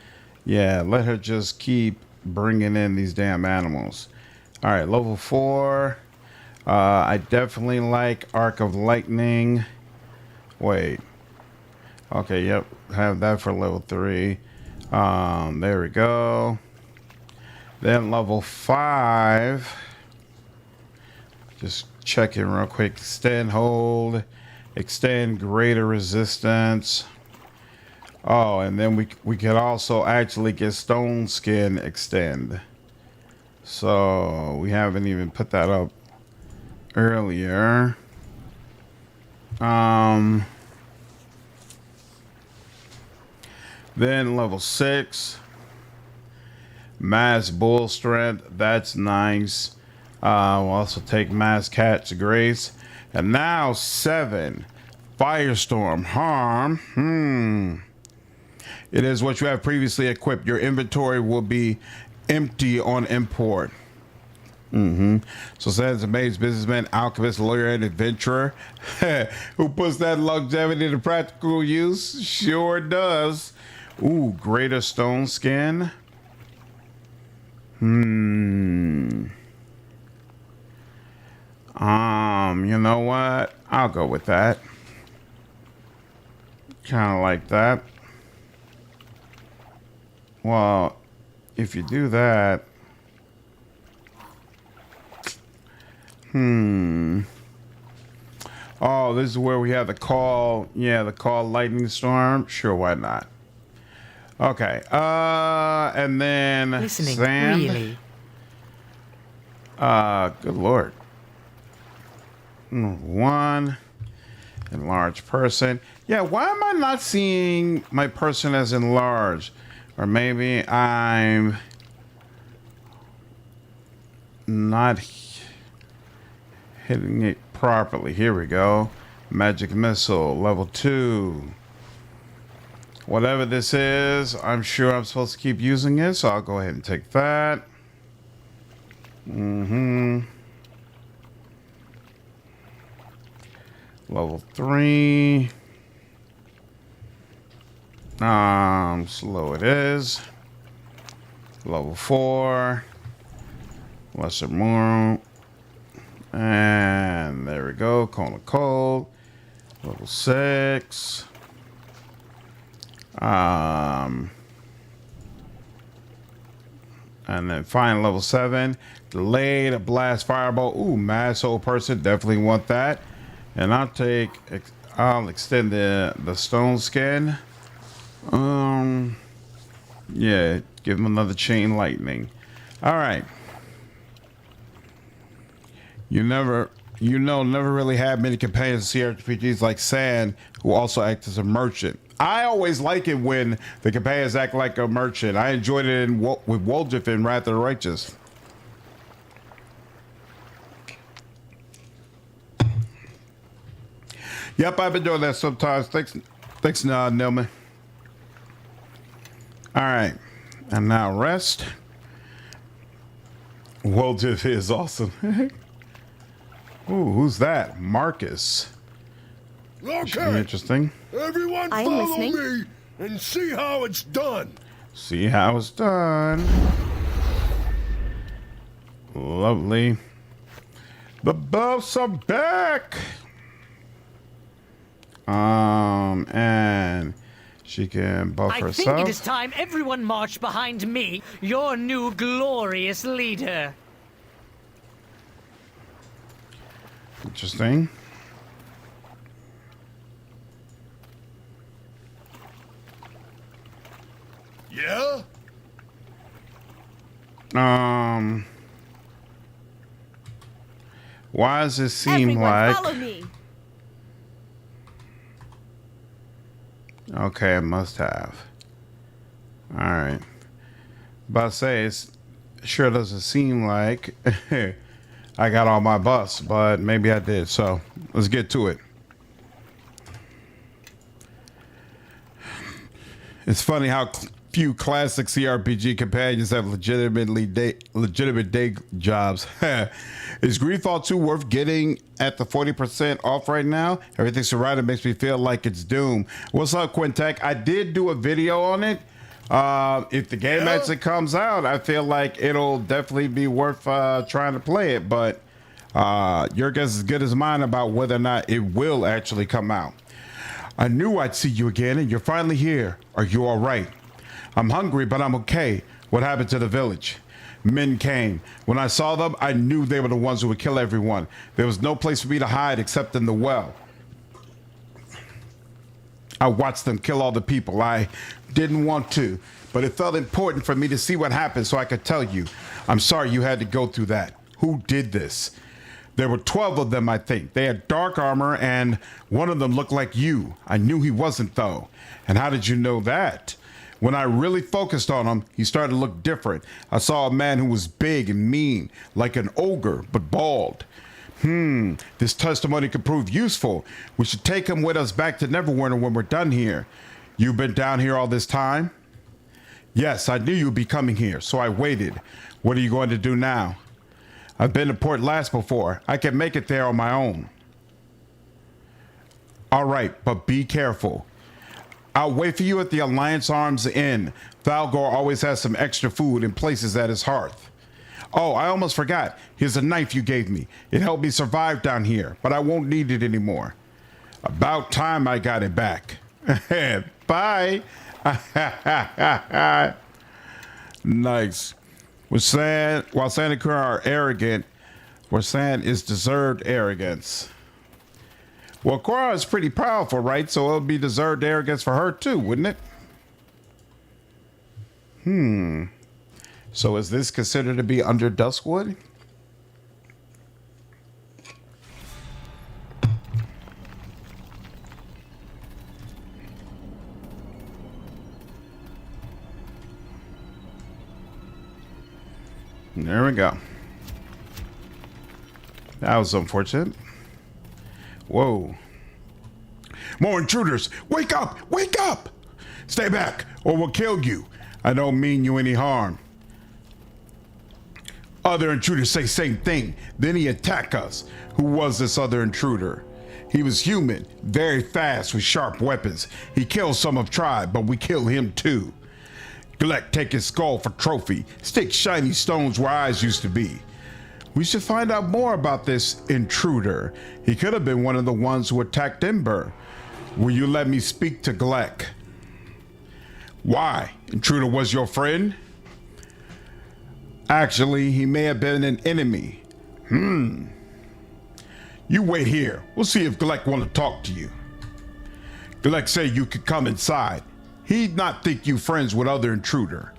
Yeah, let her just keep bringing in these damn animals. All right, level 4. I definitely like Arc of Lightning. Wait. Okay, yep, have that for level 3. There we go. Then level 5. Just check in real quick. Extend, hold, extend greater resistance. Oh, and then we can also actually get stone skin extend. So we haven't even put that up earlier. Then level 6, Mass Bull Strength. That's nice. We'll also take Mass Cat's Grace. And now 7, Firestorm Harm. It is what you have previously equipped. Your inventory will be empty on import. So says a mage, businessman, alchemist, lawyer, and adventurer. Who puts that longevity to practical use? Sure does. Ooh, greater stone skin. You know what? I'll go with that. Kind of like that. Well, if you do that, oh, this is where we have the call. Yeah, the call lightning storm. Sure, why not? Okay. And then Listening, sand. really? Good lord. 1 enlarged person. Yeah, why am I not seeing my person as enlarged? Or maybe I'm not hitting it properly. Here we go. Magic missile, level 2. Whatever this is, I'm sure I'm supposed to keep using it, so I'll go ahead and take that. Level 3. Slow it is. Level 4. Lesser more. And there we go. Cone of Cold. Level 6. And then finally level 7. Delayed blast firebolt. Ooh, mad soul person. Definitely want that. And I'll extend the stone skin. Yeah, give him another chain lightning. All right. never really had many companions in CRPGs like Sand, who also act as a merchant. I always like it when the companions act like a merchant. I enjoyed it with Woljif in Wrath of the Righteous. Yep, I've been doing that sometimes. Thanks, Gnome. All right, and now rest. Woljif is awesome. Ooh, who's that? Marcus. Okay. Interesting. Everyone I'm follow listening. me and see how it's done. See how it's done. Lovely. The buffs are back. And she can buff I herself. think it is time everyone march behind me, your new glorious leader. Interesting. Yeah? Why does it seem Everyone like... follow me. Okay, it must have. All right. But I say, it sure doesn't seem like I got all my buffs, but maybe I did. So let's get to it. It's funny how few classic CRPG companions have legitimate day jobs. Is Greedfall 2 worth getting at the 40% off right now? Everything surrounded makes me feel like it's Doom. What's up, Quintech? I did do a video on it. If the game actually comes out, I feel like it'll definitely be worth trying to play it. But your guess is as good as mine about whether or not it will actually come out. I knew I'd see you again, and you're finally here. Are you all right? I'm hungry, but I'm okay. What happened to the village? Men came. When I saw them, I knew they were the ones who would kill everyone. There was no place for me to hide except in the well. I watched them kill all the people. I didn't want to, but it felt important for me to see what happened so I could tell you. I'm sorry you had to go through that. Who did this? There were 12 of them, I think. They had dark armor, and one of them looked like you. I knew he wasn't, though. And how did you know that? When I really focused on him, he started to look different. I saw a man who was big and mean, like an ogre, but bald. This testimony could prove useful. We should take him with us back to Neverwinter when we're done here. You've been down here all this time? Yes, I knew you'd be coming here, so I waited. What are you going to do now? I've been to Port Llast before. I can make it there on my own. All right, but be careful. I'll wait for you at the Alliance Arms Inn. Thalgor always has some extra food and places at his hearth. Oh, I almost forgot. Here's a knife you gave me. It helped me survive down here, but I won't need it anymore. About time I got it back. Bye. Nice. While Sand and Kura are arrogant, where Sand is deserved arrogance. Well, Korra is pretty powerful, right? So it'll be deserved arrogance for her too, wouldn't it? So is this considered to be under Duskwood? There we go. That was unfortunate. Whoa. More intruders! Wake up! Wake up! Stay back, or we'll kill you. I don't mean you any harm. Other intruders say same thing. Then he attack us. Who was this other intruder? He was human, very fast with sharp weapons. He killed some of tribe, but we kill him too. Glek take his skull for trophy. Stick shiny stones where eyes used to be. We should find out more about this intruder. He could have been one of the ones who attacked Ember. Will you let me speak to Glek? Why? Intruder was your friend? Actually, he may have been an enemy. You wait here. We'll see if Glek want to talk to you. Glek said you could come inside. He'd not think you friends with other intruder.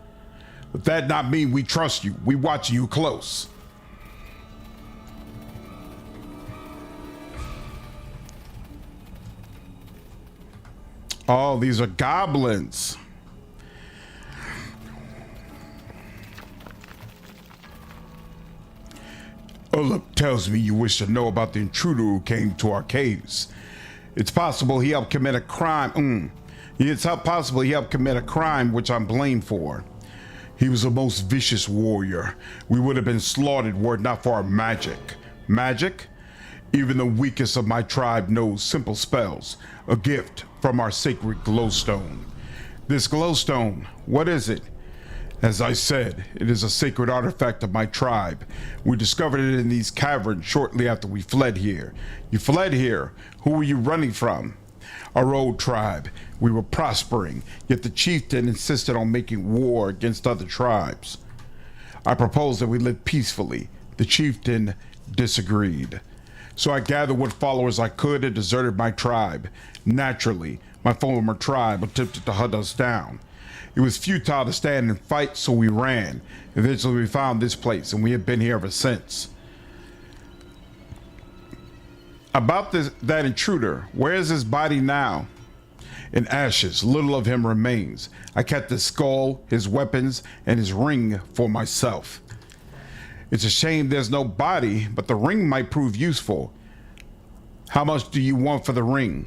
But that not mean we trust you. We watching you close. Oh, these are goblins. Olaf tells me you wish to know about the intruder who came to our caves. It's possible he helped commit a crime. It's possible he helped commit a crime which I'm blamed for. He was a most vicious warrior. We would have been slaughtered were it not for our magic. Magic? Even the weakest of my tribe knows simple spells. A gift from our sacred glowstone. This glowstone, what is it? As I said, it is a sacred artifact of my tribe. We discovered it in these caverns shortly after we fled here. You fled here? Who were you running from? Our old tribe. We were prospering, yet the chieftain insisted on making war against other tribes. I proposed that we live peacefully. The chieftain disagreed. So I gathered what followers I could and deserted my tribe. Naturally, my former tribe attempted to hunt us down. It was futile to stand and fight, so we ran. Eventually we found this place, and we have been here ever since. About that intruder, where is his body now? In ashes, little of him remains. I kept his skull, his weapons, and his ring for myself. It's a shame there's no body, but the ring might prove useful. How much do you want for the ring?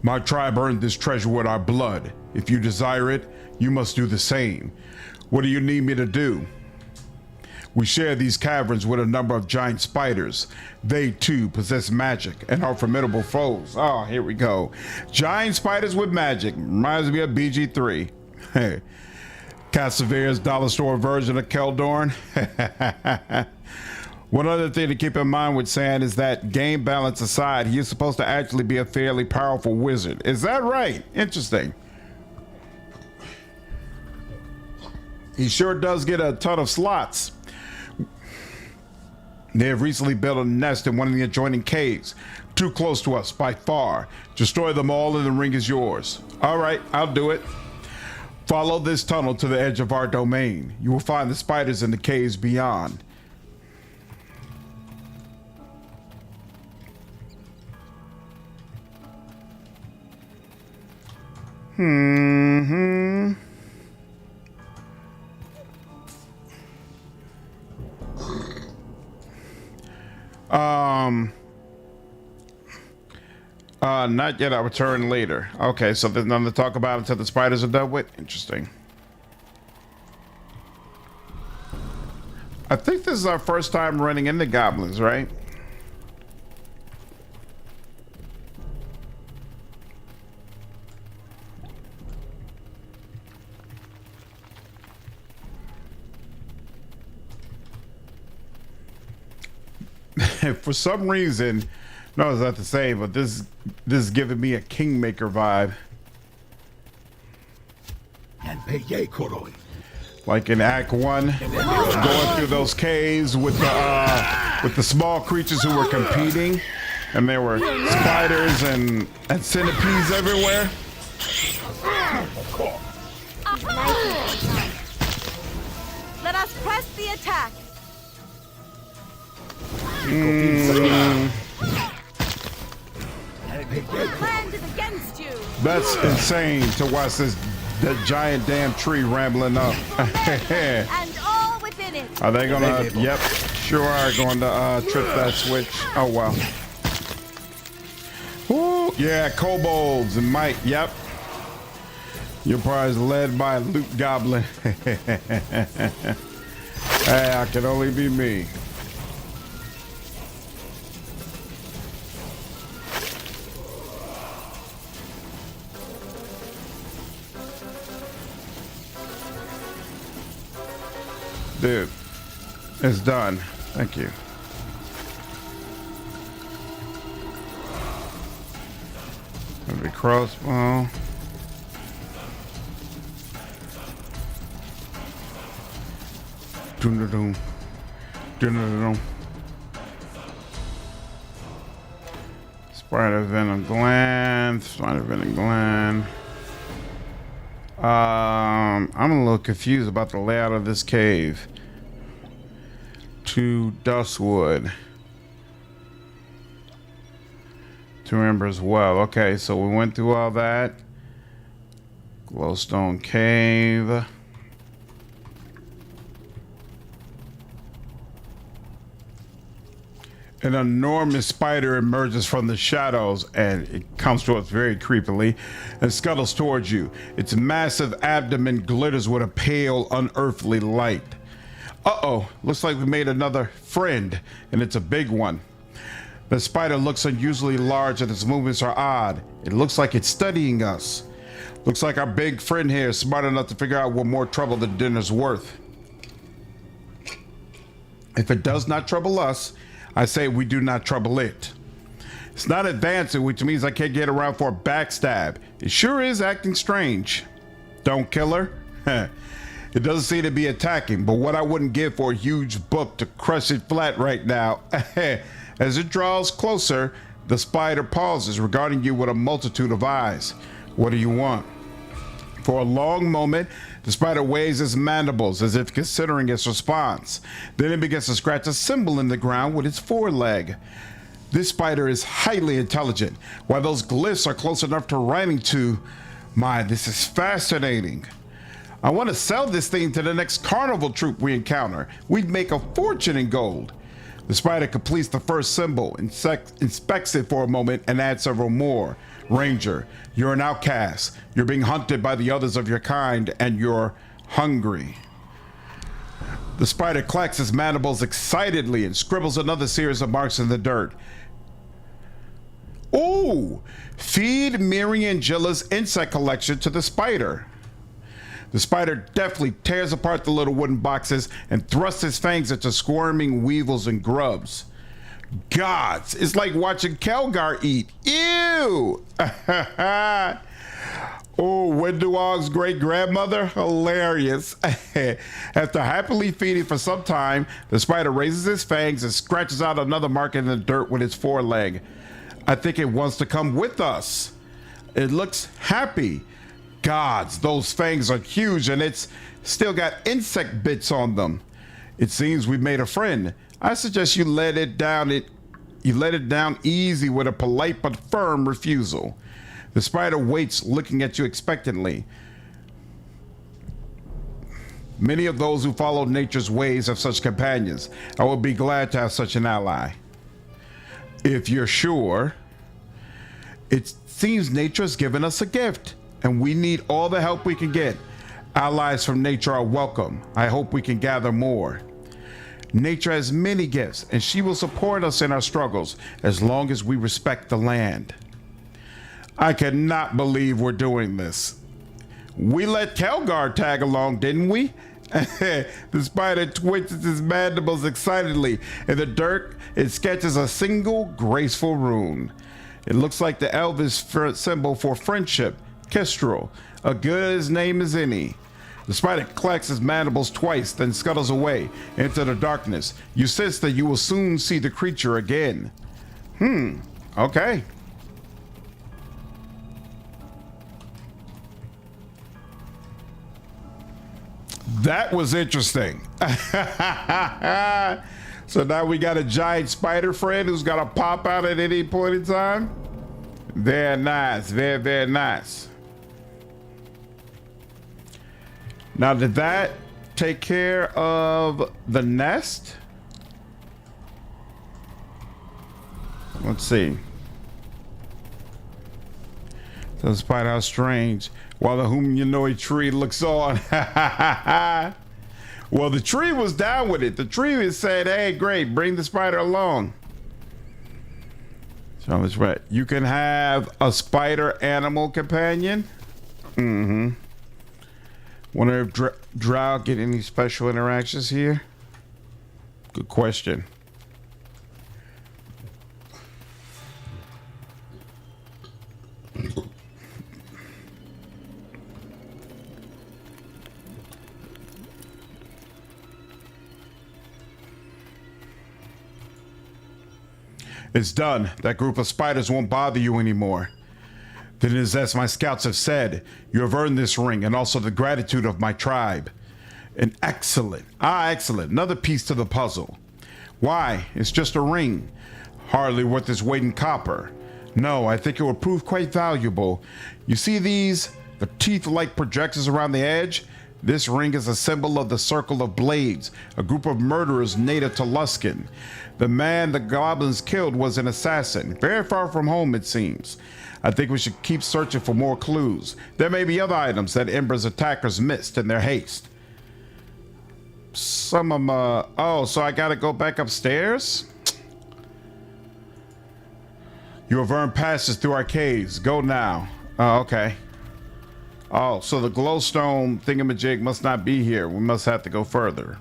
My tribe earned this treasure with our blood. If you desire it, you must do the same. What do you need me to do? We share these caverns with a number of giant spiders. They too possess magic and are formidable foes. Oh, here we go. Giant spiders with magic. Reminds me of BG3. Hey, Cassaveir's dollar store version of Keldorn. One other thing to keep in mind with Sand is that, game balance aside, he is supposed to actually be a fairly powerful wizard. Is that right? Interesting. He sure does get a ton of slots. They have recently built a nest in one of the adjoining caves. Too close to us by far. Destroy them all and the ring is yours. All right, I'll do it. Follow this tunnel to the edge of our domain. You will find the spiders in the caves beyond. Not yet. I'll return later. Okay, so there's nothing to talk about until the spiders are done with. Interesting. I think this is our first time running into goblins, right? For some reason, no, it's not the same, but this is giving me a Kingmaker vibe. Like in Act 1, going through those caves with the small creatures who were competing, and there were spiders and centipedes everywhere. Let us press the attack. Land is against you. That's insane to watch that giant damn tree rambling up. And all within it. Are they gonna? Yep, sure are going to trip that switch. Oh well. Ooh, yeah, kobolds and might. Yep. Your party is led by a loot goblin. Hey, I can only be me. Dude, it's done. Thank you. Maybe crossbow. Dun-dun-dun. Dun-dun-dun. Spider venom gland. Spider venom gland. I'm a little confused about the layout of this cave. To Duskwood. To Ember as well. Okay, so we went through all that. Glowstone cave. An enormous spider emerges from the shadows and it comes to us very creepily and scuttles towards you. Its massive abdomen glitters with a pale, unearthly light. Uh-oh, looks like we made another friend, and it's a big one. The spider looks unusually large and its movements are odd. It looks like it's studying us. Looks like our big friend here is smart enough to figure out what more trouble the dinner's worth. If it does not trouble us, I say we do not trouble it. It's not advancing, which means I can't get around for a backstab. It sure is acting strange. Don't kill her? It doesn't seem to be attacking, but what I wouldn't give for a huge book to crush it flat right now. As it draws closer, the spider pauses, regarding you with a multitude of eyes. What do you want? For a long moment, the spider waves its mandibles as if considering its response. Then it begins to scratch a symbol in the ground with its foreleg. This spider is highly intelligent. While those glyphs are close enough to writing to, my, this is fascinating. I want to sell this thing to the next carnival troupe we encounter. We'd make a fortune in gold. The spider completes the first symbol, inspects it for a moment, and adds several more. Ranger, you're an outcast. You're being hunted by the others of your kind, and you're hungry. The spider clacks its mandibles excitedly and scribbles another series of marks in the dirt. Ooh! Feed Miri and Jilla's insect collection to the spider. The spider deftly tears apart the little wooden boxes and thrusts its fangs into squirming weevils and grubs. Gods, it's like watching Kelgar eat. Ew! Oh, Wenduog's great-grandmother? Hilarious. After happily feeding for some time, the spider raises its fangs and scratches out another mark in the dirt with its foreleg. I think it wants to come with us. It looks happy. Gods, those fangs are huge and it's still got insect bits on them. It seems we've made a friend. I suggest you let it down easy with a polite but firm refusal. The spider waits, looking at you expectantly. Many of those who follow nature's ways have such companions. I would be glad to have such an ally. If you're sure. It seems nature has given us a gift, and we need all the help we can get. Allies from nature are welcome. I hope we can gather more. Nature has many gifts, and she will support us in our struggles as long as we respect the land. I cannot believe we're doing this. We let Kelgar tag along, didn't we? The spider twitches his mandibles excitedly. In the dirt, it sketches a single graceful rune. It looks like the elvish symbol for friendship, Kestrel, a good as name as any. The spider clacks his mandibles twice, then scuttles away into the darkness. You sense that you will soon see the creature again. Okay. That was interesting. So now we got a giant spider friend who's got to pop out at any point in time. Very nice. Very, very nice. Now, did that take care of the nest? Let's see. So despite how strange, while the humanoid tree looks on. Well, the tree was down with it. The tree said, hey, great, bring the spider along. So that's right. You can have a spider animal companion. Wonder if Drow get any special interactions here? Good question. It's done. That group of spiders won't bother you anymore. Then it is as my scouts have said, you have earned this ring and also the gratitude of my tribe. An excellent, excellent. Another piece to the puzzle. Why? It's just a ring. Hardly worth its weight in copper. No, I think it will prove quite valuable. You see these The teeth-like projections around the edge. This ring is a symbol of the Circle of Blades, a group of murderers native to Luskin. The man the goblins killed was an assassin, very far from home it seems. I think we should keep searching for more clues. There may be other items that Ember's attackers missed in their haste. Some of them, oh, so I gotta go back upstairs? You have earned passes through our caves. Go now. Oh, okay. Oh, so the glowstone thingamajig must not be here. We must have to go further.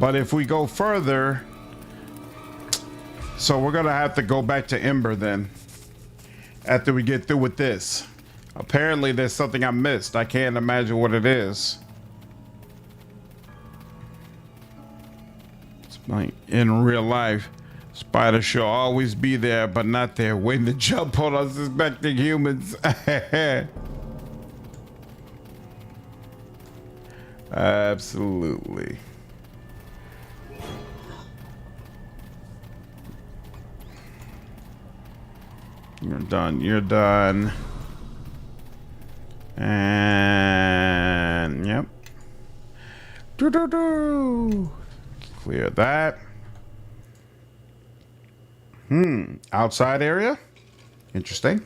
But if we go further, so we're gonna have to go back to Ember then. After we get through with this. Apparently there's something I missed. I can't imagine what it is. It's like in real life. Spiders shall always be there, but not there, waiting to jump on unsuspecting humans. Absolutely. You're done. You're done. And yep. Do. Clear that. Outside area. Interesting.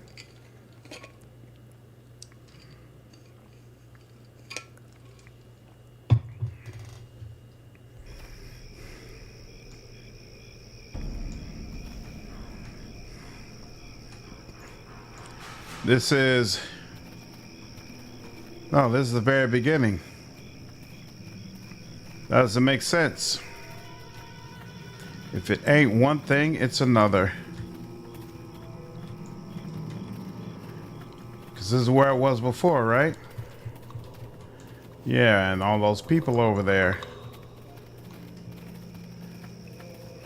This is... Oh, this is the very beginning. That doesn't make sense. If it ain't one thing, it's another. Because this is where it was before, right? Yeah, and all those people over there.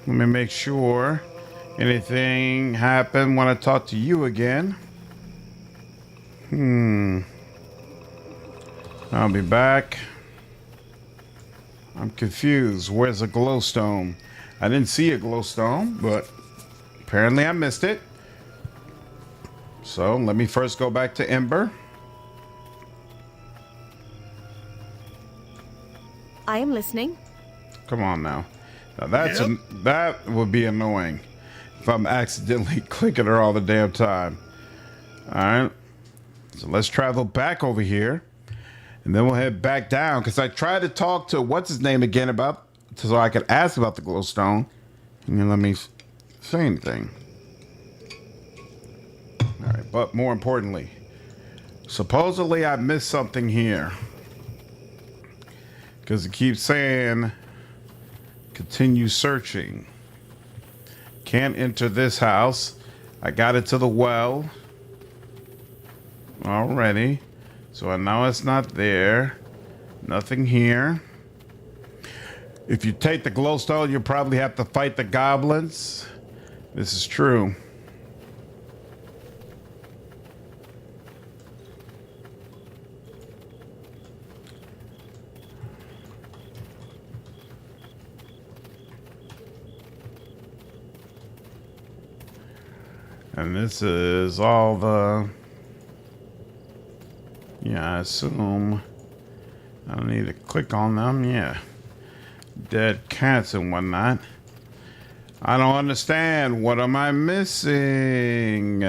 Let me make sure anything happened when I talk to you again. I'll be back. I'm confused. Where's the glowstone? I didn't see a glowstone, but apparently I missed it. So let me first go back to Ember. I am listening. Come on now. Now that's that would be annoying if I'm accidentally clicking her all the damn time. All right. So let's travel back over here, and then we'll head back down because I tried to talk to what's his name again about so I could ask about the glowstone. And then let me say anything. All right, but more importantly, supposedly I missed something here because it keeps saying continue searching. Can't enter this house. I got it to the well already, so I know it's not there. Nothing here. If you take the glowstone, you probably have to fight the goblins. This is true. And this is all the... Yeah, I assume I don't need to click on them. Yeah. Dead cats and whatnot. I don't understand. What am I missing?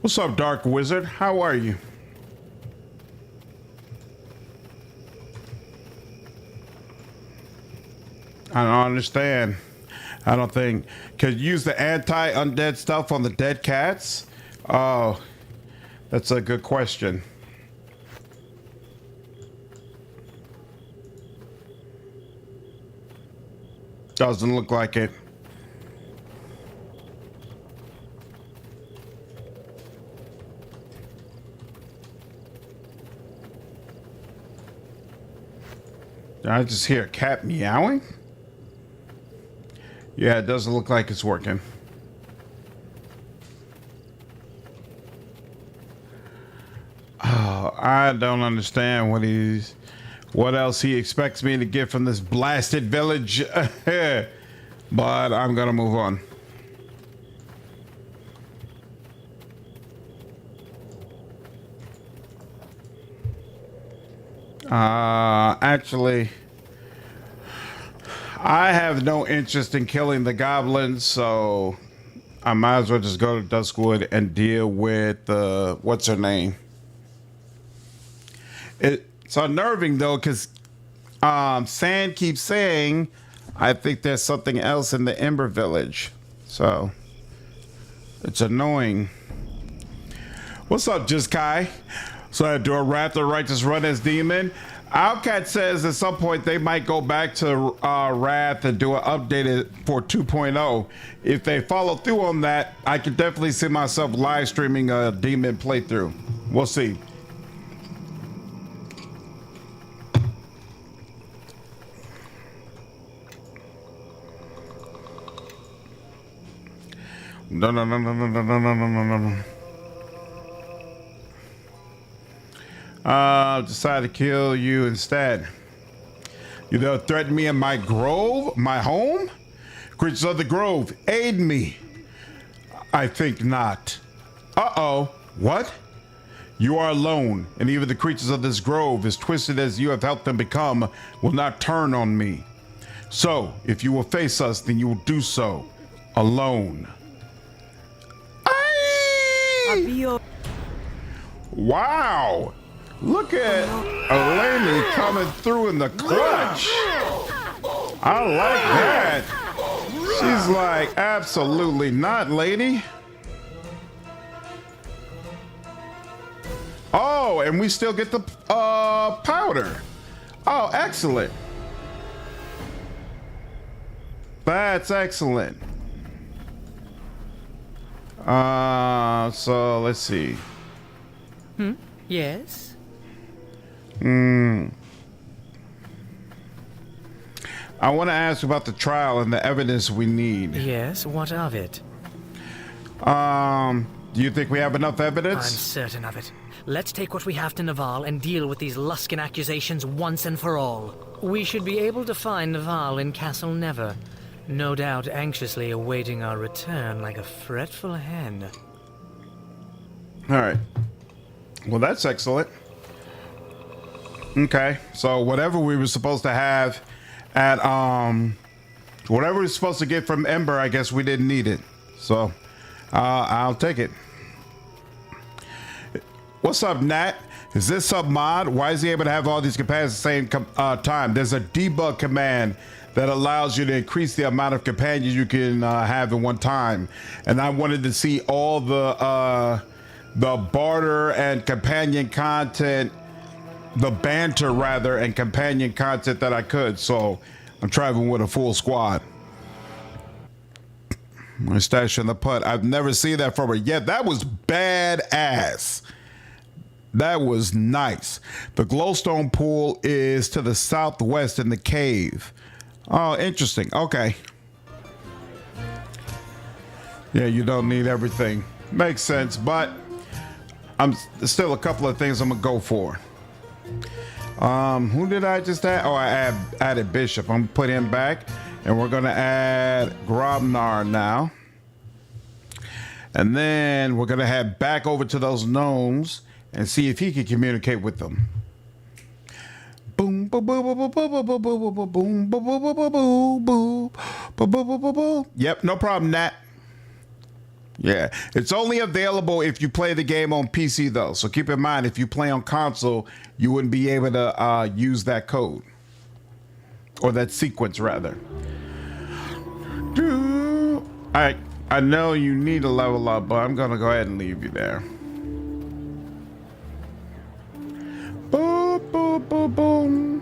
What's up, Dark Wizard? How are you? I don't understand. I don't think. Could you use the anti-undead stuff on the dead cats? Oh, that's a good question. Doesn't look like it. Did I just hear a cat meowing? Yeah, it doesn't look like it's working. Oh, I don't understand what else he expects me to get from this blasted village. But I'm gonna move on. Actually, I have no interest in killing the goblins, so I might as well just go to Duskwood and deal with what's her name. It's unnerving though, because Sand keeps saying, I think there's something else in the Ember village. So it's annoying. What's up, Just Kai? So do a Wrath the Righteous run as demon? Outcat says at some point they might go back to Wrath and do an updated for 2.0. If they follow through on that, I can definitely see myself live streaming a demon playthrough. We'll see. No. Decided to kill you instead. You don't threaten me in my grove, my home? Creatures of the grove, aid me. I think not. Uh-oh. What? You are alone, and even the creatures of this grove, as twisted as you have helped them become, will not turn on me. So, if you will face us, then you will do so alone. Wow! Look at Eleni coming through in the clutch. I like that. She's like, absolutely not, lady. Oh, and we still get the powder. Oh, excellent. That's excellent. So let's see. Yes? I want to ask about the trial and the evidence we need. Yes, what of it? Do you think we have enough evidence? I'm certain of it. Let's take what we have to Naval and deal with these Luskin accusations once and for all. We should be able to find Naval in Castle Never, no doubt anxiously awaiting our return like a fretful hen. All right. Well, that's excellent. Okay, so whatever we were supposed to have at whatever we were supposed to get from Ember, I guess we didn't need it. So I'll take it. What's up, Nat? Is this sub mod? Why is he able to have all these companions at the same time? There's a debug command that allows you to increase the amount of companions you can have at one time. And I wanted to see all the barter and companion content, the banter rather, and companion content that I could. So I'm traveling with a full squad. My stash in the putt. I've never seen that from her yet. That was badass. That was nice. The glowstone pool is to the southwest in the cave. Oh, interesting. Okay. Yeah, you don't need everything. Makes sense, but there's still a couple of things I'm gonna go for. Who did I just add? Oh, I added Bishop. I'm gonna put him back, and we're gonna add Grobnar now. And then we're gonna head back over to those gnomes and see if he can communicate with them. Boom, boom, boom, boom, boom, boom, boom, boom, boom, boom, boom, boom, boom, boom. Yep, no problem, Nat. Yeah, it's only available if you play the game on PC though. So keep in mind, if you play on console, you wouldn't be able to use that code or that sequence rather. I know you need a level up, but I'm gonna go ahead and leave you there. Boom, boom, boom, boom.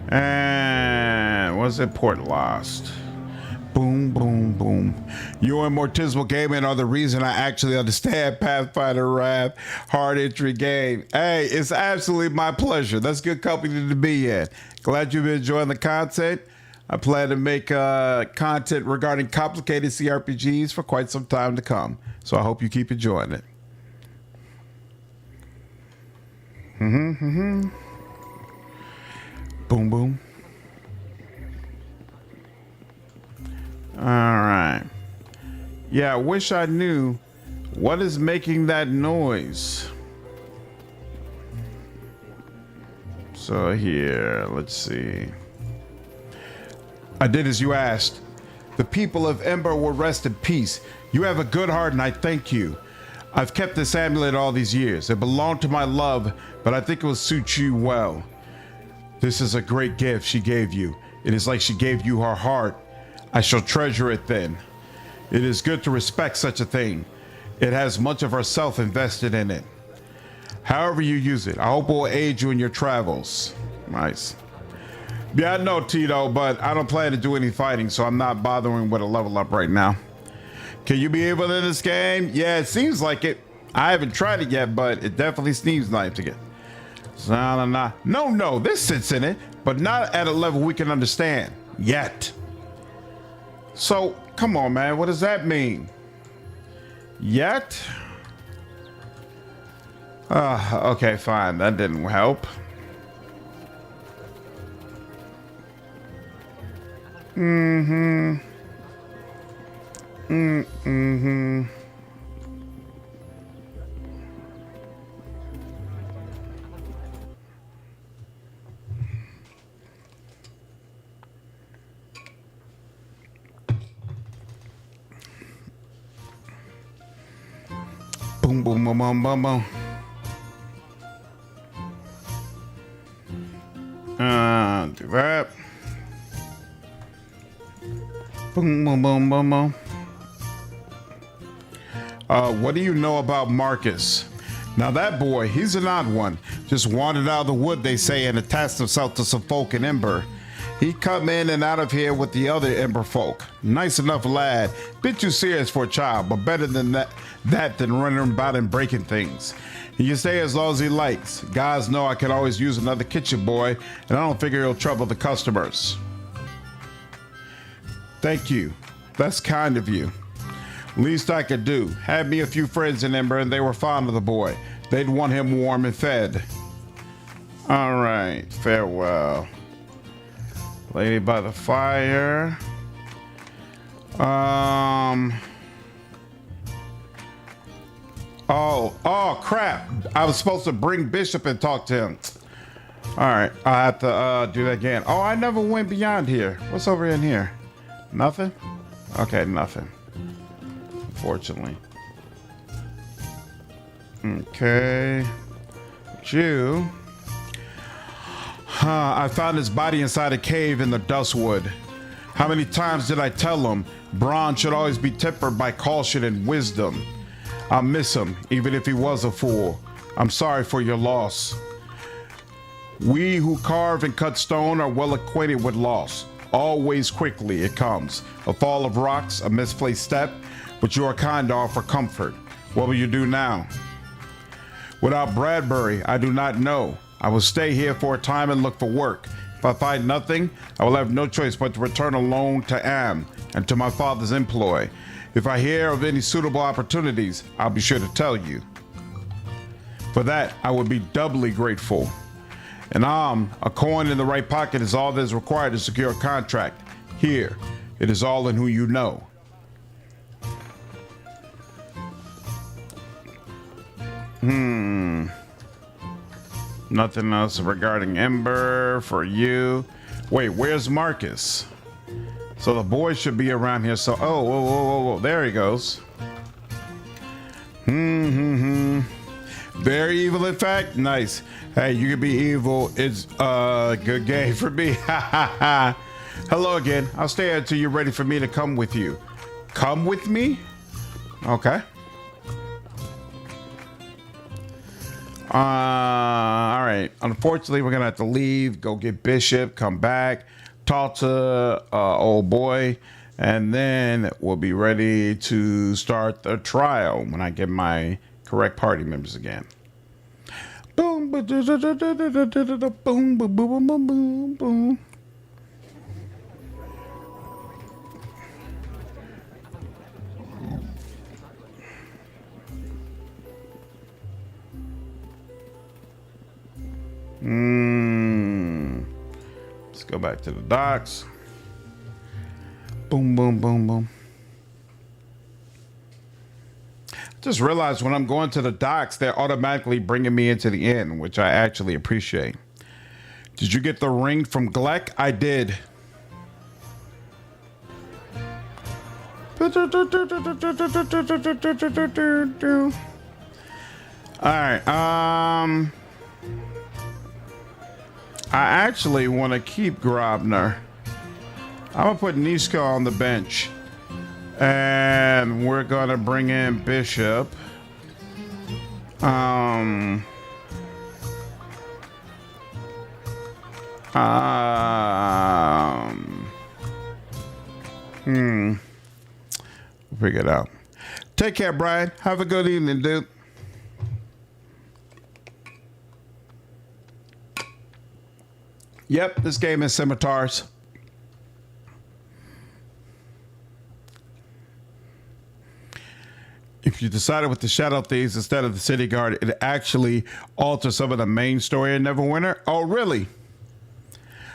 And what's it? Port Llast. Boom, boom, boom. You and Mortismal Gaming are the reason I actually understand Pathfinder Wrath hard entry game. Hey, it's absolutely my pleasure. That's good company to be in. Glad you've been enjoying the content. I plan to make content regarding complicated CRPGs for quite some time to come. So I hope you keep enjoying it. Boom, boom. All right. Yeah, I wish I knew what is making that noise. So here, let's see. I did as you asked. The people of Ember will rest in peace. You have a good heart and I thank you. I've kept this amulet all these years. It belonged to my love, but I think it will suit you well. This is a great gift she gave you. It is like she gave you her heart. I shall treasure it then. It is good to respect such a thing. It has much of herself invested in it. However you use it, I hope it will aid you in your travels. Nice. Yeah, I know, Tito, but I don't plan to do any fighting, so I'm not bothering with a level up right now. Can you be able to in this game? Yeah, it seems like it. I haven't tried it yet, but it definitely seems nice to get. No, this sits in it, but not at a level we can understand yet. So, come on, man, what does that mean? Yet? Okay, fine, that didn't help. Boom, boom, boom, boom, boom, boom. Do that. Boom, boom, boom, boom, boom. What do you know about Marcus? Now that boy, he's an odd one. Just wandered out of the wood, they say, and attached himself to some folk in Ember. He come in and out of here with the other Ember folk. Nice enough lad. Bit too serious for a child, but better than that than running about and breaking things. He can stay as long as he likes. Guys know I can always use another kitchen boy, and I don't figure he'll trouble the customers. Thank you. That's kind of you. Least I could do. Had me a few friends in Ember, and they were fond of the boy. They'd want him warm and fed. All right. Farewell. Lady by the fire. Oh, crap. I was supposed to bring Bishop and talk to him. All right. I have to do that again. Oh, I never went beyond here. What's over in here? Nothing? Okay, nothing. Unfortunately. Okay. Jew. I found his body inside a cave in the Duskwood. How many times did I tell him brawn should always be tempered by caution and wisdom? I'll miss him, even if he was a fool. I'm sorry for your loss. We who carve and cut stone are well acquainted with loss. Always quickly it comes. A fall of rocks, a misplaced step, but you are kind to offer comfort. What will you do now? Without Bradbury, I do not know. I will stay here for a time and look for work. If I find nothing, I will have no choice but to return alone to Am and to my father's employ. If I hear of any suitable opportunities, I'll be sure to tell you. For that, I would be doubly grateful. And a coin in the right pocket is all that is required to secure a contract. Here, it is all in who you know. Nothing else regarding Ember for you. Wait, where's Marcus? So the boy should be around here. So, whoa, there he goes. Very evil, in fact. Nice. Hey, you can be evil. It's a good game for me. Hello again. I'll stay here until you're ready for me to come with you. Come with me? Okay. All right. Unfortunately, we're gonna have to leave, go get Bishop, come back, talk to old boy, and then we'll be ready to start the trial when I get my correct party members again. Boom, boom, boom, boom, boom, boom, boom. Let's go back to the docks. Boom, boom, boom, boom. Just realized when I'm going to the docks, they're automatically bringing me into the inn, which I actually appreciate. Did you get the ring from Gleck? I did. All right. I actually want to keep Grobner. I'm gonna put Niska on the bench. And we're gonna bring in Bishop. We'll figure it out. Take care, Brian. Have a good evening, dude. Yep, this game is scimitars. If you decided with the Shadow Thieves instead of the City Guard, it actually alters some of the main story in Neverwinter. Oh, really?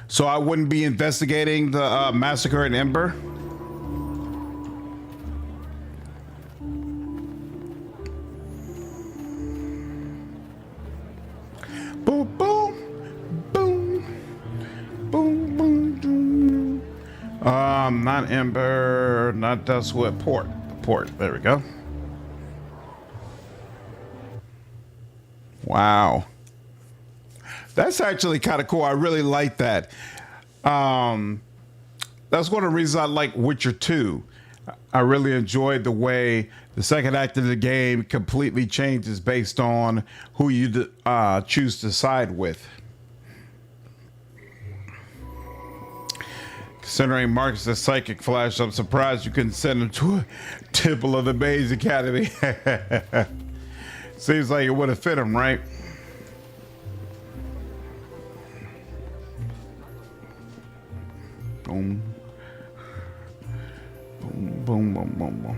So I wouldn't be investigating the massacre in Ember? Boom, boom, boom, boom, boom, boom. Not Ember, not Duskwood, Port. Port, there we go. Wow. That's actually kind of cool. I really like that. That's one of the reasons I like Witcher 2. I really enjoyed the way the second act of the game completely changes based on who you choose to side with. Considering Marcus' psychic flash, I'm surprised you couldn't send him to a Temple of the Maze Academy. Seems like it would have fit him, right? Boom. Boom, boom, boom, boom, boom.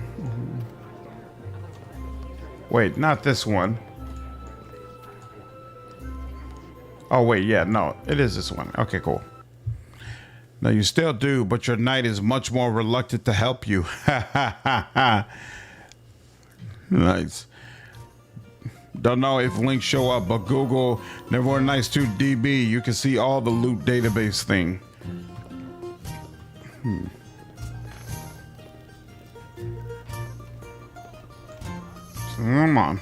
Wait, not this one. Oh, wait, yeah, no, it is this one. Okay, cool. No, you still do, but your knight is much more reluctant to help you. Nice. Don't know if links show up, but Google Neverwinter Nights 2 DB. You can see all the loot database thing. So, come on.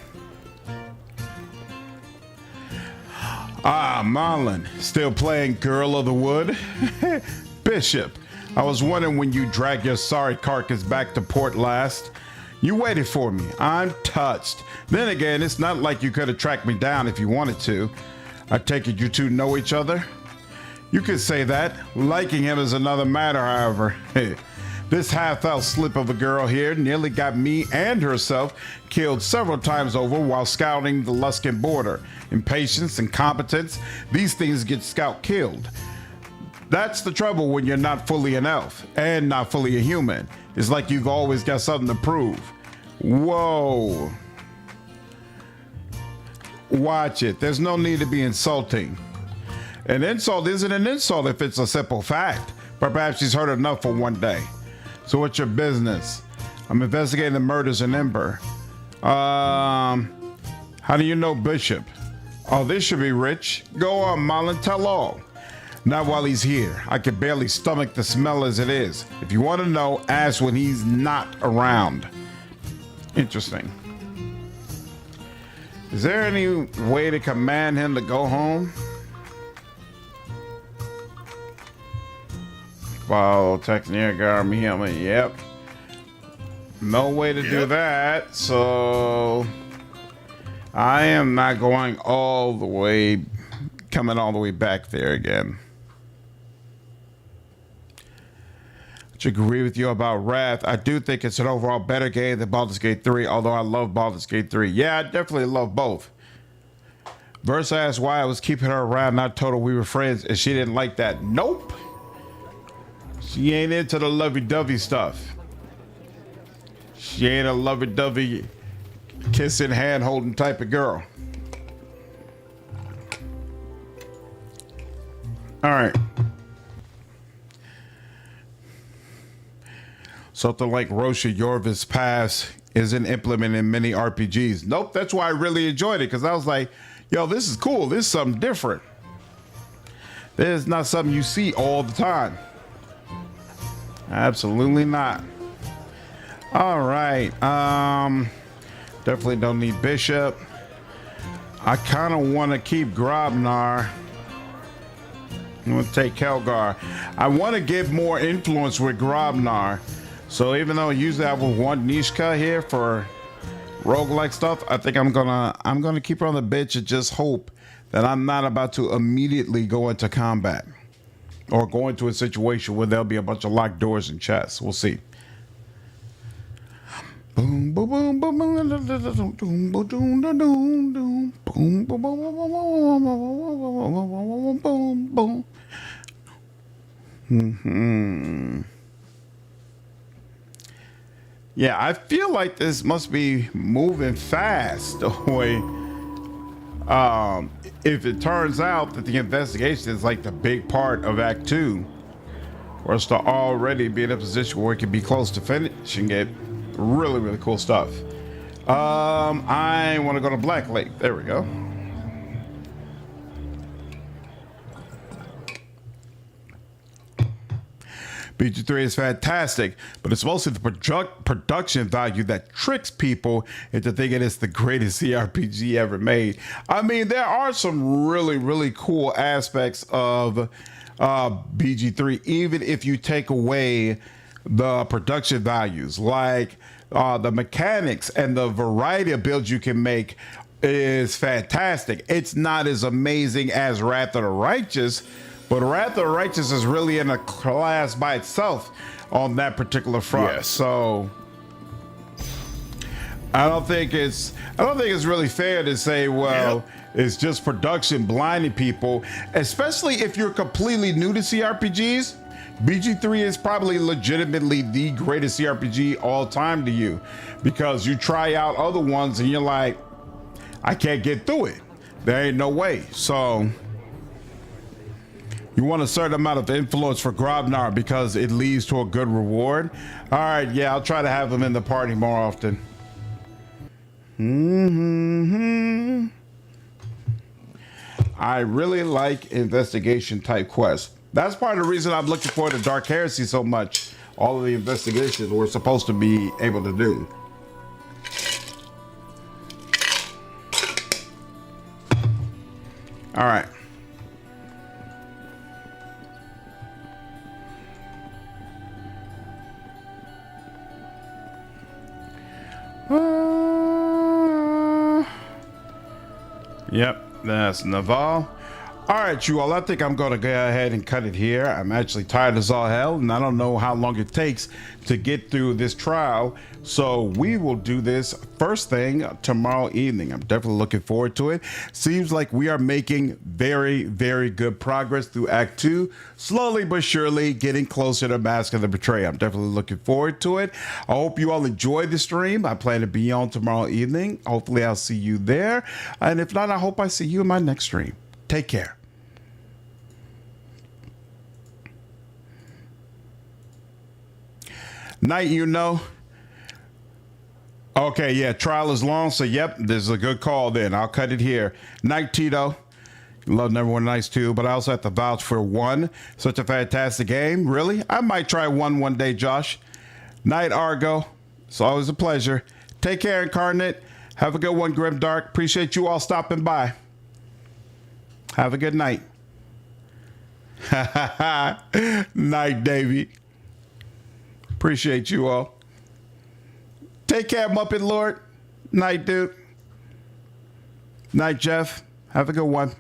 Marlon, still playing Girl of the Wood? Bishop, I was wondering when you dragged your sorry carcass back to Port Llast. You waited for me. I'm touched. Then again, it's not like you could have tracked me down if you wanted to. I take it you two know each other? You could say that. Liking him is another matter, however. This half-elf slip of a girl here nearly got me and herself killed several times over while scouting the Luskan border. Impatience, incompetence, these things get scout killed. That's the trouble when you're not fully an elf and not fully a human. It's like you've always got something to prove. Whoa. Watch it. There's no need to be insulting. An insult isn't an insult if it's a simple fact. But perhaps she's heard enough for one day. So what's your business? I'm investigating the murders in Ember. How do you know Bishop? Oh, this should be rich. Go on, Marlon, tell all. Not while he's here. I can barely stomach the smell as it is. If you want to know, ask when he's not around. Interesting. Is there any way to command him to go home? Follow text near guard me helmet. Yep. No way to do that. So I am not going all the way, coming all the way back there again. I agree with you about Wrath. I do think it's an overall better game than Baldur's Gate 3, although I love Baldur's Gate 3. Yeah, I definitely love both. Versa asked why I was keeping her around, not told her we were friends, and she didn't like that. Nope. She ain't into the lovey-dovey stuff. She ain't a lovey-dovey, kissing, hand-holding type of girl. All right. Something like Rosha Yorvis Pass isn't implemented in many RPGs. Nope, that's why I really enjoyed it, because I was like, yo, this is cool. This is something different. This is not something you see all the time. Absolutely not. All right. Definitely don't need Bishop. I kind of want to keep Grobnar. I'm going to take Kelgar. I want to get more influence with Grobnar. So even though usually I have one Nishka here for roguelike stuff, I think I'm gonna keep her on the bench and just hope that I'm not about to immediately go into combat or go into a situation where there'll be a bunch of locked doors and chests. We'll see. Boom, boom, boom, boom, boom, boom, boom, boom, boom, boom, boom. Yeah, I feel like this must be moving fast. If it turns out that the investigation is like the big part of Act 2, for us to already be in a position where we can be close to finishing it, really, really cool stuff. I want to go to Black Lake. There we go. BG3 is fantastic, but it's mostly the production value that tricks people into thinking it's the greatest CRPG ever made. I mean, there are some really, really cool aspects of BG3, even if you take away the production values, like the mechanics and the variety of builds you can make is fantastic. It's not as amazing as Wrath of the Righteous, but Wrath of the Righteous is really in a class by itself on that particular front. Yes. So I don't think it's really fair to say, well, it's just production blinding people, especially if you're completely new to CRPGs. BG3 is probably legitimately the greatest CRPG all time to you, because you try out other ones and you're like, I can't get through it. There ain't no way. So you want a certain amount of influence for Grobnar because it leads to a good reward. All right, yeah, I'll try to have him in the party more often. I really like investigation type quests. That's part of the reason I'm looking forward to Dark Heresy so much. All of the investigations we're supposed to be able to do. All right. Yep, that's Naval. All right, you all, I think I'm going to go ahead and cut it here. I'm actually tired as all hell, and I don't know how long it takes to get through this trial. So we will do this first thing tomorrow evening. I'm definitely looking forward to it. Seems like we are making very, very good progress through Act 2. Slowly but surely getting closer to Mask of the Betrayer. I'm definitely looking forward to it. I hope you all enjoyed the stream. I plan to be on tomorrow evening. Hopefully I'll see you there. And if not, I hope I see you in my next stream. Take care. Night, you know. Okay, yeah, trial is long, so yep, this is a good call then. I'll cut it here. Night, Tito. Love Neverwinter Nights too, but I also have to vouch for 1. Such a fantastic game. Really? I might try 1 one day, Josh. Night, Argo. It's always a pleasure. Take care, Incarnate. Have a good one, Grimdark. Appreciate you all stopping by. Have a good night. Night, Davey. Appreciate you all. Take care, Muppet Lord. Night, dude. Night, Jeff. Have a good one.